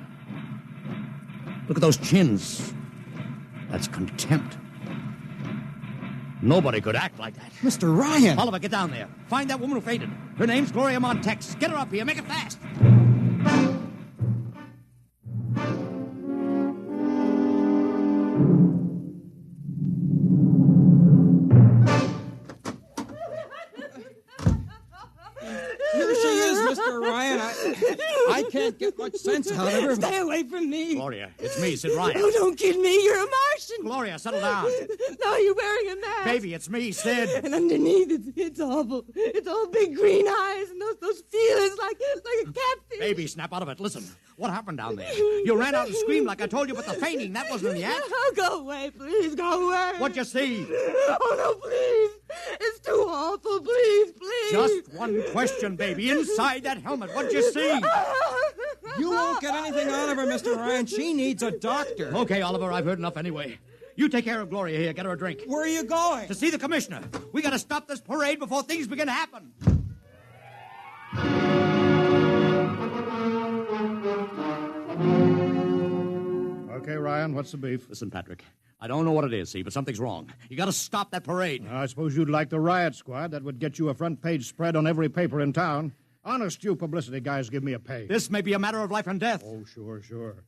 Look at those chins. That's contempt. Nobody could act like that. Mr. Ryan! Oliver, get down there. Find that woman who fainted. Her name's Gloria Montex. Get her up here. Make it fast. Here she is, Mr. Ryan. I can't get much sense out of her. Stay away from me. Gloria, it's me, Sid Ryan. Oh, don't kid me. You're a Martian. Gloria, settle down. No, you're wearing a mask. Baby, it's me, Sid. And underneath, it's awful. It's all big green eyes and those feelers like a catfish. Baby, snap out of it. Listen, what happened down there? You ran out and screamed like I told you, but the fainting, that wasn't in the act. Oh, go away, please. Go away. What'd you see? Oh, no, please. It's too awful. Please, please. Just one question, baby. Inside that helmet, what'd you see? You won't get anything out of her, Mr. Ryan. She needs a doctor. Okay, Oliver, I've heard enough anyway. You take care of Gloria here. Get her a drink. Where are you going? To see the commissioner. We gotta stop this parade before things begin to happen. Okay, Ryan, what's the beef? Listen, Patrick, I don't know what it is, see, but something's wrong. You gotta stop that parade. I suppose you'd like the riot squad. That would get you a front-page spread on every paper in town. Honest, you publicity guys give me a pay. This may be a matter of life and death. Oh, sure.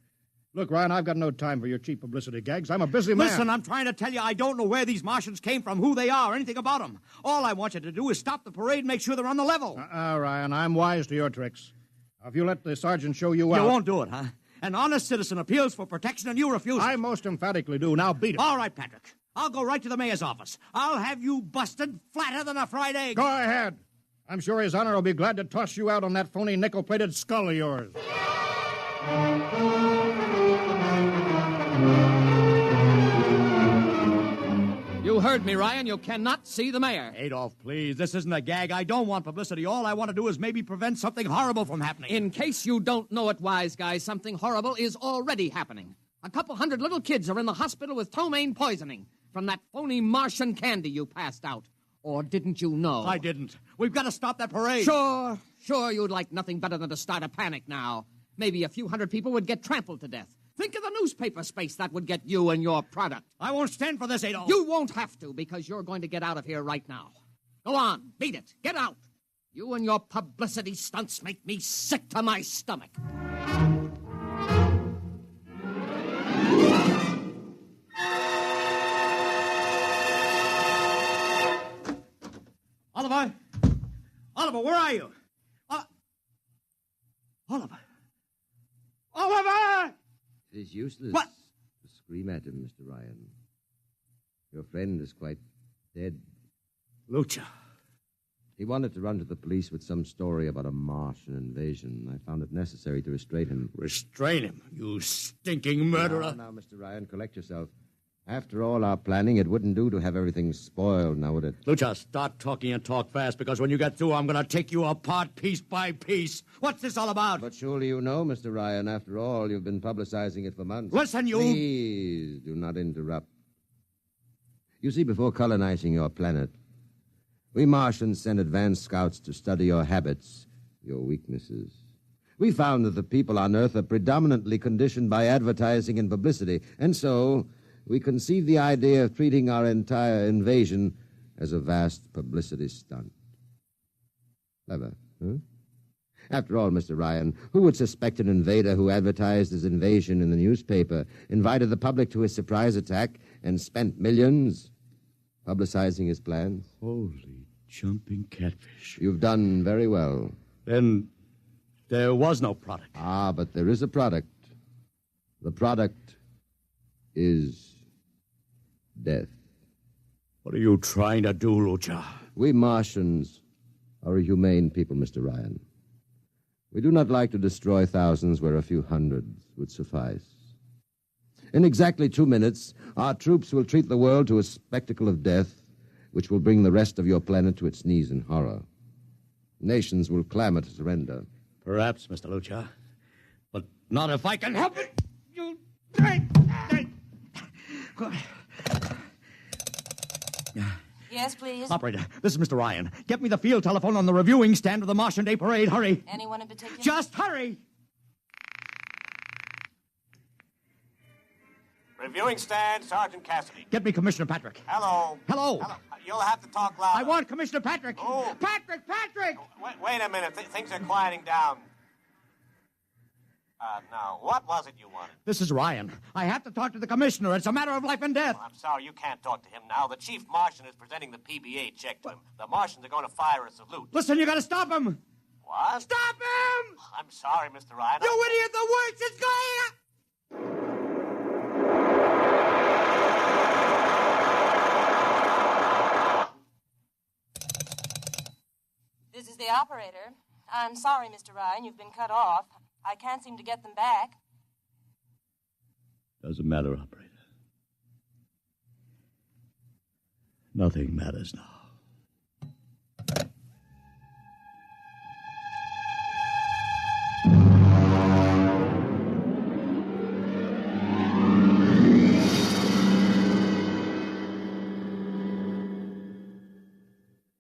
Look, Ryan, I've got no time for your cheap publicity gags. I'm a busy man. Listen, I'm trying to tell you I don't know where these Martians came from, who they are, anything about them. All I want you to do is stop the parade and make sure they're on the level. Ryan, I'm wise to your tricks. Now, if you let the sergeant show you out... You won't do it, huh? An honest citizen appeals for protection and you refuse it. I most emphatically do. Now beat it. All right, Patrick. I'll go right to the mayor's office. I'll have you busted flatter than a fried egg. Go ahead. I'm sure His Honor will be glad to toss you out on that phony nickel-plated skull of yours. You heard me, Ryan. You cannot see the mayor. Adolf, please. This isn't a gag. I don't want publicity. All I want to do is maybe prevent something horrible from happening. In case you don't know it, wise guy, something horrible is already happening. A couple hundred little kids are in the hospital with ptomaine poisoning from that phony Martian candy you passed out. Or didn't you know? I didn't. We've got to stop that parade. Sure, you'd like nothing better than to start a panic now. Maybe a few hundred people would get trampled to death. Think of the newspaper space that would get you and your product. I won't stand for this, Adolf. You won't have to, because you're going to get out of here right now. Go on, beat it. Get out. You and your publicity stunts make me sick to my stomach. Oliver! Oliver, where are you? Oliver! Oliver! It is useless What? to scream at him, Mr. Ryan. Your friend is quite dead. Lucha. He wanted to run to the police with some story about a Martian invasion. I found it necessary to restrain him. Restrain him, you stinking murderer. Now, Mr. Ryan, collect yourself. After all our planning, it wouldn't do to have everything spoiled, now would it? Lucha, start talking and talk fast, because when you get through, I'm going to take you apart piece by piece. What's this all about? But surely you know, Mr. Ryan, after all, you've been publicizing it for months. Listen, you... Please, do not interrupt. You see, before colonizing your planet, we Martians sent advanced scouts to study your habits, your weaknesses. We found that the people on Earth are predominantly conditioned by advertising and publicity, and so... we conceived the idea of treating our entire invasion as a vast publicity stunt. Clever, huh? After all, Mr. Ryan, who would suspect an invader who advertised his invasion in the newspaper, invited the public to his surprise attack, and spent millions publicizing his plans? Holy jumping catfish. You've done very well. Then there was no product. Ah, but there is a product. The product is death. What are you trying to do, Lucha? We Martians are a humane people, Mr. Ryan. We do not like to destroy thousands where a few hundreds would suffice. In exactly 2 minutes, our troops will treat the world to a spectacle of death, which will bring the rest of your planet to its knees in horror. Nations will clamor to surrender. Perhaps, Mr. Lucha, but not if I can help it. You... Yes, please. Operator, this is Mr. Ryan. Get me the field telephone on the reviewing stand of the Martian Day Parade. Hurry. Anyone in particular? Just hurry. Reviewing stand, Sergeant Cassidy. Get me Commissioner Patrick. Hello. Hello. You'll have to talk louder. I want Commissioner Patrick. Oh. Patrick! Wait a minute. Things are quieting down. Now, what was it you wanted? This is Ryan. I have to talk to the commissioner. It's a matter of life and death. I'm sorry, you can't talk to him now. The chief Martian is presenting the PBA check to him. The Martians are going to fire a salute. Listen, you got to stop him. What? Stop him! I'm sorry, Mr. Ryan. You idiot! The worst is going. This is the operator. I'm sorry, Mr. Ryan, you've been cut off. I can't seem to get them back. Doesn't matter, operator. Nothing matters now.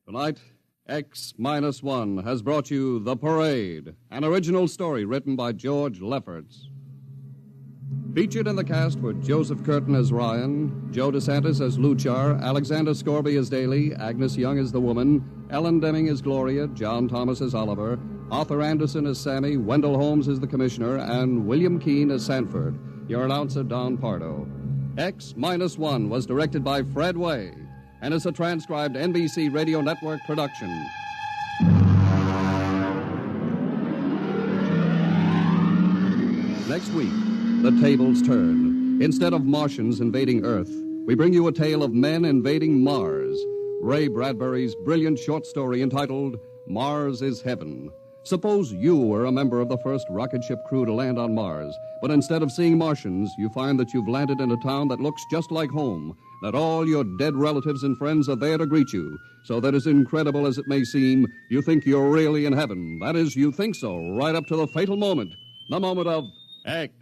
Tonight, X-1 has brought you The Parade, an original story written by George Lefferts. Featured in the cast were Joseph Curtin as Ryan, Joe DeSantis as Luchar, Alexander Scorby as Daly, Agnes Young as the woman, Ellen Deming as Gloria, John Thomas as Oliver, Arthur Anderson as Sammy, Wendell Holmes as the Commissioner, and William Keane as Sanford. Your announcer, Don Pardo. X-1 was directed by Fred Way and is a transcribed NBC Radio Network production. Next week, the tables turn. Instead of Martians invading Earth, we bring you a tale of men invading Mars. Ray Bradbury's brilliant short story entitled Mars is Heaven. Suppose you were a member of the first rocket ship crew to land on Mars, but instead of seeing Martians, you find that you've landed in a town that looks just like home, that all your dead relatives and friends are there to greet you, so that as incredible as it may seem, you think you're really in heaven. That is, you think so, right up to the fatal moment, the moment of X-1.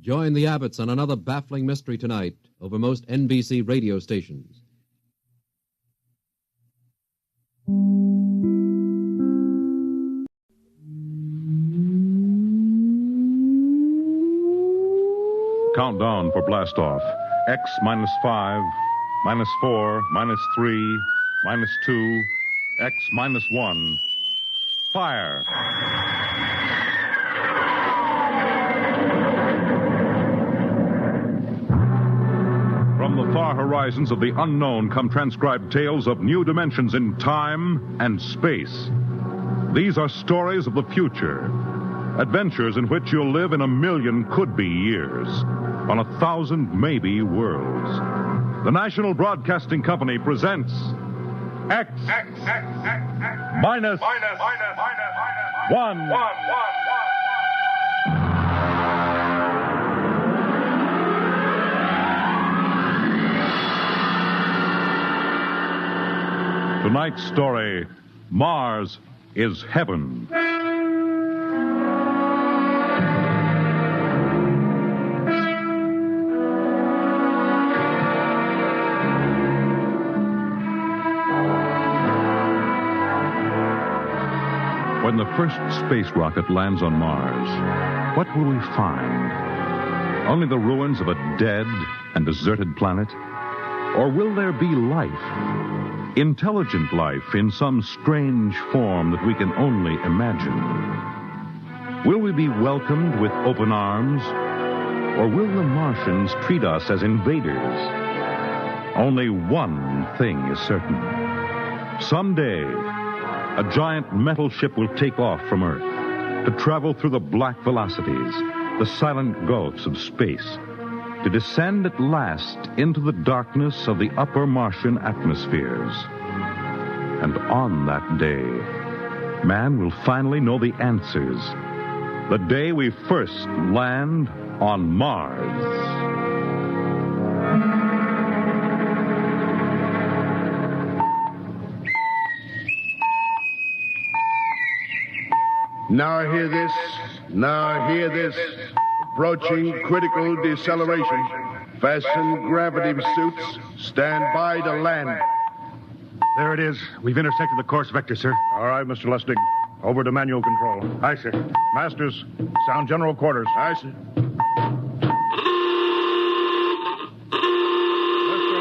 Join the Abbotts on another baffling mystery tonight over most NBC radio stations. Countdown for blastoff. X -5, -4, -3, -2, X -1. Fire. From the far horizons of the unknown come transcribed tales of new dimensions in time and space. These are stories of the future, adventures in which you'll live in 1,000,000 could-be years, on 1,000 maybe worlds. The National Broadcasting Company presents X -1. Tonight's story, Mars is Heaven. When the first space rocket lands on Mars, what will we find? Only the ruins of a dead and deserted planet? Or will there be life? Intelligent life in some strange form that we can only imagine. Will we be welcomed with open arms? Or will the Martians treat us as invaders? Only one thing is certain. Someday, a giant metal ship will take off from Earth to travel through the black velocities, the silent gulfs of space, to descend at last into the darkness of the upper Martian atmospheres. And on that day, man will finally know the answers. The day we first land on Mars. Now hear this. Approaching critical deceleration. Fasten gravity suits. Stand by to land. There it is. We've intersected the course vector, sir. All right, Mr. Lustig. Over to manual control. Aye, sir. Masters, sound general quarters. Aye, sir. Mr.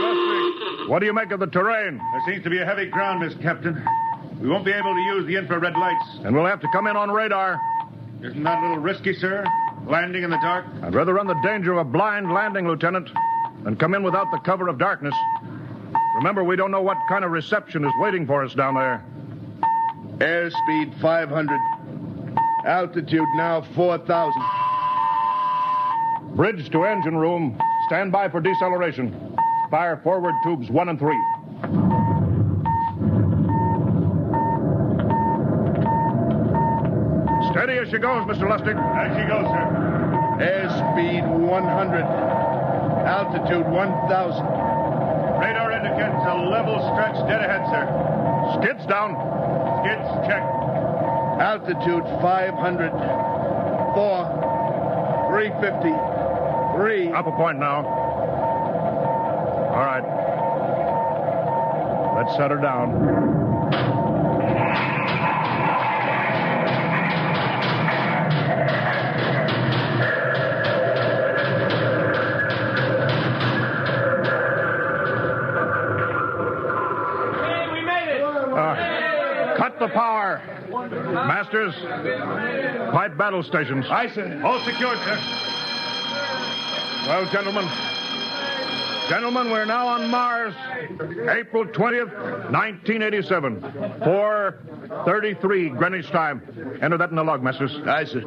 Lustig, what do you make of the terrain? There seems to be a heavy ground, Miss Captain. We won't be able to use the infrared lights. And we'll have to come in on radar. Isn't that a little risky, sir? Landing in the dark? I'd rather run the danger of a blind landing, Lieutenant, than come in without the cover of darkness. Remember, we don't know what kind of reception is waiting for us down there. Airspeed 500. Altitude now 4,000. Bridge to engine room. Stand by for deceleration. Fire forward tubes 1 and 3. Steady as she goes, Mr. Lustig. As she goes, sir. Airspeed 100. Altitude 1,000. Radar indicates a level stretch dead ahead, sir. Skids down. Skids check. Altitude 500. 4. 350. 3. Up a point now. All right. Let's set her down. Cut the power. Masters, pipe battle stations. Aye, sir. All secured, sir. Well, gentlemen, we're now on Mars, April 20th, 1987, 4:33 Greenwich time. Enter that in the log, Masters. Aye, sir.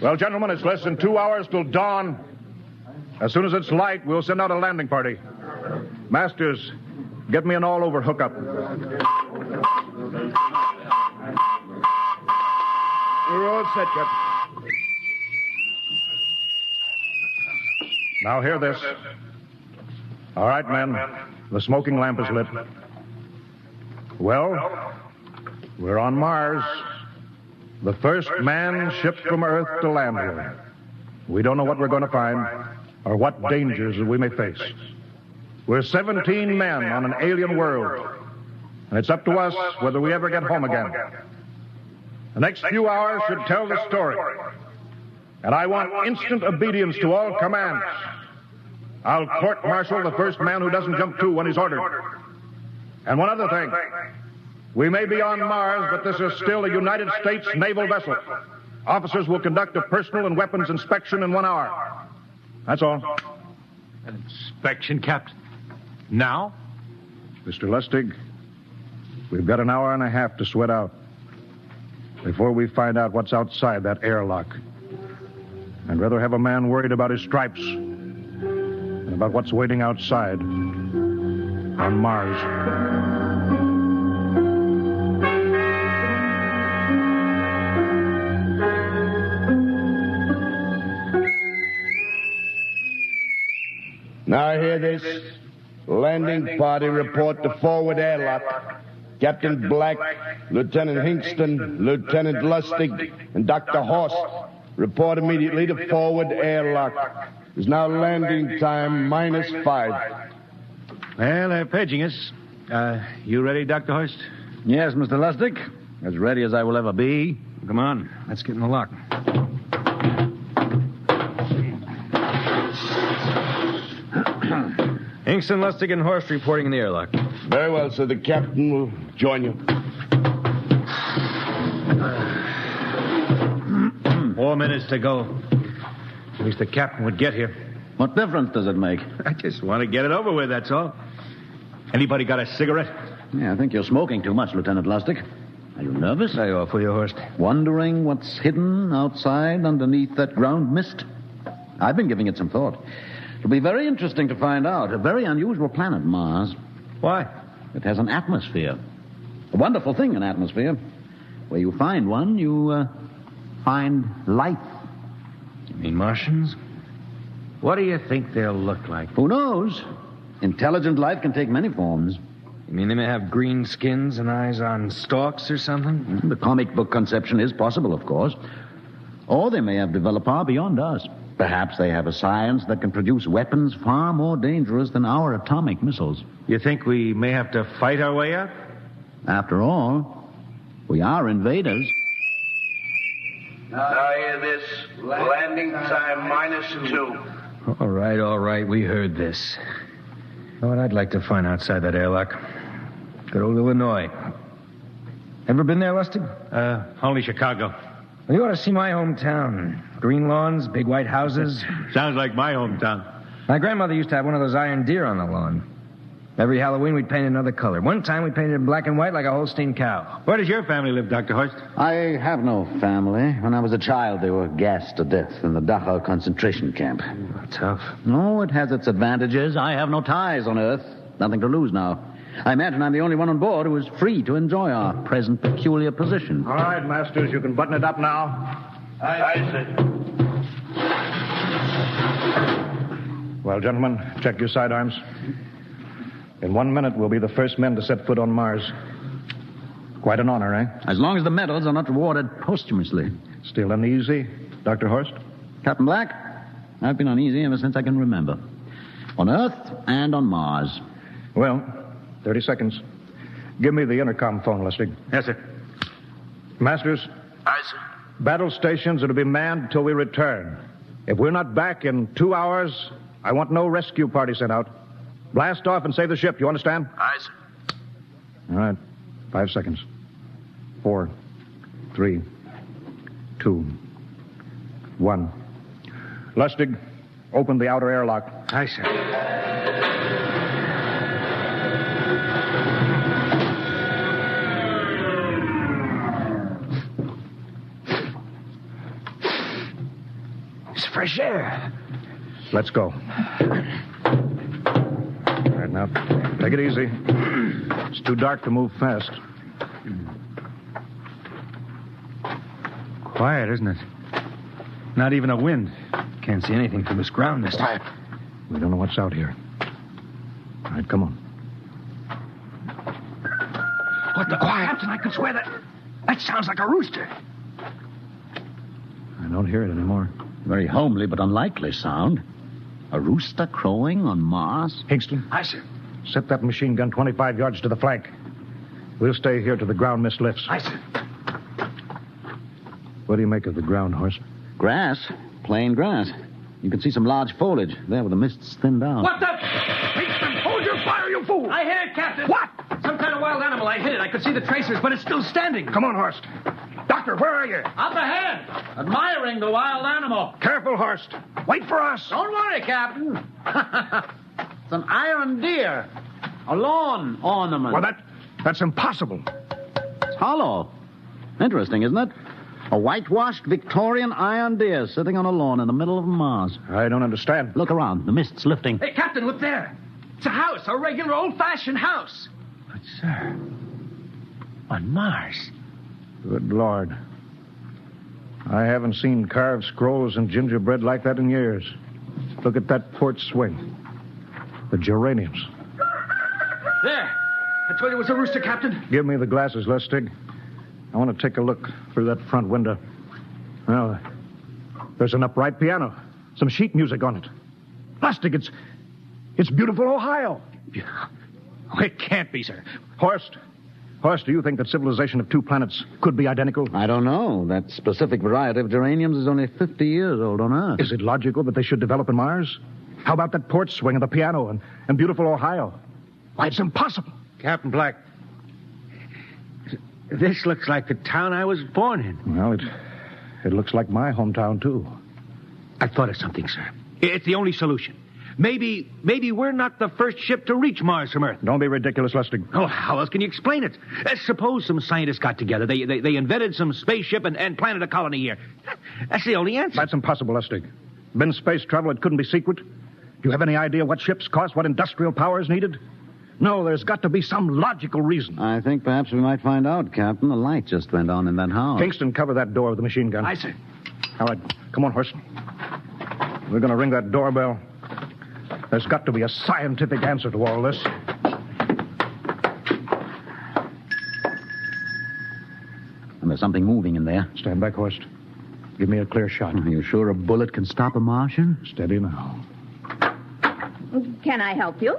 Well, gentlemen, it's less than 2 hours till dawn. As soon as it's light, we'll send out a landing party. Masters, get me an all-over hookup. We're all set, Captain. Now hear this. All right, men. The smoking lamp is lit. Well, we're on Mars. The first man shipped from Earth to land here. We don't know what we're going to find or what dangers we may face. We're 17 men on an alien world, and it's up to us whether we ever get home again. The next few hours should tell the story, and I want instant obedience to all commands. I'll court-martial the first man who doesn't jump to when he's ordered. And one other thing. We may be on Mars, but this is still a United States naval vessel. Officers will conduct a personal and weapons inspection in 1 hour. That's all. An inspection, Captain? Now? Mr. Lustig, we've got an hour and a half to sweat out before we find out what's outside that airlock. I'd rather have a man worried about his stripes than about what's waiting outside on Mars. Now hear this. Landing party report to forward airlock. Captain Black, Lieutenant Hingston, Lieutenant Lustig, and Dr. Horst report immediately to forward airlock. There's now landing time -5. Well, they're paging us. You ready, Dr. Horst? Yes, Mr. Lustig. As ready as I will ever be. Come on, let's get in the lock. Hingston, Lustig, and Horst reporting in the airlock. Very well, sir. The captain will join you. 4 minutes to go. At least the captain would get here. What difference does it make? I just want to get it over with, that's all. Anybody got a cigarette? Yeah, I think you're smoking too much, Lieutenant Lustig. Are you nervous? I offer you, Horst. Wondering what's hidden outside underneath that ground mist? I've been giving it some thought. It'll be very interesting to find out. A very unusual planet, Mars. Why? It has an atmosphere. A wonderful thing, an atmosphere. Where you find one, you find life. You mean Martians? What do you think they'll look like? Who knows? Intelligent life can take many forms. You mean they may have green skins and eyes on stalks or something? The comic book conception is possible, of course. Or they may have developed power beyond us. Perhaps they have a science that can produce weapons far more dangerous than our atomic missiles. You think we may have to fight our way out? After all, we are invaders. Now hear this. Landing time -2. All right. We heard this. You know what I'd like to find outside that airlock? Good old Illinois. Ever been there, Lustig? Only Chicago. Well, you ought to see my hometown. Green lawns, big white houses. Sounds like my hometown. My grandmother used to have one of those iron deer on the lawn. Every Halloween, we'd paint it another color. One time, we painted it black and white like a Holstein cow. Where does your family live, Dr. Horst? I have no family. When I was a child, they were gassed to death in the Dachau concentration camp. Tough. No, it has its advantages. I have no ties on Earth. Nothing to lose now. I imagine I'm the only one on board who is free to enjoy our present peculiar position. All right, Masters, you can button it up now. Aye, sir. Well, gentlemen, check your sidearms. In 1 minute, we'll be the first men to set foot on Mars. Quite an honor, eh? As long as the medals are not rewarded posthumously. Still uneasy, Dr. Horst? Captain Black, I've been uneasy ever since I can remember. On Earth and on Mars. Well, 30 seconds. Give me the intercom phone, Lustig. Yes, sir. Masters? Aye, sir. Battle stations are to be manned till we return. If we're not back in 2 hours, I want no rescue party sent out. Blast off and save the ship, you understand? Aye, sir. All right. 5 seconds. 4, 3, 2, 1. Lustig, open the outer airlock. Aye, sir. It's fresh air. Let's go. All right, now, take it easy. It's too dark to move fast. Quiet, isn't it? Not even a wind. Can't see anything from this ground this time. We don't know what's out here. All right, come on. What the quiet? Captain, I could swear that sounds like a rooster. I don't hear it anymore. Very homely but unlikely sound. A rooster crowing on Mars? Hingston. Aye, sir. Set that machine gun 25 yards to the flank. We'll stay here till the ground mist lifts. Aye, sir. What do you make of the ground, Horst? Grass. Plain grass. You can see some large foliage there where the mist's thinned out. What the? Hingston, hold your fire, you fool! I hit it, Captain. What? Some kind of wild animal. I hit it. I could see the tracers, but it's still standing. Come on, Horst. Doctor, where are you? Up ahead. Admiring the wild animal. Careful, Horst. Wait for us. Don't worry, Captain. It's an iron deer. A lawn ornament. Well, that's impossible. It's hollow. Interesting, isn't it? A whitewashed Victorian iron deer sitting on a lawn in the middle of Mars. I don't understand. Look around. The mist's lifting. Hey, Captain, look there. It's a house, a regular old-fashioned house. But, sir, on Mars. Good Lord. I haven't seen carved scrolls and gingerbread like that in years. Look at that port swing. The geraniums. There. I told you it was a rooster, Captain. Give me the glasses, Lustig. I want to take a look through that front window. Well, there's an upright piano. Some sheet music on it. Lustig, it's beautiful Ohio. It can't be, sir. Horst, do you think that civilization of two planets could be identical? I don't know. That specific variety of geraniums is only 50 years old on Earth. Is it logical that they should develop in Mars? How about that porch swing and the piano and beautiful Ohio? Why, it's impossible. Captain Black, this looks like the town I was born in. Well, it looks like my hometown, too. I've thought of something, sir. It's the only solution. Maybe we're not the first ship to reach Mars from Earth. Don't be ridiculous, Lustig. Oh, how else can you explain it? Suppose some scientists got together. They invented some spaceship and planted a colony here. That's the only answer. That's impossible, Lustig. Been space travel, it couldn't be secret. Do you have any idea what ships cost, what industrial power is needed? No, there's got to be some logical reason. I think perhaps we might find out, Captain. The light just went on in that house. Kingston, cover that door with the machine gun. Aye, sir. All right, come on, Horst. We're going to ring that doorbell. There's got to be a scientific answer to all this. And there's something moving in there. Stand back, Horst. Give me a clear shot. Are you sure a bullet can stop a Martian? Steady now. Can I help you?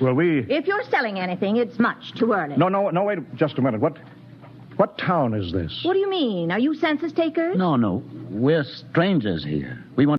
Well, If you're selling anything, it's much too early. No, wait just a minute. What town is this? What do you mean? Are you census takers? No. We're strangers here. We want